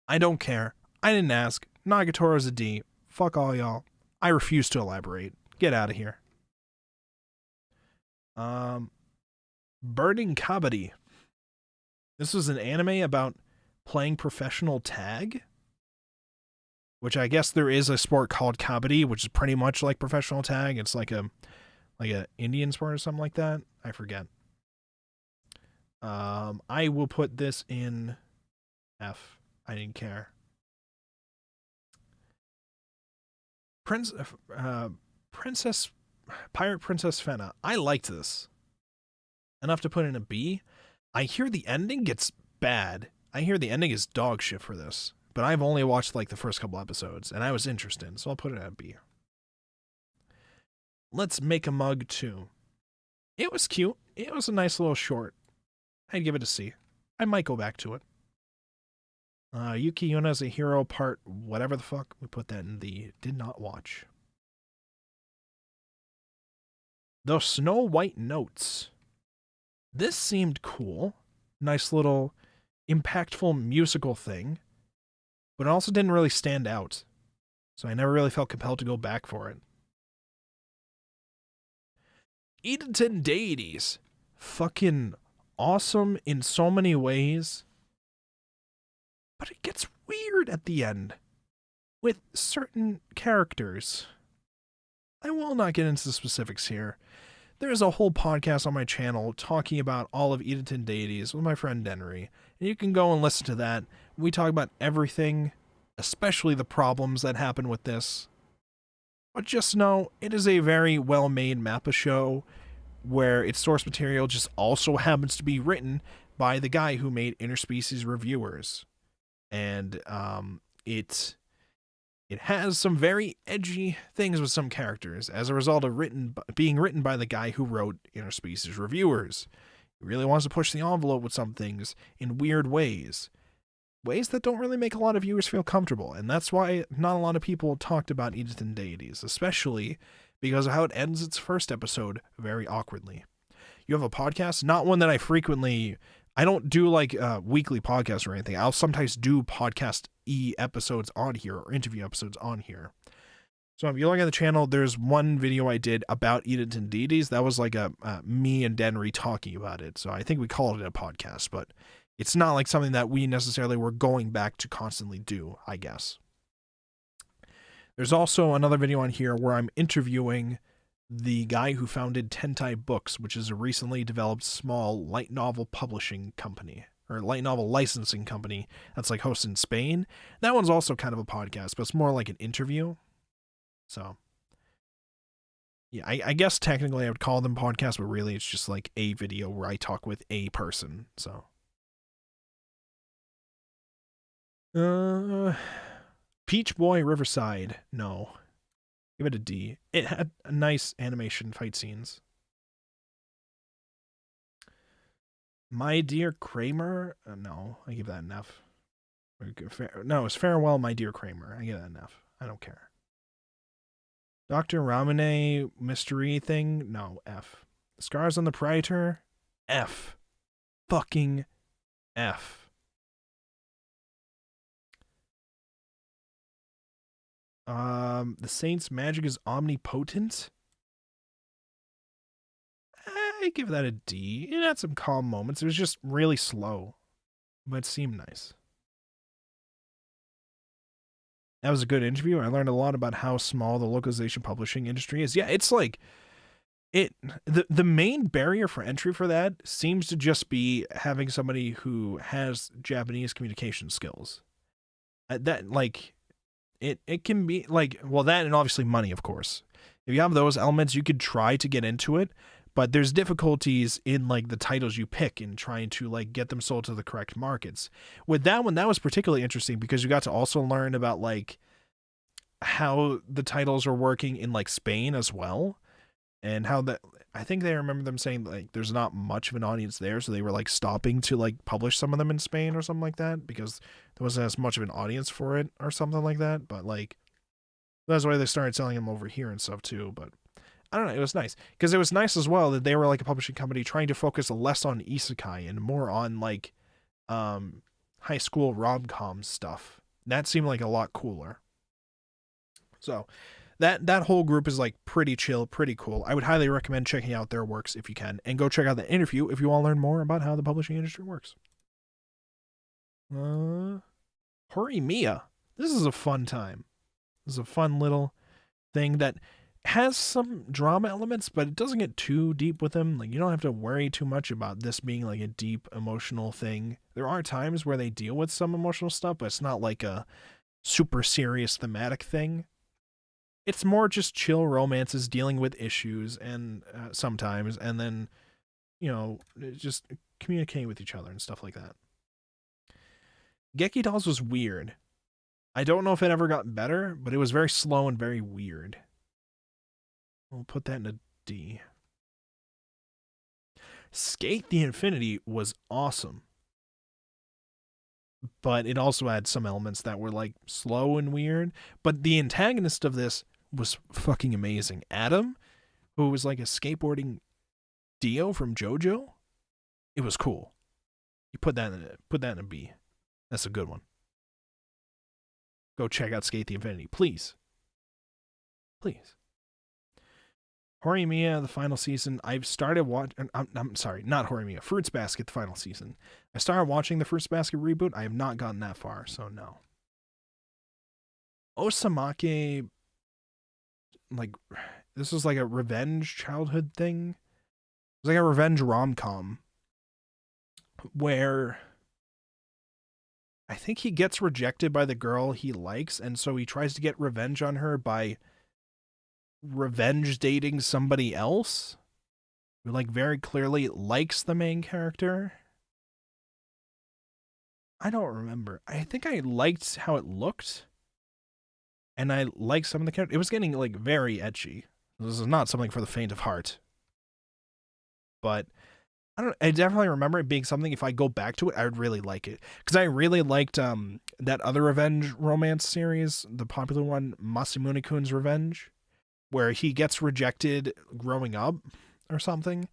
I don't care. I didn't ask. Nagatoro's a D. Fuck all y'all. I refuse to elaborate. Get out of here. Burning Kabaddi. This was an anime about playing professional tag, which I guess there is a sport called Kabaddi, which is pretty much like professional tag. It's like a Indian sport or something like that. I forget. I will put this in F. I didn't care. Pirate Princess Fena. I liked this enough to put in a B. I hear the ending gets bad. I hear the ending is dog shit for this, but I've only watched like the first couple episodes, and I was interested, so I'll put it at B. Let's Make a Mug 2. It was cute. It was a nice little short. I'd give it a C. I might go back to it. Yuki Yuna's a Hero part whatever the fuck. We put that in the did not watch. The Snow White Notes. This seemed cool. Nice little impactful musical thing. But it also didn't really stand out. So I never really felt compelled to go back for it. Edenton Deities. Fucking awesome in so many ways. But it gets weird at the end with certain characters. I will not get into the specifics here. There's a whole podcast on my channel talking about all of Edenton Deities with my friend Denry, and you can go and listen to that. We talk about everything, especially the problems that happen with this. But just know, it is a very well-made Mappa show where its source material just also happens to be written by the guy who made Interspecies Reviewers. And it has some very edgy things with some characters as a result of being written by the guy who wrote Interspecies Reviewers. He really wants to push the envelope with some things in weird ways. Ways that don't really make a lot of viewers feel comfortable, and that's why not a lot of people talked about Edenton Deities, especially because of how it ends its first episode very awkwardly. You have a podcast, not one that I frequently I don't do like weekly podcasts or anything. I'll sometimes do podcast episodes on here or interview episodes on here. So if you look at the channel, there's one video I did about Edenton deities. That was like a me and Denry talking about it. So I think we called it a podcast, but it's not like something that we necessarily were going back to constantly do, I guess. There's also another video on here where I'm interviewing the guy who founded Tentai Books, which is a recently developed small light novel publishing company, or light novel licensing company that's like hosted in Spain. That one's also kind of a podcast, but it's more like an interview. So, yeah, I guess technically I would call them podcasts, but really it's just like a video where I talk with a person. So, Peach Boy Riverside, no. Give it a D. It had a nice animation fight scenes. My Dear Kramer? No, I give that an F. No, it's Farewell, My Dear Kramer. I give that an F. I don't care. Dr. Ramune mystery thing? No, F. Scars on the Praetor? F. Fucking F. The Saint's magic is omnipotent? I give that a D. It had some calm moments. It was just really slow, but it seemed nice. That was a good interview. I learned a lot about how small the localization publishing industry is. Yeah, it's like the main barrier for entry for that seems to just be having somebody who has Japanese communication skills. That like it can be like, well, that and obviously money, of course. If you have those elements, you could try to get into it, but there's difficulties in like the titles you pick in trying to like get them sold to the correct markets. With that one, that was particularly interesting because you got to also learn about like how the titles are working in like Spain as well, and how that, I think they remember them saying like there's not much of an audience there, so they were like stopping to like publish some of them in Spain or something like that because there wasn't as much of an audience for it or something like that. But like that's why they started selling them over here and stuff too. But I don't know, it was nice because it was nice as well that they were like a publishing company trying to focus less on isekai and more on like high school rom-com stuff. That seemed like a lot cooler. So that whole group is like pretty chill, pretty cool. I would highly recommend checking out their works if you can, and go check out the interview if you want to learn more about how the publishing industry works. Horimiya. This is a fun time. This is a fun little thing that has some drama elements, but it doesn't get too deep with them. Like, you don't have to worry too much about this being like a deep emotional thing. There are times where they deal with some emotional stuff, but it's not like a super serious thematic thing. It's more just chill romances dealing with issues and sometimes, and then, you know, just communicating with each other and stuff like that. Geki Dolls was weird. I don't know if it ever got better, but it was very slow and very weird. We'll put that in a D. Skate the Infinity was awesome, but it also had some elements that were like slow and weird. But the antagonist of this was fucking amazing. Adam, who was like a skateboarding Dio from JoJo, it was cool. You put that in a B. That's a good one. Go check out Skate the Infinity, please. Please. Horimiya, the final season. I've started watching. I'm sorry, not Horimiya. Fruits Basket, the final season. I started watching the Fruits Basket reboot. I have not gotten that far, so no. Osamake, like, this was like a revenge childhood thing. It was like a revenge rom-com where I think he gets rejected by the girl he likes, and so he tries to get revenge on her by revenge dating somebody else who like very clearly likes the main character. I don't remember. I think I liked how it looked, and I liked some of the characters. It was getting like very ecchi. This is not something for the faint of heart, but I definitely remember it being something, if I go back to it, I would really like it. Because I really liked that other revenge romance series, the popular one, Masamune-kun's Revenge, where he gets rejected growing up or something,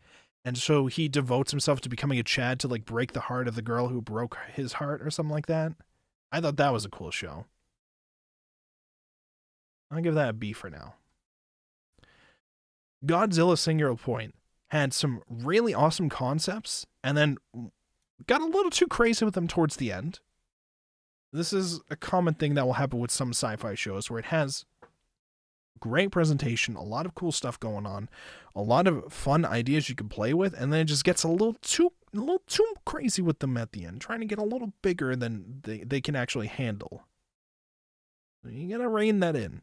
And so he devotes himself to becoming a Chad to like break the heart of the girl who broke his heart or something like that. I thought that was a cool show. I'll give that a B for now. Godzilla Singular Point had some really awesome concepts and then got a little too crazy with them towards the end. This is a common thing that will happen with some sci-fi shows where it has great presentation, a lot of cool stuff going on, a lot of fun ideas you can play with, and then it just gets a little too crazy with them at the end, trying to get a little bigger than they can actually handle. You gotta rein that in.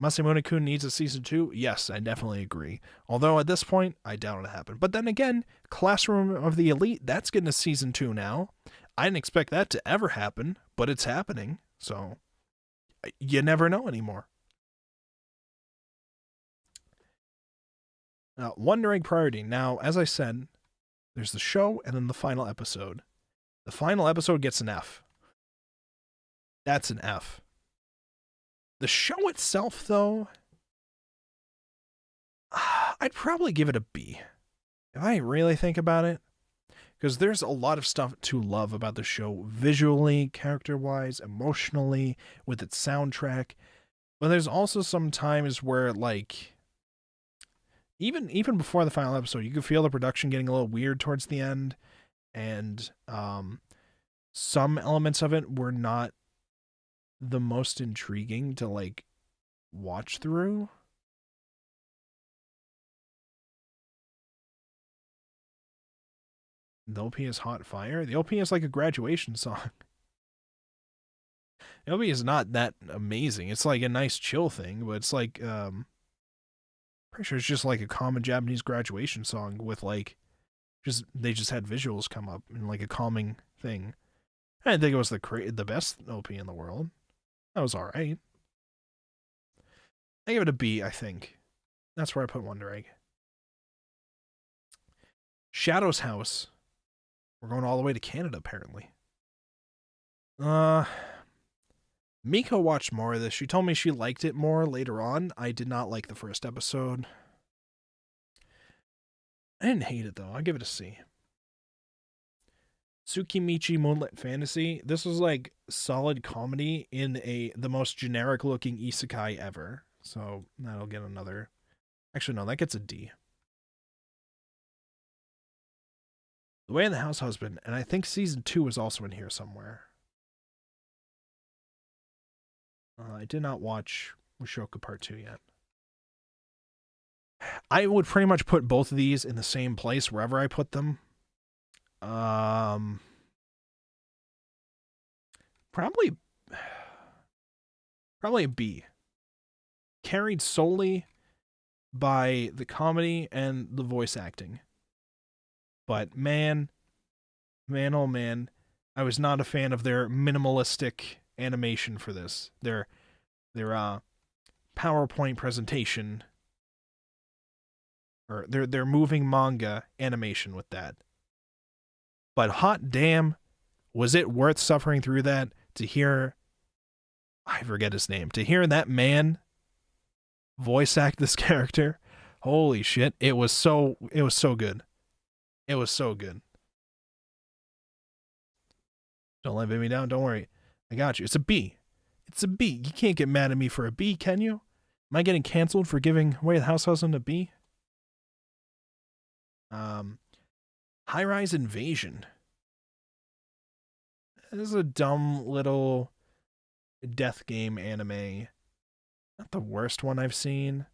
Masamune-kun needs a season 2? Yes, I definitely agree. Although at this point, I doubt it'll happen. But then again, Classroom of the Elite, that's getting a season 2 now. I didn't expect that to ever happen, but it's happening. So, you never know anymore. Wonder Egg Priority. Now, as I said, there's the show and then the final episode. The final episode gets an F. That's an F. The show itself, though, I'd probably give it a B. If I really think about it. Because there's a lot of stuff to love about the show, visually, character-wise, emotionally, with its soundtrack. But there's also some times where, like, even before the final episode, you could feel the production getting a little weird towards the end. And some elements of it were not the most intriguing to like watch through. The OP is Hot Fire. The OP is like a graduation song. The OP is not that amazing. It's like a nice chill thing, but it's like pretty sure it's just like a common Japanese graduation song with like they just had visuals come up and like a calming thing. I didn't think it was the best OP in the world. That was all right. I give it a B, I think. That's where I put Wonder Egg. Shadow's House. We're going all the way to Canada, apparently. Miko watched more of this. She told me she liked it more later on. I did not like the first episode. I didn't hate it, though. I'll give it a C. Tsukimichi Moonlit Fantasy. This was like solid comedy in the most generic looking isekai ever. So that'll get another. Actually, no, that gets a D. The Way of the House Husband, and I think season 2 is also in here somewhere. I did not watch Mushoku Part 2 yet. I would pretty much put both of these in the same place wherever I put them. Probably a B. Carried solely by the comedy and the voice acting. But man, oh man, I was not a fan of their minimalistic animation for this. Their PowerPoint presentation, or their moving manga animation with that. But hot damn, was it worth suffering through that to hear, I forget his name, to hear that man voice act this character? Holy shit, it was so good. It was so good. Don't let me down, don't worry. I got you. It's a B. It's a B. You can't get mad at me for a B, can you? Am I getting canceled for giving Way of the House Husband a B? High Rise Invasion. This is a dumb little death game anime. Not the worst one I've seen.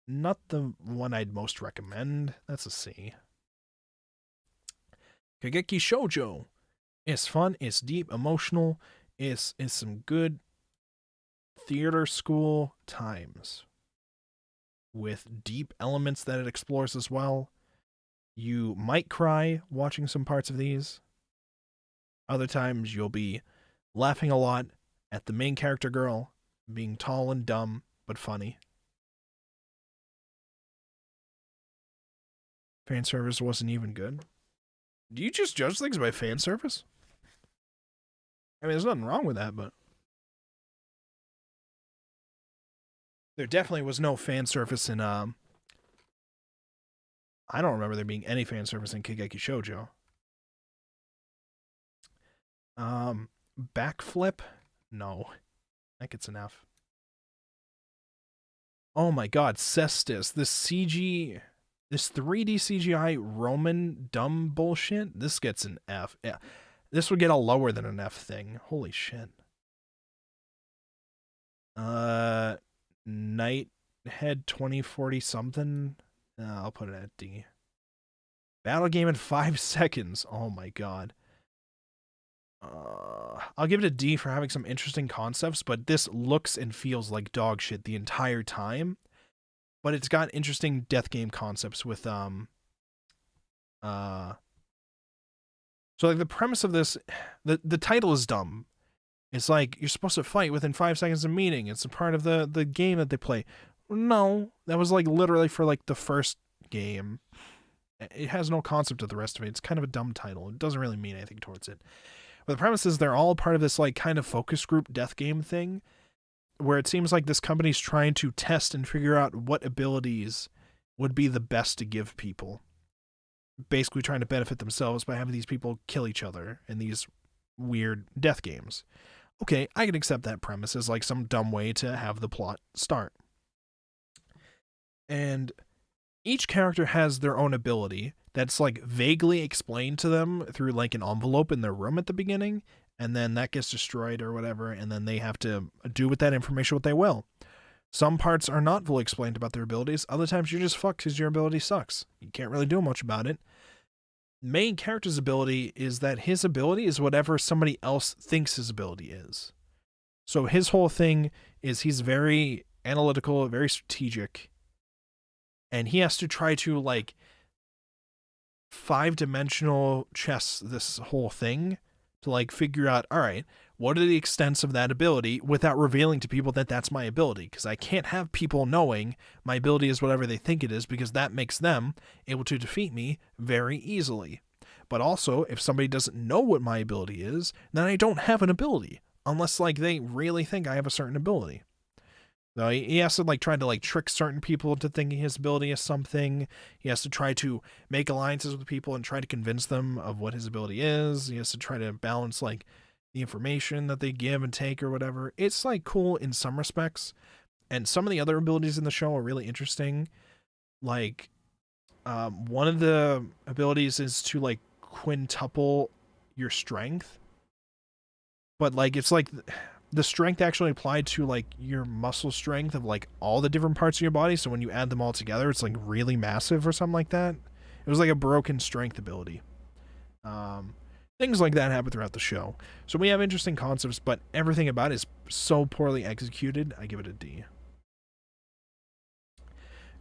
Not the one I'd most recommend. That's a C. Kageki Shoujo. It's fun, it's deep, emotional, it's some good theater school times with deep elements that it explores as well. You might cry watching some parts of these. Other times you'll be laughing a lot at the main character girl being tall and dumb but funny. Fan service wasn't even good. Do you just judge things by fan service? I mean, there's nothing wrong with that, but There definitely was no fan service in I don't remember there being any fan service in Kageki Shoujo. Backflip? No. That gets an F. Oh my god, Cestus. This 3D CGI Roman dumb bullshit, this gets an F. Yeah. This would get a lower than an F thing. Holy shit. Nighthead 2040 something. I'll put it at D. Battle game in 5 seconds. Oh my god. I'll give it a D for having some interesting concepts, but this looks and feels like dog shit the entire time. But it's got interesting death game concepts with so like the premise of this, the title is dumb. It's like you're supposed to fight within 5 seconds of meeting. It's a part of the game that they play. No, that was like literally for like the first game. It has no concept of the rest of it. It's kind of a dumb title. It doesn't really mean anything towards it. But the premise is they're all part of this like kind of focus group death game thing, where it seems like this company's trying to test and figure out what abilities would be the best to give people. Basically trying to benefit themselves by having these people kill each other in these weird death games. Okay, I can accept that premise as like some dumb way to have the plot start. And each character has their own ability that's like vaguely explained to them through like an envelope in their room at the beginning, and then that gets destroyed or whatever, and then they have to do with that information what they will. Some parts are not fully explained about their abilities. Other times you're just fucked because your ability sucks. You can't really do much about it. Main character's ability is that his ability is whatever somebody else thinks his ability is. So his whole thing is he's very analytical, very strategic, and he has to try to like 5-dimensional chess this whole thing to like figure out, all right, what are the extents of that ability without revealing to people that that's my ability, because I can't have people knowing my ability is whatever they think it is, because that makes them able to defeat me very easily. But also, if somebody doesn't know what my ability is, then I don't have an ability, unless like they really think I have a certain ability. So he has to like try to like trick certain people into thinking his ability is something. He has to try to make alliances with people and try to convince them of what his ability is. He has to try to balance like the information that they give and take or whatever. It's like cool in some respects, and some of the other abilities in the show are really interesting. Like one of the abilities is to like quintuple your strength, but like it's like the strength actually applied to like your muscle strength of like all the different parts of your body, so when you add them all together it's like really massive or something like that. It was like a broken strength ability. Things like that happen throughout the show, so we have interesting concepts, but everything about it is so poorly executed. I give it a D.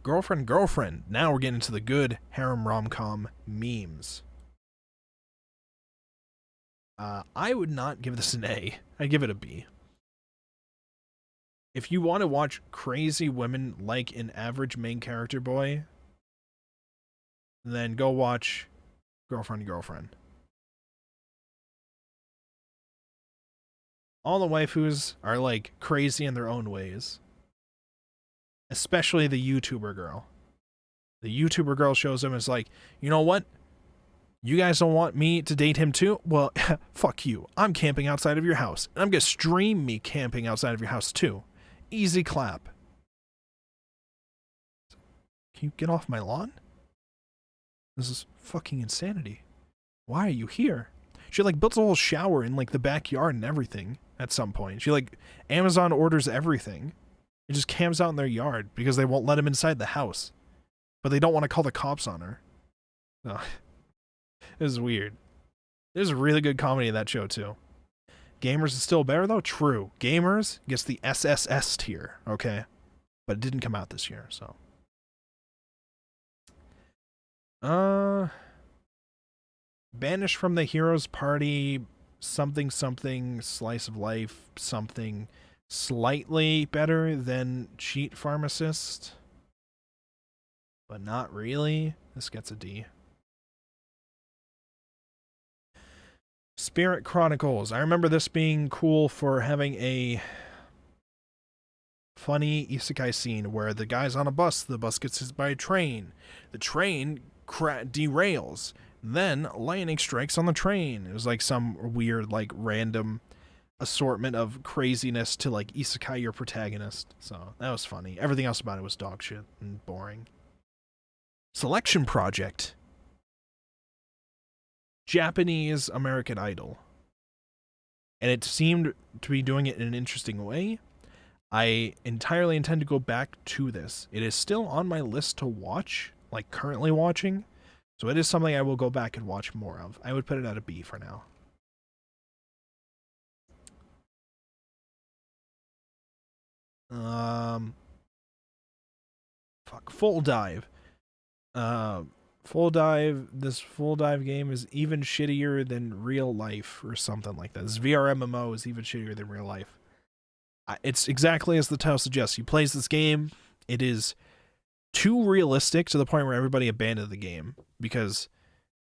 Girlfriend. Now we're getting into the good harem rom-com memes. I would not give this an A. I'd give it a B. If you want to watch crazy women like an average main character boy, then go watch Girlfriend. All the waifus are like crazy in their own ways. Especially the YouTuber girl. The YouTuber girl shows him and is like, you know what? You guys don't want me to date him too? Well, fuck you. I'm camping outside of your house. And I'm going to stream me camping outside of your house too. Easy clap. Can you get off my lawn? This is fucking insanity. Why are you here? She like built a whole shower in like the backyard and everything at some point. She like Amazon orders everything. It just camps out in their yard because they won't let him inside the house. But they don't want to call the cops on her. Oh. This is weird. There's a really good comedy in that show too. Gamers is still better though? True. Gamers gets the SSS tier, okay? But it didn't come out this year, so. Banished from the Heroes Party, something, slice of life, something slightly better than Cheat Pharmacist. But not really. This gets a D. Spirit Chronicles. I remember this being cool for having a funny isekai scene where the guy's on a bus, the bus gets hit by a train, the train derails, then lightning strikes on the train. It was like some weird, like, random assortment of craziness to, like, isekai your protagonist. So that was funny. Everything else about it was dog shit and boring. Selection Project. Japanese American Idol. And it seemed to be doing it in an interesting way. I entirely intend to go back to this. It is still on my list to watch, like currently watching. So it is something I will go back and watch more of. I would put it at a B for now. Full Dive. Full Dive, this Full Dive game is even shittier than real life or something like that. This VR MMO is even shittier than real life. It's exactly as the title suggests. He plays this game. It is too realistic to the point where everybody abandoned the game because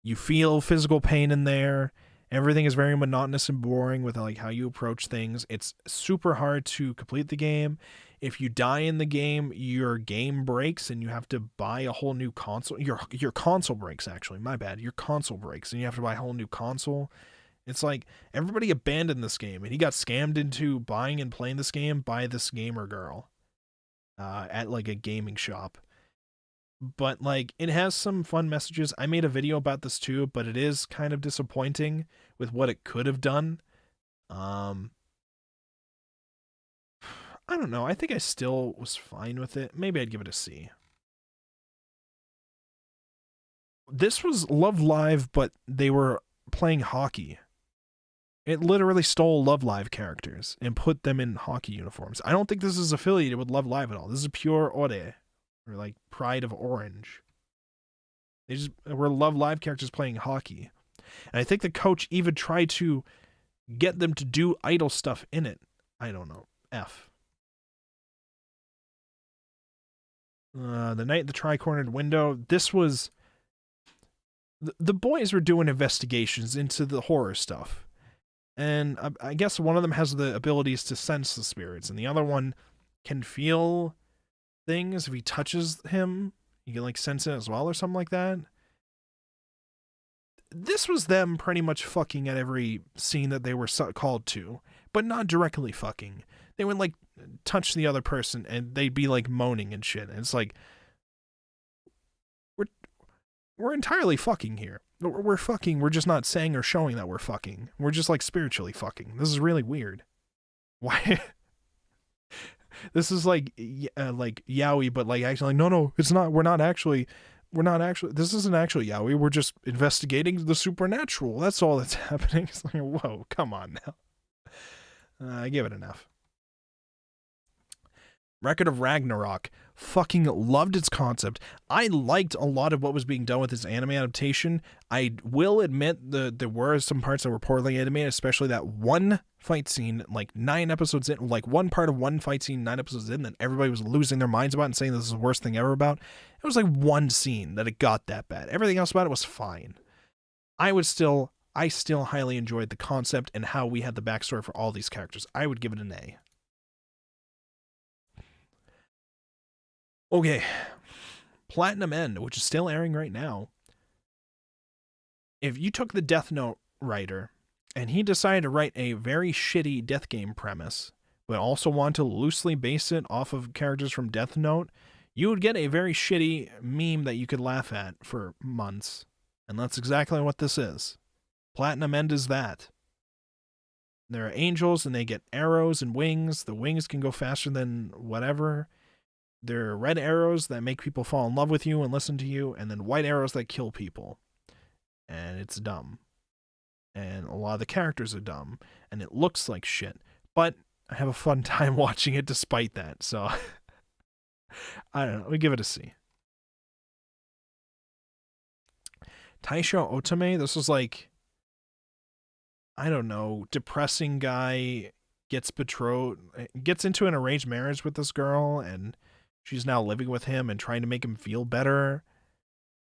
you feel physical pain in there. Everything is very monotonous and boring with like how you approach things. It's super hard to complete the game. If you die in the game, your game breaks and you have to buy a whole new console. Your console breaks, actually. My bad. Your console breaks and you have to buy a whole new console. It's like everybody abandoned this game and he got scammed into buying and playing this game by this gamer girl at like a gaming shop. But like it has some fun messages. I made a video about this too, but it is kind of disappointing with what it could have done. I don't know. I think I still was fine with it. Maybe I'd give it a C. This was Love Live, but they were playing hockey. It literally stole Love Live characters and put them in hockey uniforms. I don't think this is affiliated with Love Live at all. This is pure Ore, or like Pride of Orange. They just were Love Live characters playing hockey. And I think the coach even tried to get them to do idol stuff in it. I don't know. F. The Night at the Tri-Cornered Window. This was... The boys were doing investigations into the horror stuff. And I guess one of them has the abilities to sense the spirits, and the other one can feel things. If he touches him, he can like sense it as well or something like that. This was them pretty much fucking at every scene that they were called to, but not directly fucking. They would like touch the other person and they'd be like moaning and shit. And it's like, we're entirely fucking here. We're fucking. We're just not saying or showing that we're fucking. We're just like spiritually fucking. This is really weird. Why? This is like yaoi, but like actually, like, no, it's not. We're not actually. This isn't actually yaoi. We're just investigating the supernatural. That's all that's happening. It's like, whoa, come on now. I give it an F. Record of Ragnarok. Fucking loved its concept. I liked a lot of what was being done with this anime adaptation. I will admit that there were some parts that were poorly animated, especially that one fight scene, like 9 episodes in, like one part of one fight scene 9 episodes in that everybody was losing their minds about and saying this is the worst thing ever about. It was like one scene that it got that bad. Everything else about it was fine. I still highly enjoyed the concept and how we had the backstory for all these characters. I would give it an A. Okay, Platinum End, which is still airing right now. If you took the Death Note writer and he decided to write a very shitty death game premise, but also want to loosely base it off of characters from Death Note, you would get a very shitty meme that you could laugh at for months. And that's exactly what this is. Platinum End is that. There are angels and they get arrows and wings. The wings can go faster than whatever. There are red arrows that make people fall in love with you and listen to you, and then white arrows that kill people. And it's dumb. And a lot of the characters are dumb, and it looks like shit. But I have a fun time watching it despite that, so I don't know. We give it a C. Taisho Otome, this was like, I don't know, depressing guy gets betrothed, gets into an arranged marriage with this girl, and she's now living with him and trying to make him feel better.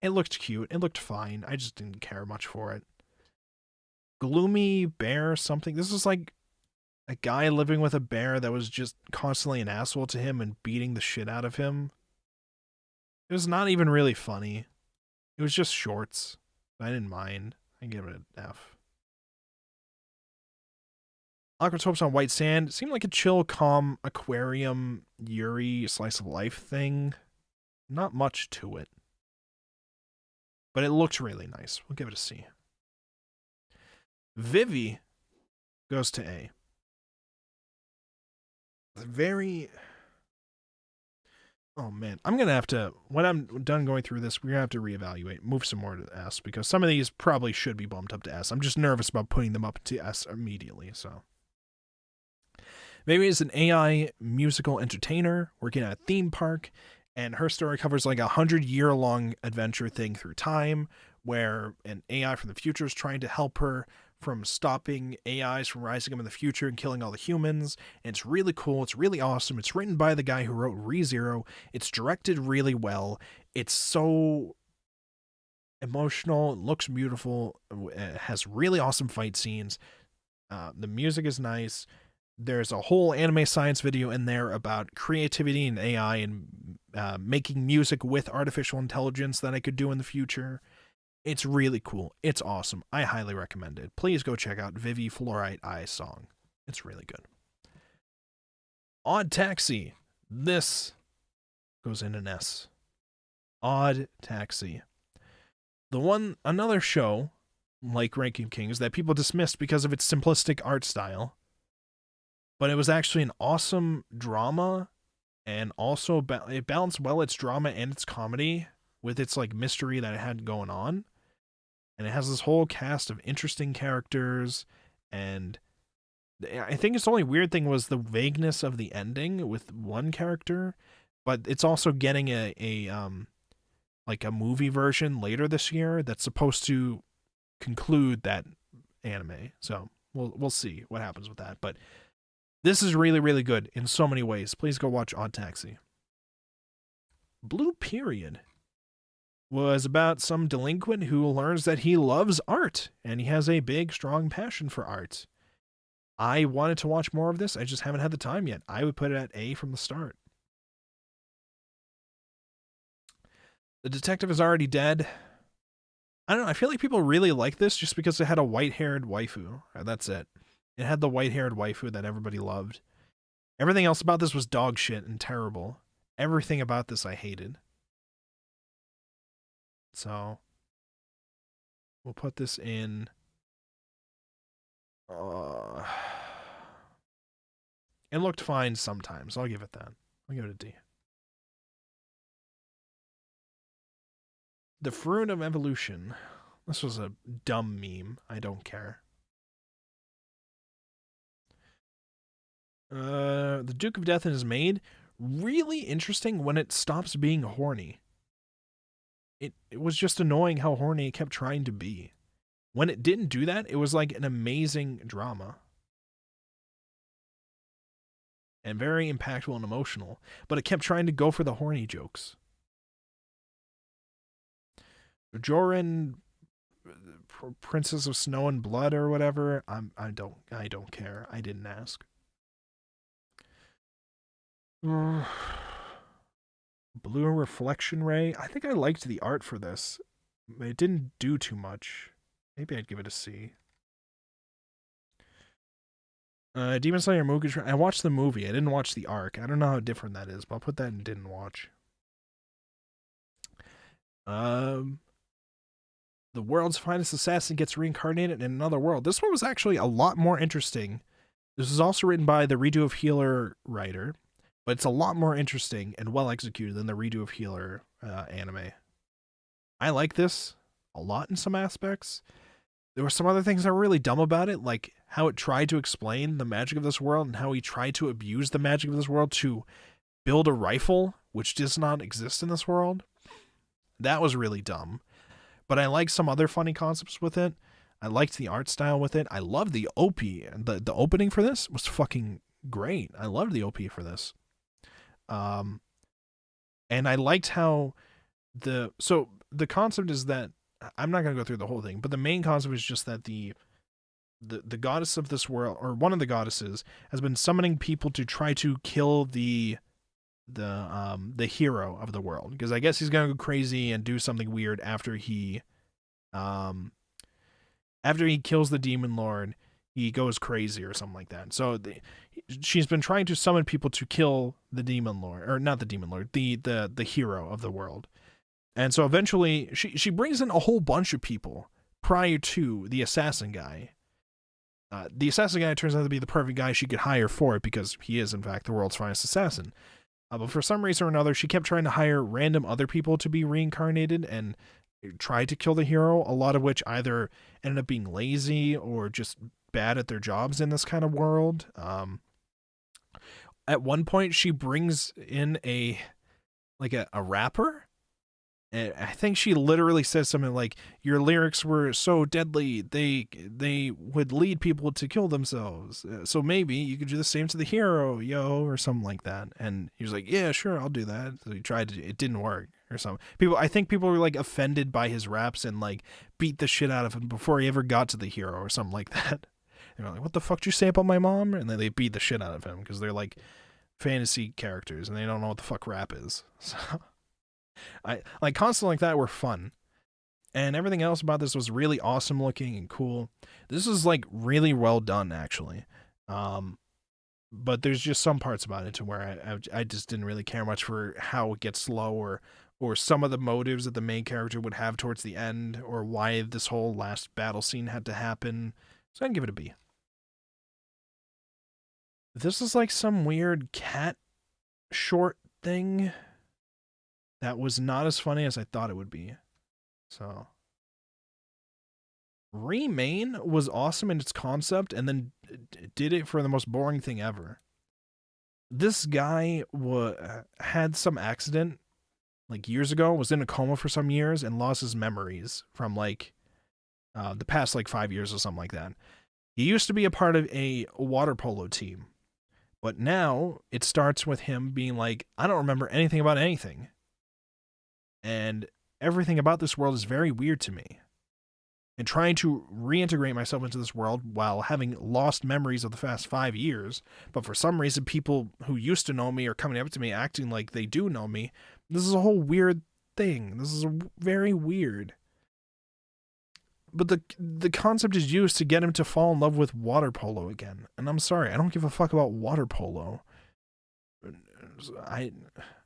It looked cute. It looked fine. I just didn't care much for it. Gloomy Bear something. This is like a guy living with a bear that was just constantly an asshole to him and beating the shit out of him. It was not even really funny. It was just shorts. I didn't mind. I give it an F. Aquatopes on White Sand seemed like a chill, calm aquarium Yuri slice of life thing. Not much to it. But it looks really nice. We'll give it a C. Vivi goes to A. Very... Oh man, I'm going to have to, when I'm done going through this, we're going to have to reevaluate, move some more to S, because some of these probably should be bumped up to S. I'm just nervous about putting them up to S immediately, so. Maybe it's an AI musical entertainer working at a theme park, and her story covers like a 100-year-long adventure thing through time, where an AI from the future is trying to help her from stopping AIs from rising up in the future and killing all the humans. And it's really cool. It's really awesome. It's written by the guy who wrote ReZero. It's directed really well. It's so emotional. It looks beautiful. It has really awesome fight scenes. The music is nice. There's a whole anime science video in there about creativity and AI and making music with artificial intelligence that I could do in the future. It's really cool. It's awesome. I highly recommend it. Please go check out Vivi Fluorite Eye song. It's really good. Odd Taxi. This goes in an S. Odd Taxi. Another show, like Ranking Kings, that people dismissed because of its simplistic art style. But it was actually an awesome drama, and also it balanced well its drama and its comedy with its like mystery that it had going on. And it has this whole cast of interesting characters, and I think its only weird thing was the vagueness of the ending with one character, but it's also getting a movie version later this year that's supposed to conclude that anime. So we'll see what happens with that. But this is really, really good in so many ways. Please go watch Odd Taxi. Blue Period was about some delinquent who learns that he loves art and he has a big, strong passion for art. I wanted to watch more of this. I just haven't had the time yet. I would put it at A from the start. The detective is already dead. I don't know. I feel like people really like this just because it had a white-haired waifu. That's it. It had the white-haired waifu that everybody loved. Everything else about this was dog shit and terrible. Everything about this I hated. So we'll put this in. It looked fine sometimes. I'll give it that. I'll give it a D. The Fruit of Evolution. This was a dumb meme. I don't care. The Duke of Death and His Maid. Really interesting when it stops being horny. It was just annoying how horny it kept trying to be. When it didn't do that, it was like an amazing drama. And very impactful and emotional. But it kept trying to go for the horny jokes. Joran, Princess of Snow and Blood or whatever. I don't care. I didn't ask. Blue Reflection Ray. I think I liked the art for this. It didn't do too much. Maybe I'd give it a C. Demon Slayer Mugen. I watched the movie. I didn't watch the arc. I don't know how different that is, but I'll put that in didn't watch. The World's Finest Assassin gets reincarnated in another world. This one was actually a lot more interesting. This was also written by the Redo of Healer writer, but it's a lot more interesting and well executed than the Redo of Healer anime. I like this a lot in some aspects. There were some other things that were really dumb about it, like how it tried to explain the magic of this world and how he tried to abuse the magic of this world to build a rifle, which does not exist in this world. That was really dumb. But I like some other funny concepts with it. I liked the art style with it. I love the OP. The opening for this was fucking great. I loved the OP for this. And I liked how the concept is that I'm not going to go through the whole thing, but the main concept is just that the the goddess of this world, or one of the goddesses, has been summoning people to try to kill the hero of the world, because I guess he's gonna go crazy and do something weird after he kills the demon lord. He goes crazy or something like that. So she's been trying to summon people to kill the demon lord, or not the demon lord, the hero of the world. And so eventually she brings in a whole bunch of people prior to the assassin guy. The assassin guy turns out to be the perfect guy she could hire for it, because he is in fact the world's finest assassin. But for some reason or another, she kept trying to hire random other people to be reincarnated and try to kill the hero, a lot of which either ended up being lazy or just bad at their jobs in this kind of world. At one point, she brings in a rapper. And I think she literally says something like, "Your lyrics were so deadly, they would lead people to kill themselves. So maybe you could do the same to the hero, yo," or something like that. And he was like, "Yeah, sure, I'll do that." So he tried to, it didn't work or something. I think people were like offended by his raps and like beat the shit out of him before he ever got to the hero or something like that. They were like, "What the fuck did you say about my mom?" And then they beat the shit out of him because they're like fantasy characters and they don't know what the fuck rap is. So. Like constants like that were fun, and everything else about this was really awesome looking and cool. This is like really well done actually, but there's just some parts about it to where I just didn't really care much for how it gets slow, or some of the motives that the main character would have towards the end, or why this whole last battle scene had to happen. So I'd give it a B. This is like some weird cat short thing that was not as funny as I thought it would be. So Remain was awesome in its concept, and then did it for the most boring thing ever. This guy had some accident like years ago, was in a coma for some years, and lost his memories from like the past like 5 years or something like that. He used to be a part of a water polo team, but now it starts with him being like, "I don't remember anything about anything. And everything about this world is very weird to me." And trying to reintegrate myself into this world while having lost memories of the past 5 years, but for some reason people who used to know me are coming up to me acting like they do know me. This is a whole weird thing. This is very weird. But the concept is used to get him to fall in love with water polo again. And I'm sorry, I don't give a fuck about water polo.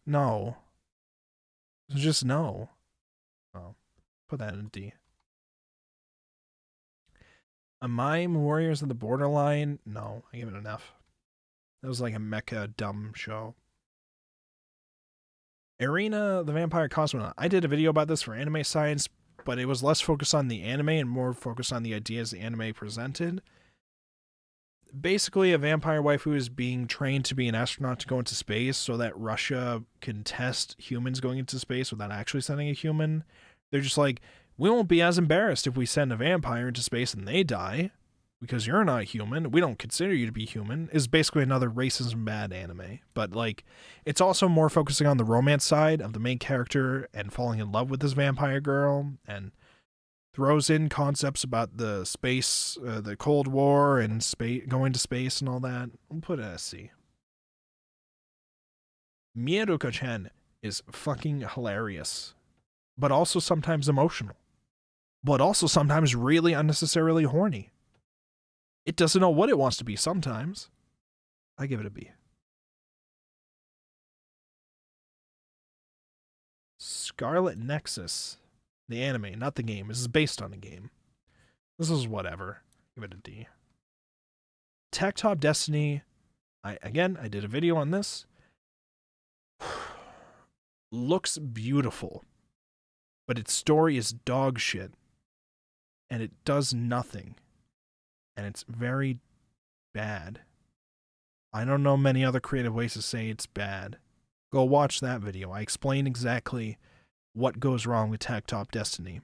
No. Just no. Oh, put that in a D. A Mime Warriors of the Borderline? No, I give it an F. That was like a mecha dumb show. Arena the Vampire Cosmonaut. I did a video about this for Anime Science, but it was less focused on the anime and more focused on the ideas the anime presented. Basically, a vampire waifu is being trained to be an astronaut to go into space so that Russia can test humans going into space without actually sending a human. They're just like, "We won't be as embarrassed if we send a vampire into space and they die, because you're not human. We don't consider you to be human." Is basically another racism bad anime. But like, it's also more focusing on the romance side of the main character and falling in love with this vampire girl, and throws in concepts about the space, the Cold War, and space, going to space and all that. We'll put it as C. Mieruko-chan is fucking hilarious, but also sometimes emotional, but also sometimes really unnecessarily horny. It doesn't know what it wants to be sometimes. I give it a B. Scarlet Nexus. The anime, not the game. This is based on a game. This is whatever. Give it a D. Tech Top Destiny. I did a video on this. Looks beautiful, but its story is dog shit, and it does nothing, and it's very bad. I don't know many other creative ways to say it's bad. Go watch that video. I explain exactly what goes wrong with Tech Top Destiny.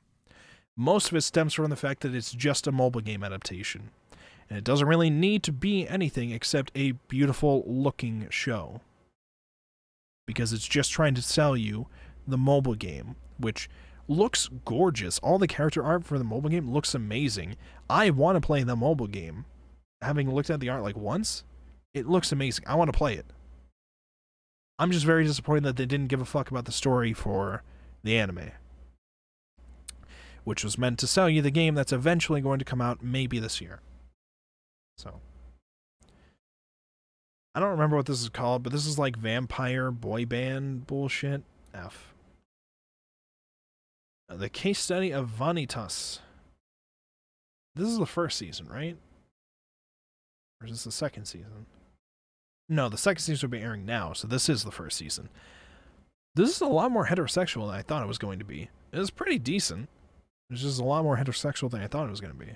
Most of it stems from the fact that it's just a mobile game adaptation, and it doesn't really need to be anything except a beautiful looking show, because it's just trying to sell you the mobile game, which looks gorgeous. All the character art for the mobile game looks amazing. I want to play the mobile game. Having looked at the art like once, it looks amazing. I want to play it. I'm just very disappointed that they didn't give a fuck about the story for the anime, which was meant to sell you the game that's eventually going to come out maybe this year. So, I don't remember what this is called, but this is like vampire boy band bullshit. F. The case study of Vanitas. This is the first season, right? Or is this the second season? No, the second season will be airing now, so this is the first season. This is a lot more heterosexual than I thought it was going to be. It was pretty decent. It's just a lot more heterosexual than I thought it was going to be.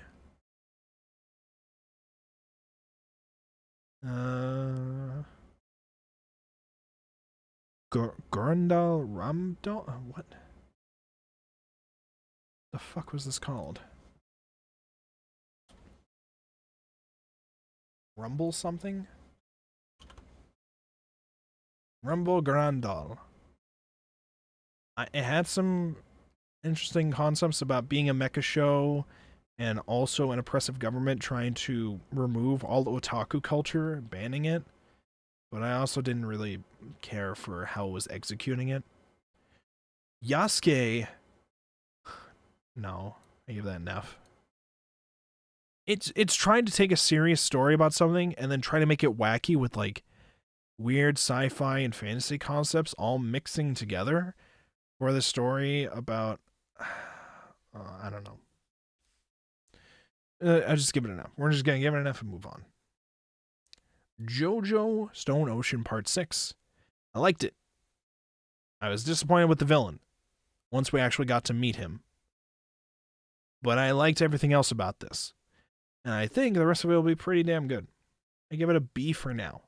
Gurundal Ramdal? What? The fuck was this called? Rumble something? Rumble Grandal. It had some interesting concepts about being a mecha show and also an oppressive government trying to remove all the otaku culture, banning it. But I also didn't really care for how it was executing it. Yasuke. No, I give that an F. It's trying to take a serious story about something and then try to make it wacky with like weird sci-fi and fantasy concepts all mixing together for the story about I don't know. I'll just give it an F. We're just gonna give it an F and move on. JoJo Stone Ocean Part 6. I liked it. I was disappointed with the villain once we actually got to meet him. But I liked everything else about this. And I think the rest of it will be pretty damn good. I give it a B for now.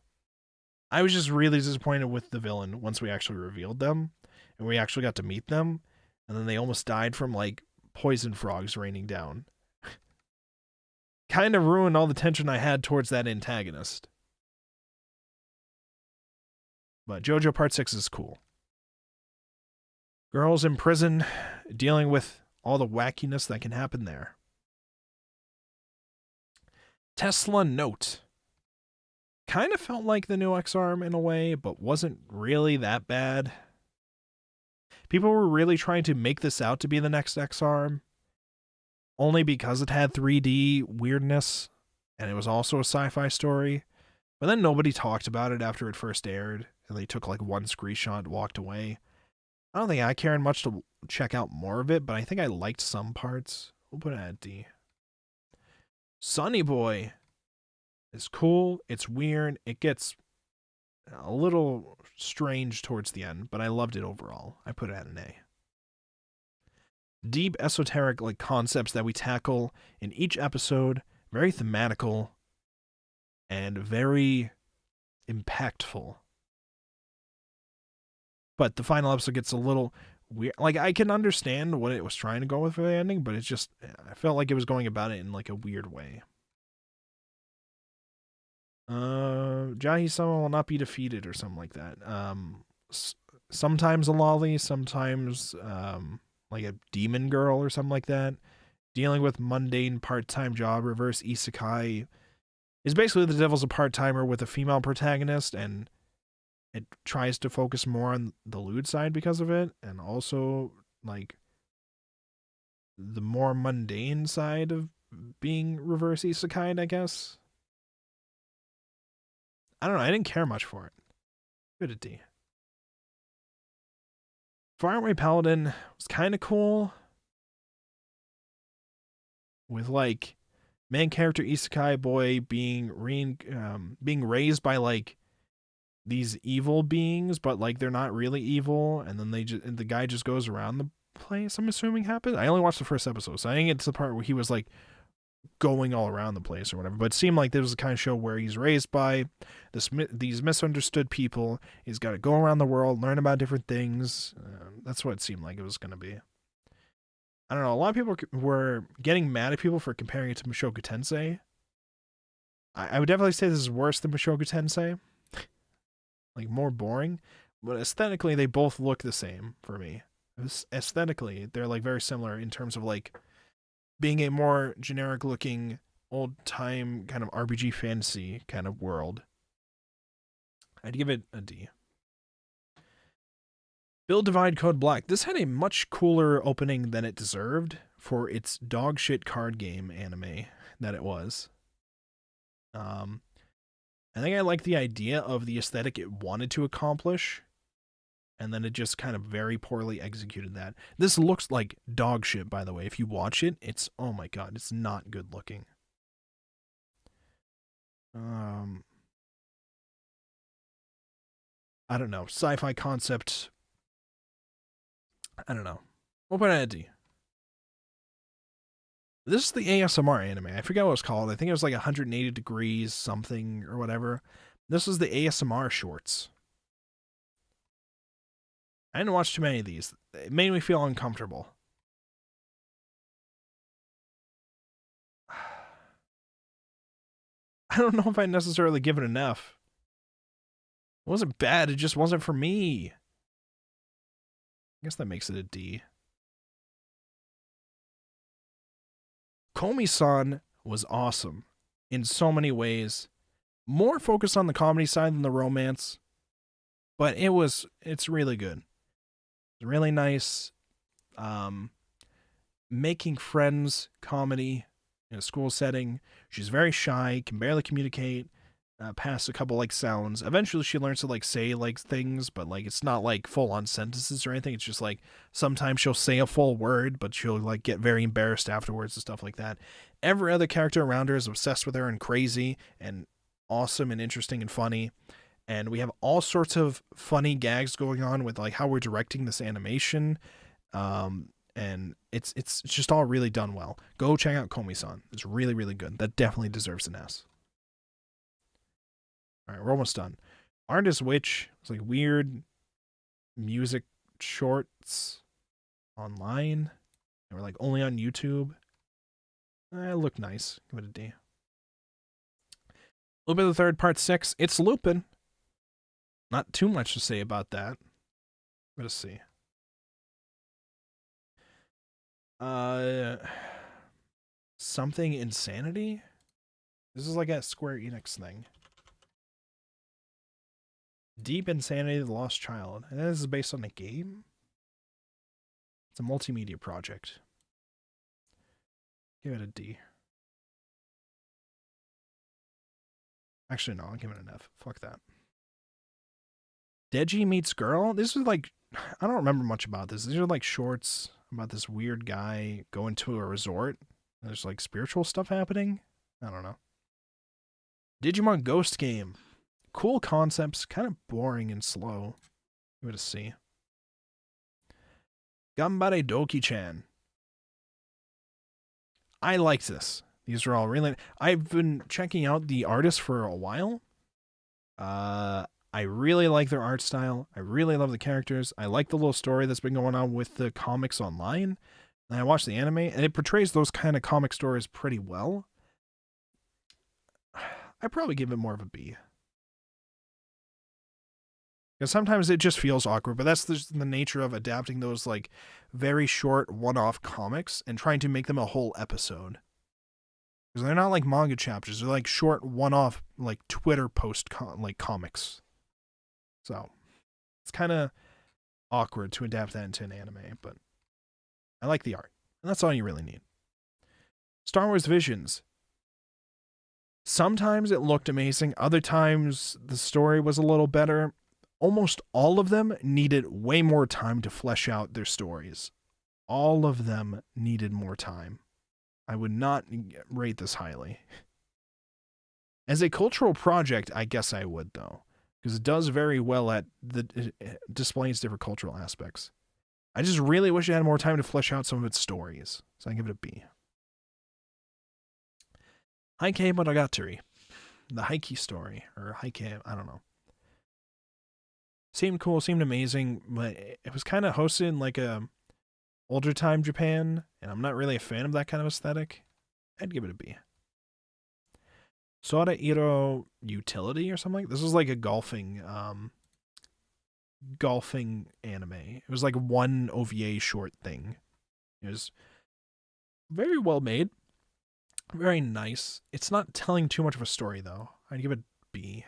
I was just really disappointed with the villain once we actually revealed them. And we actually got to meet them. And then they almost died from, like, poison frogs raining down. Kind of ruined all the tension I had towards that antagonist. But JoJo Part 6 is cool. Girls in prison, dealing with all the wackiness that can happen there. Tesla Note. Kind of felt like the new X-Arm in a way, but wasn't really that bad. People were really trying to make this out to be the next X-Arm, only because it had 3D weirdness, and it was also a sci-fi story. But then nobody talked about it after it first aired, and they took like one screenshot and walked away. I don't think I cared much to check out more of it, but I think I liked some parts. We'll put it at D. Sunny Boy is cool. It's weird. It gets a little strange towards the end, but I loved it overall. I put it at an A. Deep, esoteric like concepts that we tackle in each episode. Very thematical and very impactful. But the final episode gets a little weird. Like, I can understand what it was trying to go with for the ending, but it's just, I felt like it was going about it in like a weird way. Jahi-sama will not be defeated or something like that. Sometimes a lolly, sometimes like a demon girl or something like that. Dealing with mundane part-time job, reverse isekai, is basically the devil's a part-timer with a female protagonist, and it tries to focus more on the lewd side because of it, and also like the more mundane side of being reverse isekai, I guess. I don't know, I didn't care much for it. Good at D. Faraway Paladin was kind of cool. With like main character isekai boy being raised by like these evil beings, but like they're not really evil, and then the guy just goes around the place. I'm assuming happened. I only watched the first episode, so I didn't get to the part where he was like going all around the place or whatever. But it seemed like there was the kind of show where he's raised by these misunderstood people. He's got to go around the world, learn about different things. That's what it seemed like it was going to be. I don't know. A lot of people were getting mad at people for comparing it to Mushoku Tensei. I would definitely say this is worse than Mushoku Tensei. Like, more boring. But aesthetically, they both look the same for me. Aesthetically, they're like very similar in terms of like being a more generic looking old time kind of RPG fantasy kind of world. I'd give it a D. Build Divide Code Black. This had a much cooler opening than it deserved for its dog shit card game anime that it was. I think I like the idea of the aesthetic it wanted to accomplish, and then it just kind of very poorly executed that. This looks like dog shit, by the way. If you watch it, it's, oh my god, it's not good looking. I don't know. Sci-fi concept. I don't know. What about a D? This is the ASMR anime. I forget what it was called. I think it was like 180 degrees something or whatever. This is the ASMR shorts. I didn't watch too many of these. It made me feel uncomfortable. I don't know if I necessarily give it enough. It wasn't bad, it just wasn't for me. I guess that makes it a D. Komi-san was awesome in so many ways. More focused on the comedy side than the romance, but it's really good. It's really nice. Making friends comedy in a school setting. She's very shy, can barely communicate, past a couple like sounds. Eventually she learns to like say like things, but like it's not like full on sentences or anything. It's just like sometimes she'll say a full word, but she'll like get very embarrassed afterwards and stuff like that. Every other character around her is obsessed with her and crazy and awesome and interesting and funny. And we have all sorts of funny gags going on with like how we're directing this animation. And it's just all really done well. Go check out Komi-san. It's really, really good. That definitely deserves an S. All right, we're almost done. Artist Witch. It's like weird music shorts online. They were like only on YouTube. Look nice. Give it a D. A little bit of the third part 6. It's Lupin. Not too much to say about that. Let's see. Something Insanity? This is like a Square Enix thing. Deep Insanity of the Lost Child. And this is based on a game? It's a multimedia project. Give it a D. Actually, no, I'll give it an F. Fuck that. Deji Meets Girl? This is like, I don't remember much about this. These are like shorts about this weird guy going to a resort. There's like spiritual stuff happening. I don't know. Digimon Ghost Game. Cool concepts, kind of boring and slow. Give it a C. Gambare Doki-chan. I liked this. These are all really... I've been checking out the artists for a while. I really like their art style. I really love the characters. I like the little story that's been going on with the comics online. And I watched the anime, and it portrays those kind of comic stories pretty well. I'd probably give it more of a B. Because sometimes it just feels awkward, but that's the nature of adapting those like very short one-off comics and trying to make them a whole episode. Because they're not like manga chapters; they're like short one-off like Twitter post like comics. So it's kind of awkward to adapt that into an anime, but I like the art, and that's all you really need. Star Wars Visions. Sometimes it looked amazing. Other times the story was a little better. Almost all of them needed way more time to flesh out their stories. All of them needed more time. I would not rate this highly. As a cultural project, I guess I would, though. Because it does very well at it displays different cultural aspects. I just really wish it had more time to flesh out some of its stories. So I give it a B. Heike Monogatari. The Heike story. Or Heike, I don't know. Seemed cool, seemed amazing, but it was kind of hosted in like a older time Japan, and I'm not really a fan of that kind of aesthetic. I'd give it a B. Sora Iro Utility or something. This is like a golfing golfing anime. It was like one OVA short thing. It was very well made, very nice. It's not telling too much of a story though. I'd give it B.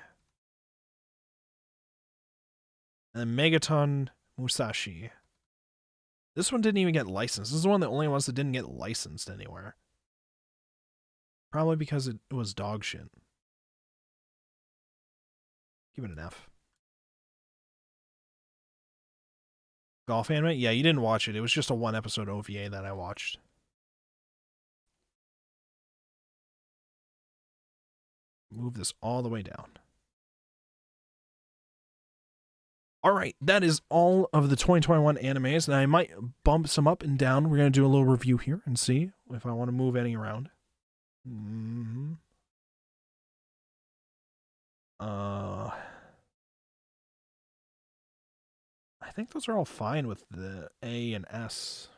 And then Megaton Musashi. This one didn't even get licensed. This is one of the only ones that didn't get licensed anywhere. Probably because it was dog shit. Give it an F. Golf anime? Yeah, you didn't watch it. It was just a one episode OVA that I watched. Move this all the way down. Alright, that is all of the 2021 animes, and I might bump some up and down. We're going to do a little review here and see if I want to move any around. I think those are all fine with the A and S.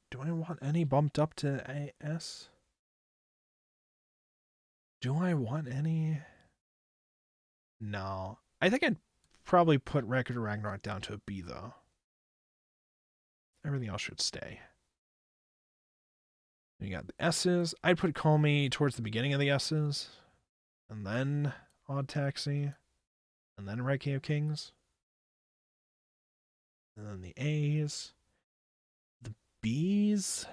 Do I want any bumped up to AS? Do I want any? No. I think I'd probably put Record of Ragnarok down to a B, though. Everything else should stay. You got the S's. I'd put Call Me towards the beginning of the S's. And then Odd Taxi. And then Reiki of Kings. And then the A's. The B's.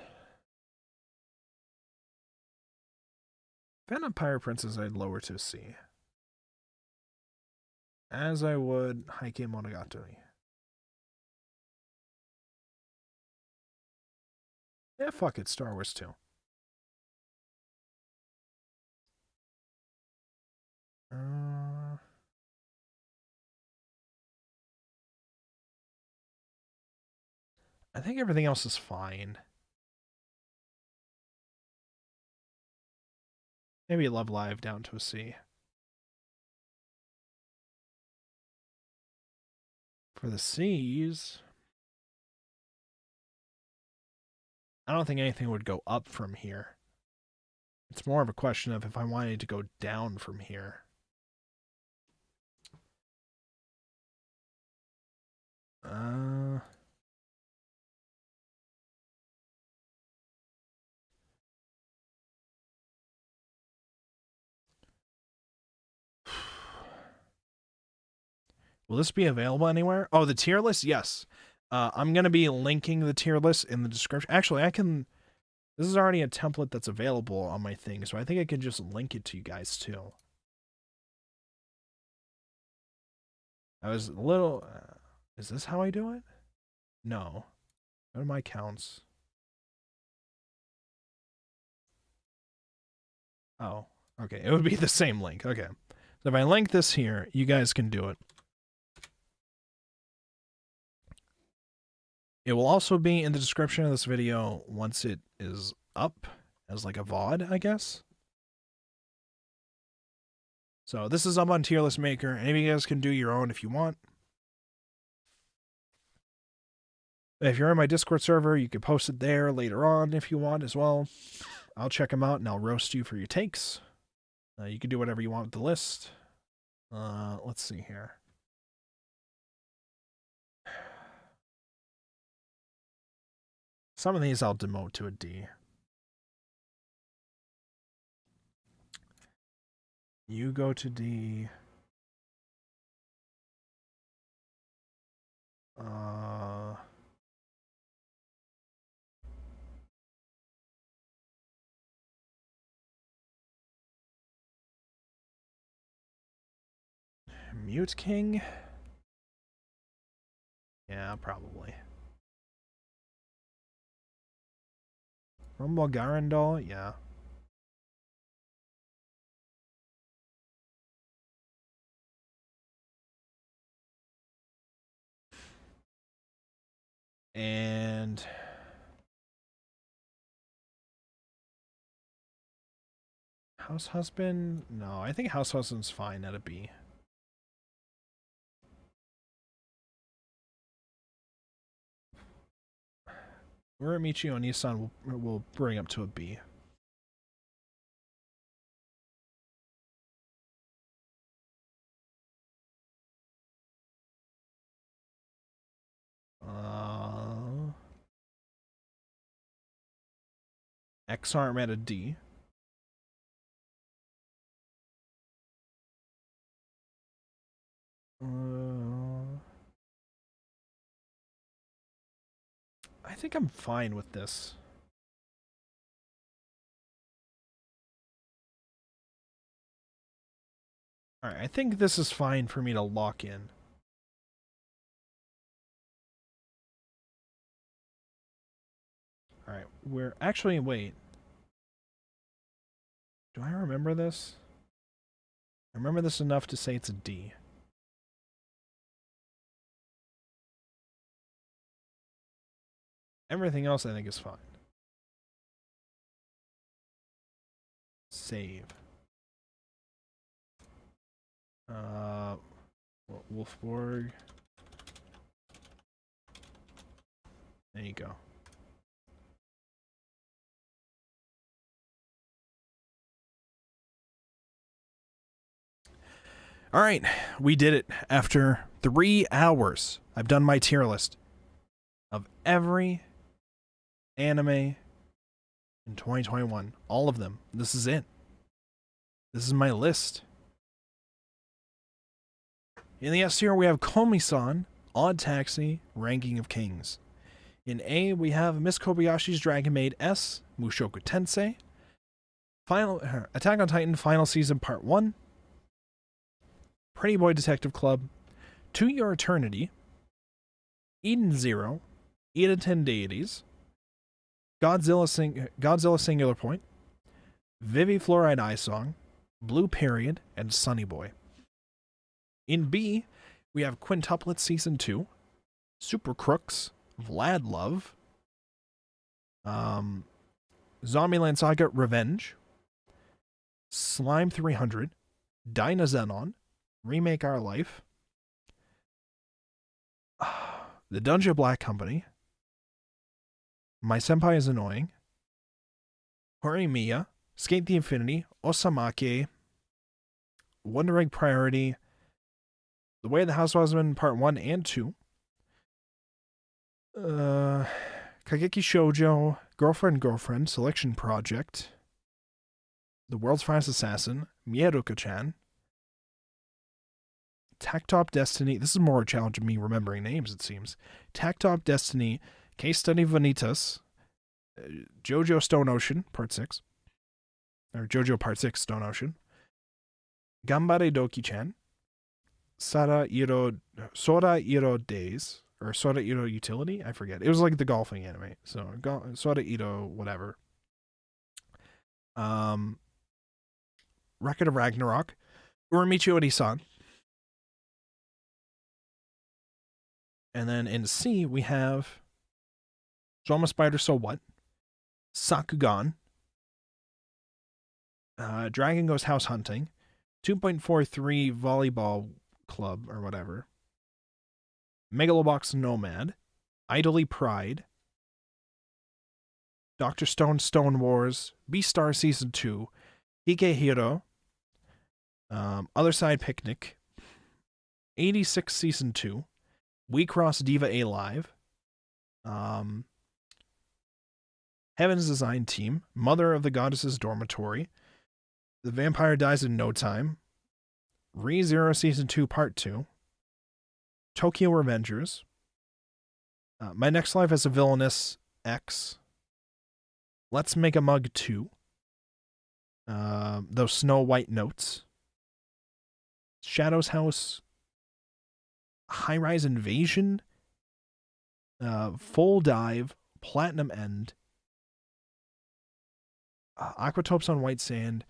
Phantom Pirate Princess I'd lower to C. As I would Heike Monogatari. Yeah, fuck it, Star Wars 2. I think everything else is fine. Maybe Love Live down to a C. For the C's, I don't think anything would go up from here. It's more of a question of if I wanted to go down from here. Will this be available anywhere? Oh, the tier list? Yes. I'm going to be linking the tier list in the description. Actually, I can... This is already a template that's available on my thing, so I think I can just link it to you guys, too. I was a little... is this how I do it? No. Go to my accounts. Oh, okay. It would be the same link. Okay. So if I link this here, you guys can do it. It will also be in the description of this video once it is up as like a VOD, I guess. So this is up on Tier List Maker. Any of you guys can do your own if you want. If you're in my Discord server, you can post it there later on if you want as well. I'll check them out and I'll roast you for your takes. You can do whatever you want with the list. Let's see here. Some of these I'll demote to a D. You go to D. Mute King? Yeah, probably. Rumble Garandol? Yeah. And... House Husband? No, I think House Husband's fine at a B. Uramichi Onisan will bring up to a B. XR I'm at a D. I think I'm fine with this. Alright, I think this is fine for me to lock in. Alright, we're actually, wait. Do I remember this? I remember this enough to say it's a D. Everything else I think is fine. Save. Wolfborg. There you go. All right, we did it. After 3 hours, I've done my tier list of every anime in 2021. All of them. This is it. This is my list. In the S tier, we have Komi-san, Odd Taxi, Ranking of Kings. In A, we have Miss Kobayashi's Dragon Maid S, Mushoku Tensei, Attack on Titan Final Season Part 1, Pretty Boy Detective Club, To Your Eternity, Eden Zero, Eden 10 Deities, Godzilla Singular Point, Vivi Fluoride Eye Song, Blue Period, and Sunny Boy. In B, we have Quintuplet Season 2, Super Crooks, Vlad Love, Zombieland Saga Revenge, Slime 300, Dyna Zenon, Remake Our Life, The Dungeon Black Company, My Senpai is Annoying, Horimiya, Skate the Infinity, Osamake, Wonder Egg Priority, The Way of the Househusband Part 1 and 2, Kageki Shoujo, Girlfriend Selection Project, The World's Finest Assassin, Mieruka-chan, Tacktop Destiny, this is more a challenge of me remembering names, it seems. Tacktop Destiny, Case Study Vanitas, JoJo Stone Ocean, Part 6, or JoJo Part 6 Stone Ocean, Gambare Doki-chan, Sora Iro Days, or Sora Iro Utility? I forget. It was like the golfing anime. So, Sora Iro whatever. Record of Ragnarok, Uramichi Ori-san. And then in C, we have Drama Spider So What, Sakugan, Dragon Goes House Hunting, 2.43 Volleyball Club or whatever, Megalobox Nomad, Idly Pride, Dr. Stone Wars, Beastar Season 2, Ike Hero, Other Side Picnic, 86 Season 2, We Cross Diva A Live, Heaven's Design Team, Mother of the Goddesses Dormitory, The Vampire Dies in No Time, ReZero Season 2 Part 2, Tokyo Revengers, My Next Life as a Villainess X, Let's Make a Mug 2, Those Snow White Notes, Shadow's House, High Rise Invasion, Full Dive, Platinum End, Aquatopes on White Sand,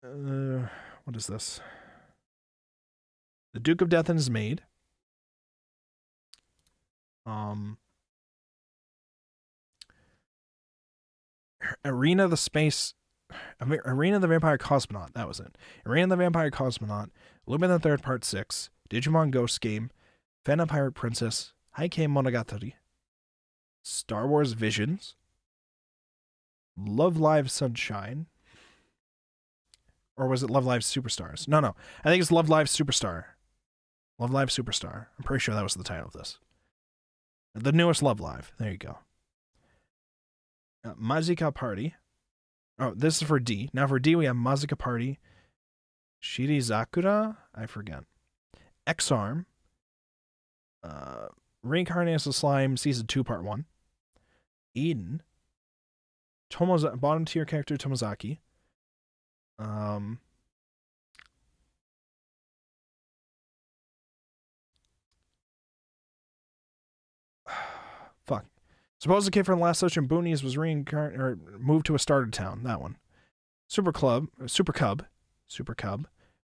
what is this? The Duke of Death and His Maid, Arena the Vampire Cosmonaut, that was it. Arena the Vampire Cosmonaut, Lupin the Third Part 6, Digimon Ghost Game, Phantom Pirate Princess, Heike Monogatari, Star Wars Visions, Love Live Sunshine, or was it Love Live Superstars? No. I think it's Love Live Superstar. Love Live Superstar. I'm pretty sure that was the title of this. The newest Love Live. There you go. Mazika Party. Oh, this is for D. Now for D, we have Mazika Party. Shirizakura? I forget. X-Arm. Reincarnate as a Slime, Season 2, Part 1. Eden. Bottom tier character Tomozaki. Fuck. Suppose the kid from Last Ocean Boonies was moved to a starter town. That one. Super Cub.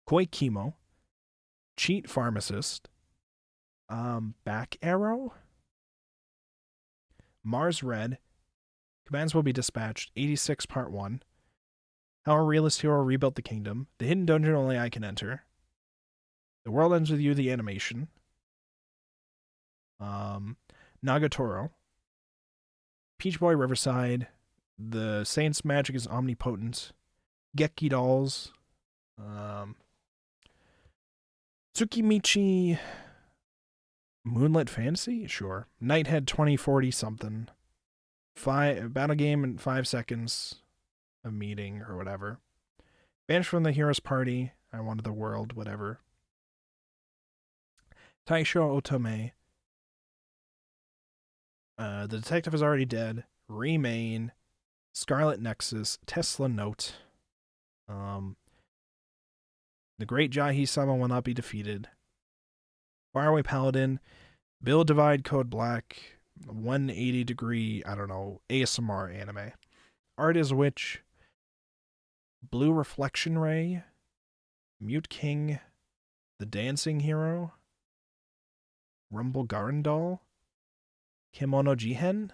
Koi Chemo. Cheat Pharmacist. Back Arrow. Mars Red. Commands will be dispatched. 86 Part 1. How a realist hero rebuilt the kingdom. The hidden dungeon only I can enter. The world ends with you, the animation. Nagatoro. Peach Boy Riverside. The Saint's magic is omnipotent. Gekki Dolls. Tsukimichi. Moonlit Fantasy? Sure. Nighthead 2040 something. Battle game in 5 seconds. A meeting or whatever. Banished from the hero's party. I wanted the world, whatever. Taisho Otome. The detective is already dead. Remain. Scarlet Nexus. Tesla Note. The Great Jahi-sama will not be defeated. Faraway Paladin. Bill Divide Code Black. 180 degree, I don't know, ASMR anime. Art is Witch. Blue Reflection Ray. Mute King. The Dancing Hero. Rumble Garandal. Kimono Jihen.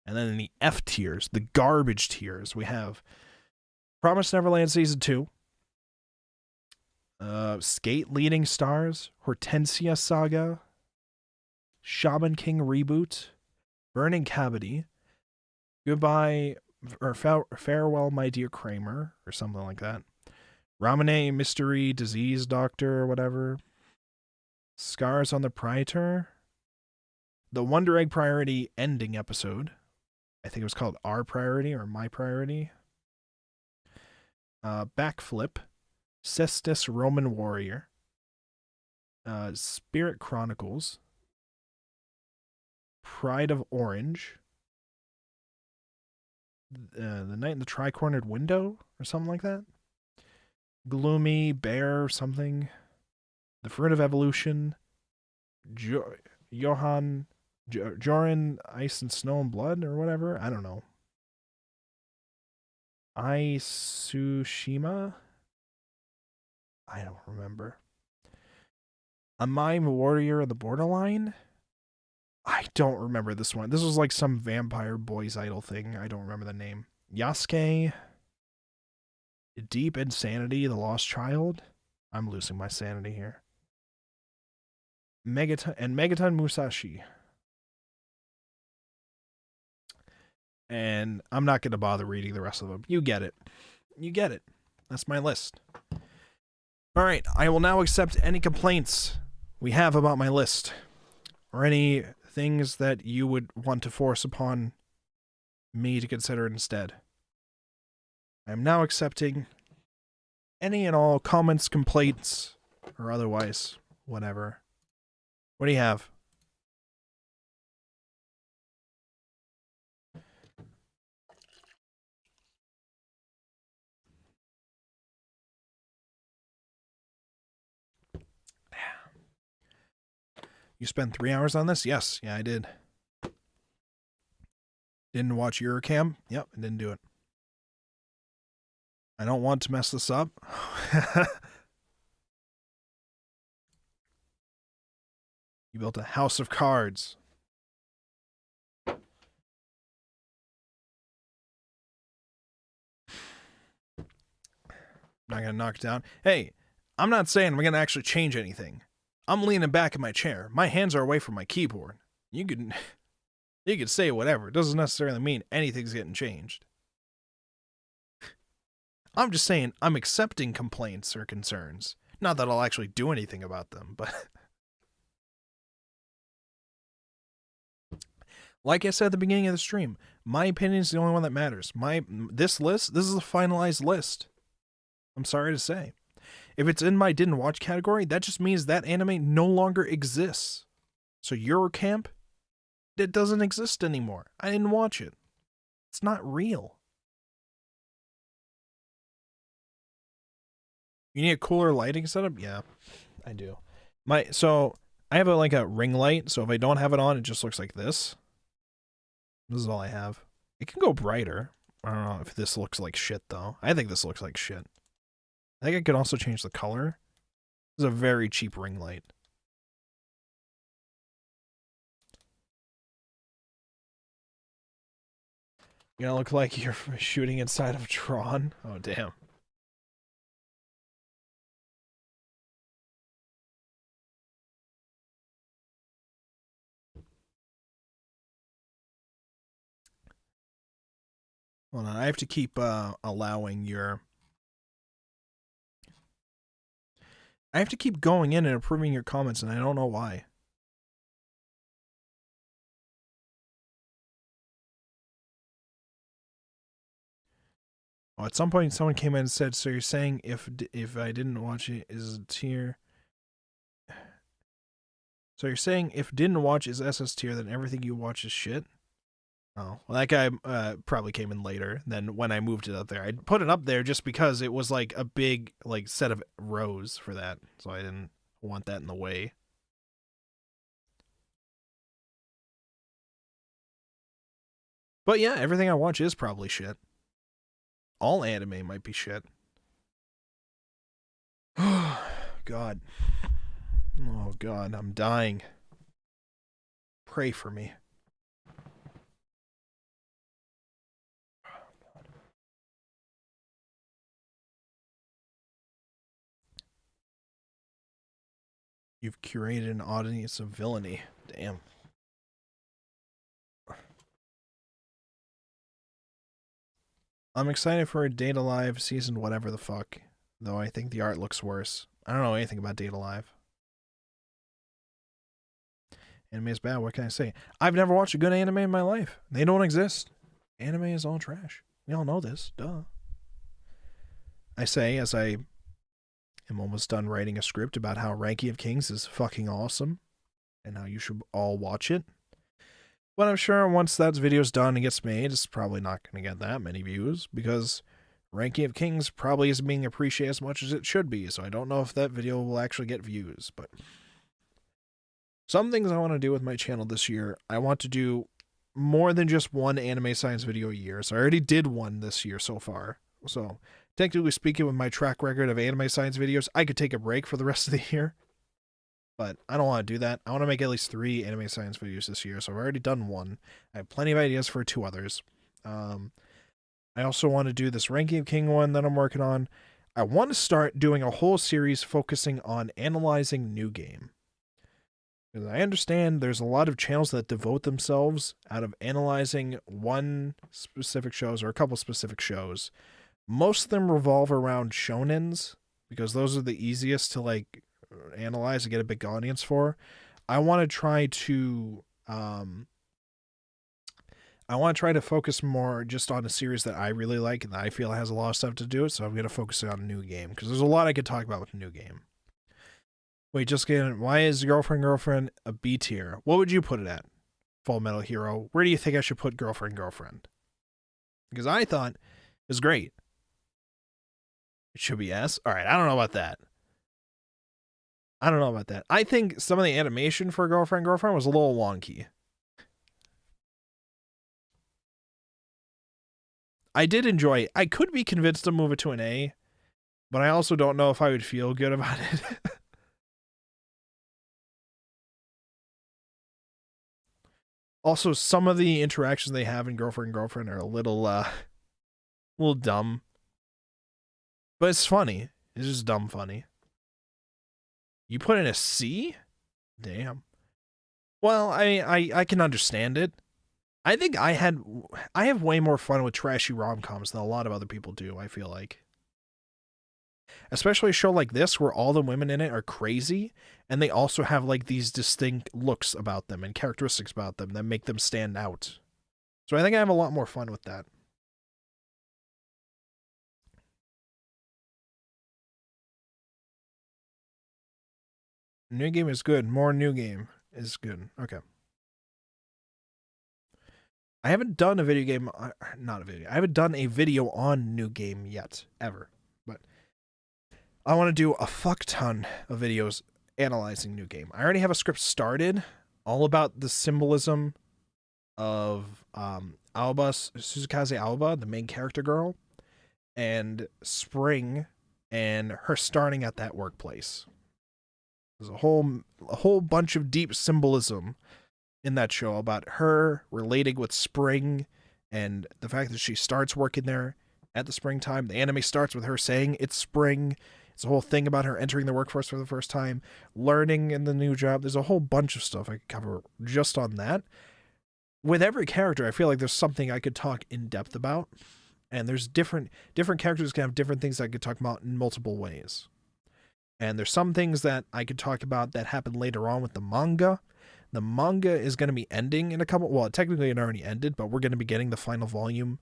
And then in the F tiers, the garbage tiers, we have Promised Neverland Season 2. Skate Leading Stars. Hortensia Saga. Shaman King Reboot. Burning Cavity. Goodbye, or Farewell, My Dear Kramer, or something like that. Ramune Mystery Disease Doctor, or whatever. Scars on the Praetor. The Wonder Egg Priority ending episode. I think it was called Our Priority or My Priority. Backflip. Cestus Roman Warrior. Spirit Chronicles. Pride of Orange. The Night in the Tri-Cornered Window or something like that. Gloomy Bear something. The Fruit of Evolution. Joran Ice and Snow and Blood or whatever. I don't know. Tsushima. I don't remember. A Mime Warrior of the Borderline. I don't remember this one. This was like some vampire boys idol thing. I don't remember the name. Yasuke. Deep Insanity, The Lost Child. I'm losing my sanity here. Megaton Musashi. And I'm not going to bother reading the rest of them. You get it. You get it. That's my list. All right. I will now accept any complaints we have about my list. Or any things that you would want to force upon me to consider instead. I am now accepting any and all comments, complaints, or otherwise, whatever. What do you have? You spent 3 hours on this? Yes. Yeah, I did. Didn't watch Eurocam? Yep, I didn't do it. I don't want to mess this up. You built a house of cards. I'm not going to knock it down. Hey, I'm not saying we're going to actually change anything. I'm leaning back in my chair. My hands are away from my keyboard. You could say whatever. It doesn't necessarily mean anything's getting changed. I'm just saying I'm accepting complaints or concerns. Not that I'll actually do anything about them, but... Like I said at the beginning of the stream, my opinion is the only one that matters. This is a finalized list. I'm sorry to say. If it's in my didn't watch category, that just means that anime no longer exists. So Eurocamp, it doesn't exist anymore. I didn't watch it. It's not real. You need a cooler lighting setup? Yeah, I do. So I have a ring light, so if I don't have it on, it just looks like this. This is all I have. It can go brighter. I don't know if this looks like shit, though. I think this looks like shit. I think I could also change the color. This is a very cheap ring light. You gonna look like you're shooting inside of Tron? Oh, damn. Hold on, I have to keep allowing your... I have to keep going in and approving your comments, and I don't know why. Oh, at some point, someone came in and said, so you're saying if I didn't watch it, is it tier? So you're saying if didn't watch is SS tier, then everything you watch is shit? Oh, well, that guy probably came in later than when I moved it up there. I put it up there just because it was like a big set of rows for that, so I didn't want that in the way. But yeah, everything I watch is probably shit. All anime might be shit. God. Oh God, I'm dying. Pray for me. You've curated an audience of villainy. Damn. I'm excited for a Date Alive season whatever the fuck, though I think the art looks worse. I don't know anything about Date Alive. Anime is bad, what can I say? I've never watched a good anime in my life. They don't exist. Anime is all trash. We all know this, duh. I say as I am almost done writing a script about how Ranking of Kings is fucking awesome and how you should all watch it. But I'm sure once that video's done and gets made, it's probably not going to get that many views because Ranking of Kings probably isn't being appreciated as much as it should be. So I don't know if that video will actually get views. But some things I want to do with my channel this year, I want to do more than just one anime science video a year. So I already did one this year so far. So technically speaking, with my track record of anime science videos, I could take a break for the rest of the year. But I don't want to do that. I want to make at least 3 anime science videos this year, so I've already done one. I have plenty of ideas for 2 others. I also want to do this Ranking of King one that I'm working on. I want to start doing a whole series focusing on analyzing New Game. Because I understand there's a lot of channels that devote themselves out of analyzing one specific shows or a couple specific shows. Most of them revolve around shonens, because those are the easiest to analyze and get a big audience for. I want to try to focus more just on a series that I really like and that I feel has a lot of stuff to do it. So I'm going to focus on a New Game because there's a lot I could talk about with a New Game. Wait, just kidding. Why is Girlfriend a B tier? What would you put it at? Full Metal Hero. Where do you think I should put Girlfriend? Because I thought it was great. It should be S. All right, I don't know about that. I think some of the animation for Girlfriend was a little wonky. I did enjoy it. I could be convinced to move it to an A, but I also don't know if I would feel good about it. Also, some of the interactions they have in Girlfriend are a little dumb. But it's funny. It's just dumb funny. You put in a C? Damn. Well, I can understand it. I think I have way more fun with trashy rom-coms than a lot of other people do, I feel like. Especially a show like this where all the women in it are crazy and they also have like these distinct looks about them and characteristics about them that make them stand out. So I think I have a lot more fun with that. New game is good. More new game is good. Okay. I haven't done a video game, not a video. I haven't done a video on new game yet, ever. But I want to do a fuck ton of videos analyzing new game. I already have a script started, all about the symbolism of Alba, Suzukaze Alba, the main character girl, and Spring, and her starting at that workplace. There's a whole bunch of deep symbolism in that show about her relating with Spring and the fact that she starts working there at the springtime. The anime starts with her saying it's spring. It's a whole thing about her entering the workforce for the first time, learning in the new job. There's a whole bunch of stuff I could cover just on that. With every character, I feel like there's something I could talk in depth about. And there's different characters can have different things I could talk about in multiple ways. And there's some things that I could talk about that happen later on with the manga. The manga is going to be ending in a couple... Well, technically it already ended, but we're going to be getting the final volume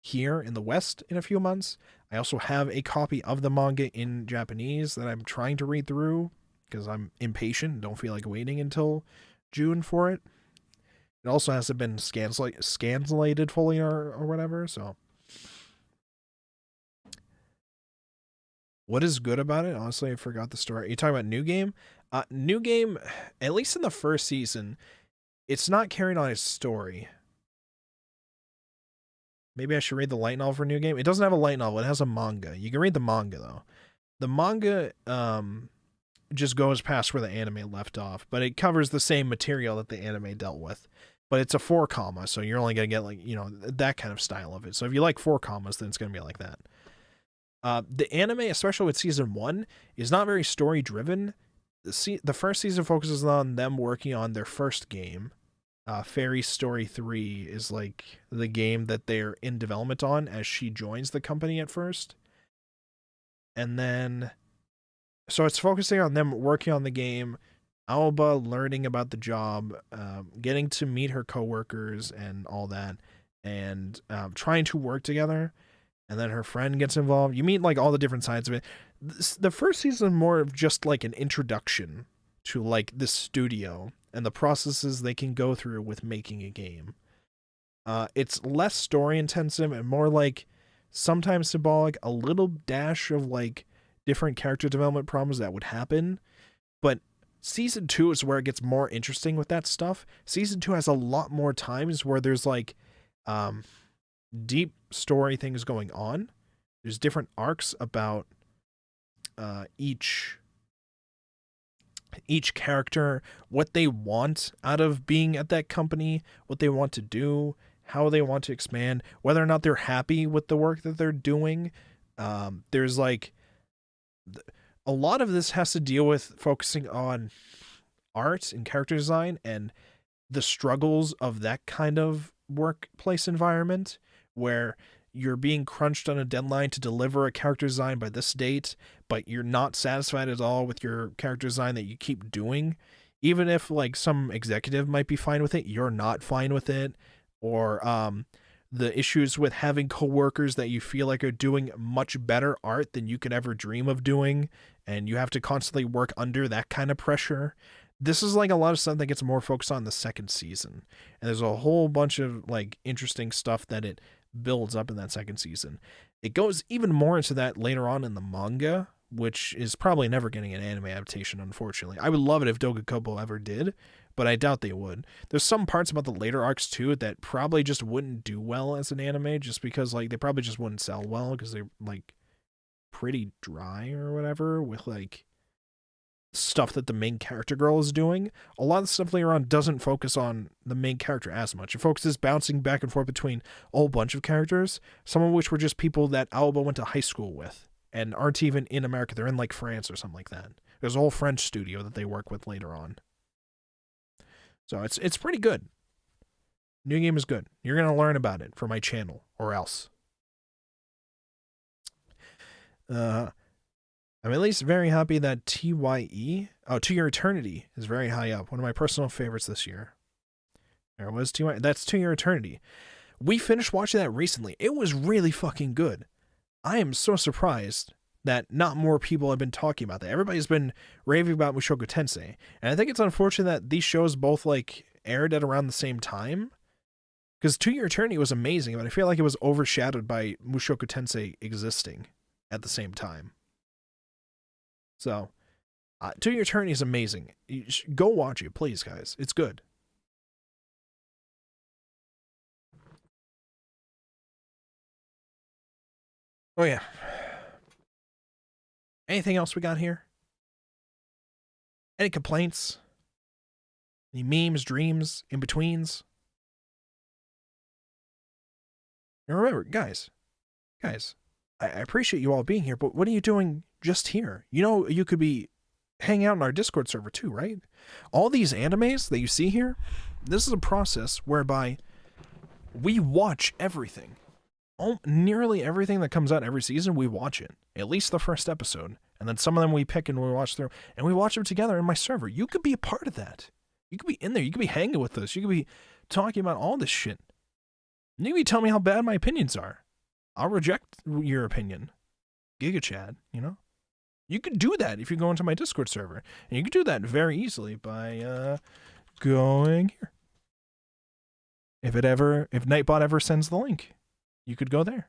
here in the West in a few months. I also have a copy of the manga in Japanese that I'm trying to read through because I'm impatient and don't feel like waiting until June for it. It also hasn't been scanslated fully or whatever, so... What is good about it? Honestly, I forgot the story. You're talking about New Game? New Game, at least in the first season, it's not carrying on its story. Maybe I should read the light novel for New Game. It doesn't have a light novel. It has a manga. You can read the manga, though. The manga just goes past where the anime left off, but it covers the same material that the anime dealt with. But it's a 4 comma, so you're only going to get, like, you know, that kind of style of it. So if you like 4 commas, then it's going to be like that. The anime, especially with season 1, is not very story driven. The first season focuses on them working on their first game. Fairy Story 3 is like the game that they're in development on as she joins the company at first. And then, so it's focusing on them working on the game, Alba learning about the job, getting to meet her coworkers and all that, and trying to work together. And then her friend gets involved. You meet like all the different sides of it. The first season more of just like an introduction to like this studio and the processes they can go through with making a game. It's less story intensive and more like sometimes symbolic, a little dash of like different character development problems that would happen. But season 2 is where it gets more interesting with that stuff. Season 2 has a lot more times where there's like deep story things going on. There's different arcs about each character, what they want out of being at that company, what they want to do, how they want to expand, whether or not they're happy with the work that they're doing. There's like a lot of this has to deal with focusing on art and character design and the struggles of that kind of workplace environment where you're being crunched on a deadline to deliver a character design by this date, but you're not satisfied at all with your character design that you keep doing. Even if like some executive might be fine with it, you're not fine with it. Or the issues with having coworkers that you feel like are doing much better art than you could ever dream of doing, and you have to constantly work under that kind of pressure. This is like a lot of stuff that gets more focused on the second season. And there's a whole bunch of like interesting stuff that it builds up in that second season. It goes even more into that later on in the manga, which is probably never getting an anime adaptation, unfortunately. I would love it if Dogakobo ever did, but I doubt they would. There's some parts about the later arcs too that probably just wouldn't do well as an anime, just because like they probably just wouldn't sell well because they're like pretty dry or whatever with like stuff that the main character girl is doing. A lot of the stuff later on doesn't focus on the main character as much. It focuses bouncing back and forth between a whole bunch of characters, some of which were just people that Alba went to high school with and aren't even in America. They're in like France or something like that. There's a whole French studio that they work with later on. So it's pretty good. New game is good. You're going to learn about it for my channel or else. I'm at least very happy that TYE, To Your Eternity, is very high up. One of my personal favorites this year. There was TYE. That's To Your Eternity. We finished watching that recently. It was really fucking good. I am so surprised that not more people have been talking about that. Everybody's been raving about Mushoku Tensei. And I think it's unfortunate that these shows both like aired at around the same time. Because To Your Eternity was amazing, but I feel like it was overshadowed by Mushoku Tensei existing at the same time. So, To Your Eternity is amazing. Go watch it, please, guys. It's good. Oh, yeah. Anything else we got here? Any complaints? Any memes, dreams, in-betweens? And remember, guys, I appreciate you all being here, but what are you doing just here? You know, you could be hanging out in our Discord server too, right? All these animes that you see here, this is a process whereby we watch everything. Nearly everything that comes out every season, we watch it. At least the first episode. And then some of them we pick and we watch through. And we watch them together in my server. You could be a part of that. You could be in there. You could be hanging with us. You could be talking about all this shit. You could be telling me how bad my opinions are. I'll reject your opinion. Giga Chad, you know? You could do that if you go into my Discord server. And you could do that very easily by going here. If Nightbot ever sends the link, you could go there.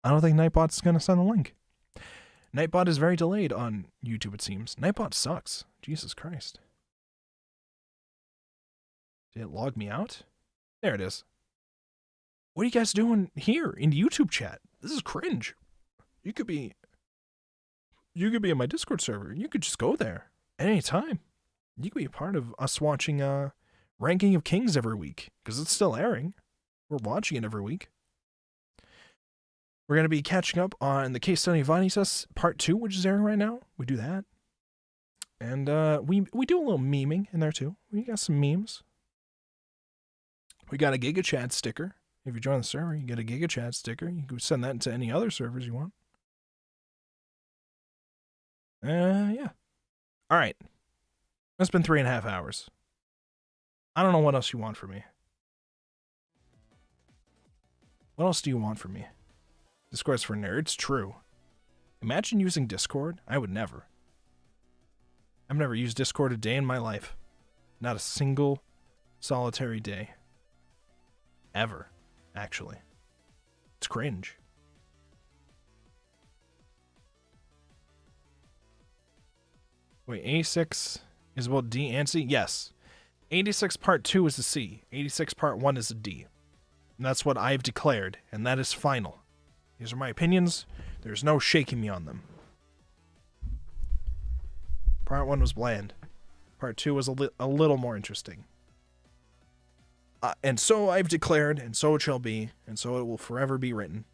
I don't think Nightbot's going to send the link. Nightbot is very delayed on YouTube, it seems. Nightbot sucks. Jesus Christ. Did it log me out? There it is. What are you guys doing here in YouTube chat? This is cringe. You could be in my Discord server. You could just go there at any time. You could be a part of us watching Ranking of Kings every week, because it's still airing. We're watching it every week. We're going to be catching up on the case study of Vanisas Part 2, which is airing right now. We do that. And we do a little meming in there too. We got some memes. We got a Giga Chat sticker. If you join the server, you get a Giga Chat sticker. You can send that to any other servers you want. Yeah. All right. It's been 3.5 hours. I don't know what else you want from me. What else do you want from me? Discord's for nerds? True. Imagine using Discord. I would never. I've never used Discord a day in my life. Not a single solitary day. Ever, actually. It's cringe. Wait, 86 is about D and C? Yes. 86 Part 2 is a C. 86 Part 1 is a D. And that's what I've declared, and that is final. These are my opinions. There's no shaking me on them. Part 1 was bland. Part 2 was a little more interesting. And so I've declared, and so it shall be, and so it will forever be written.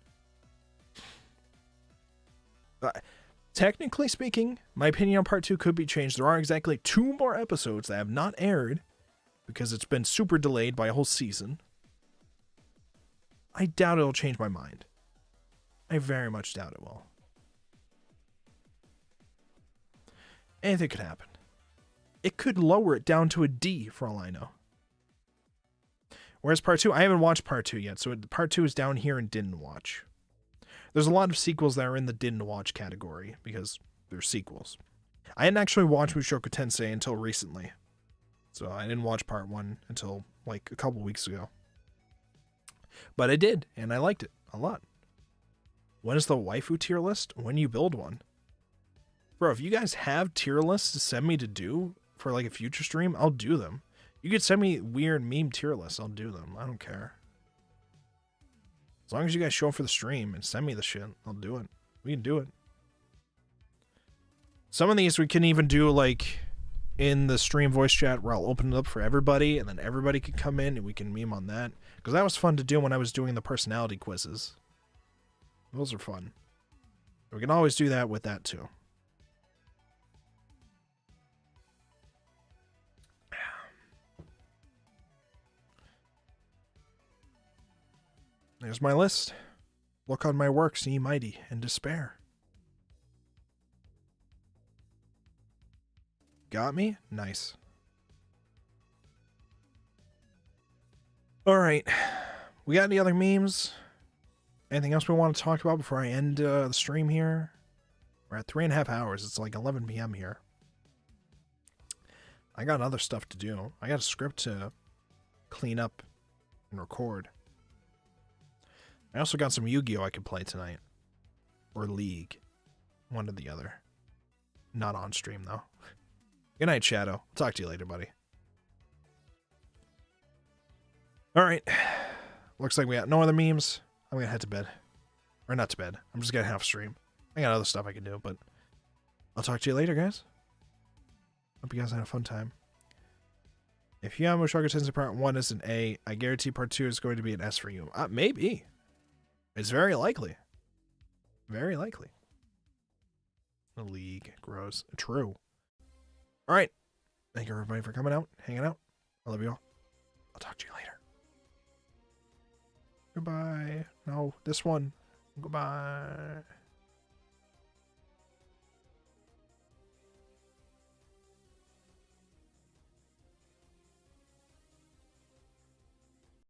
Technically speaking, my opinion on Part 2 could be changed. There are exactly 2 more episodes that have not aired, because it's been super delayed by a whole season. I doubt it'll change my mind. I very much doubt it will. Anything could happen. It could lower it down to a D for all I know. Whereas Part 2, I haven't watched Part 2 yet, so Part 2 is down here and didn't watch. There's a lot of sequels that are in the didn't watch category, because they're sequels. I hadn't actually watched Mushoku Tensei until recently. So I didn't watch Part 1 until like a couple weeks ago. But I did, and I liked it a lot. When is the waifu tier list? When you build one. Bro, if you guys have tier lists to send me to do for like a future stream, I'll do them. You could send me weird meme tier lists, I'll do them. I don't care. As long as you guys show up for the stream and send me the shit, I'll do it. We can do it. Some of these we can even do like in the stream voice chat where I'll open it up for everybody and then everybody can come in and we can meme on that. Because that was fun to do when I was doing the personality quizzes. Those are fun. We can always do that with that too. There's my list. Look on my works, ye mighty, and despair. Got me? Nice. Alright. We got any other memes? Anything else we want to talk about before I end the stream here? We're at 3.5 hours. It's like 11 p.m. here. I got other stuff to do. I got a script to clean up and record. I also got some Yu-Gi-Oh! I could play tonight. Or League. One or the other. Not on stream, though. Good night, Shadow. Talk to you later, buddy. Alright. Looks like we got no other memes. I'm gonna head to bed. Or not to bed. I'm just gonna half stream. I got other stuff I can do, but I'll talk to you later, guys. Hope you guys had a fun time. If you have Mushoku Tensei Part 1 is an A, I guarantee Part 2 is going to be an S for you. Maybe. It's very likely. Very likely. The League grows. True. Alright. Thank you everybody for coming out, hanging out. I love you all. I'll talk to you later. Goodbye. No, this one. Goodbye.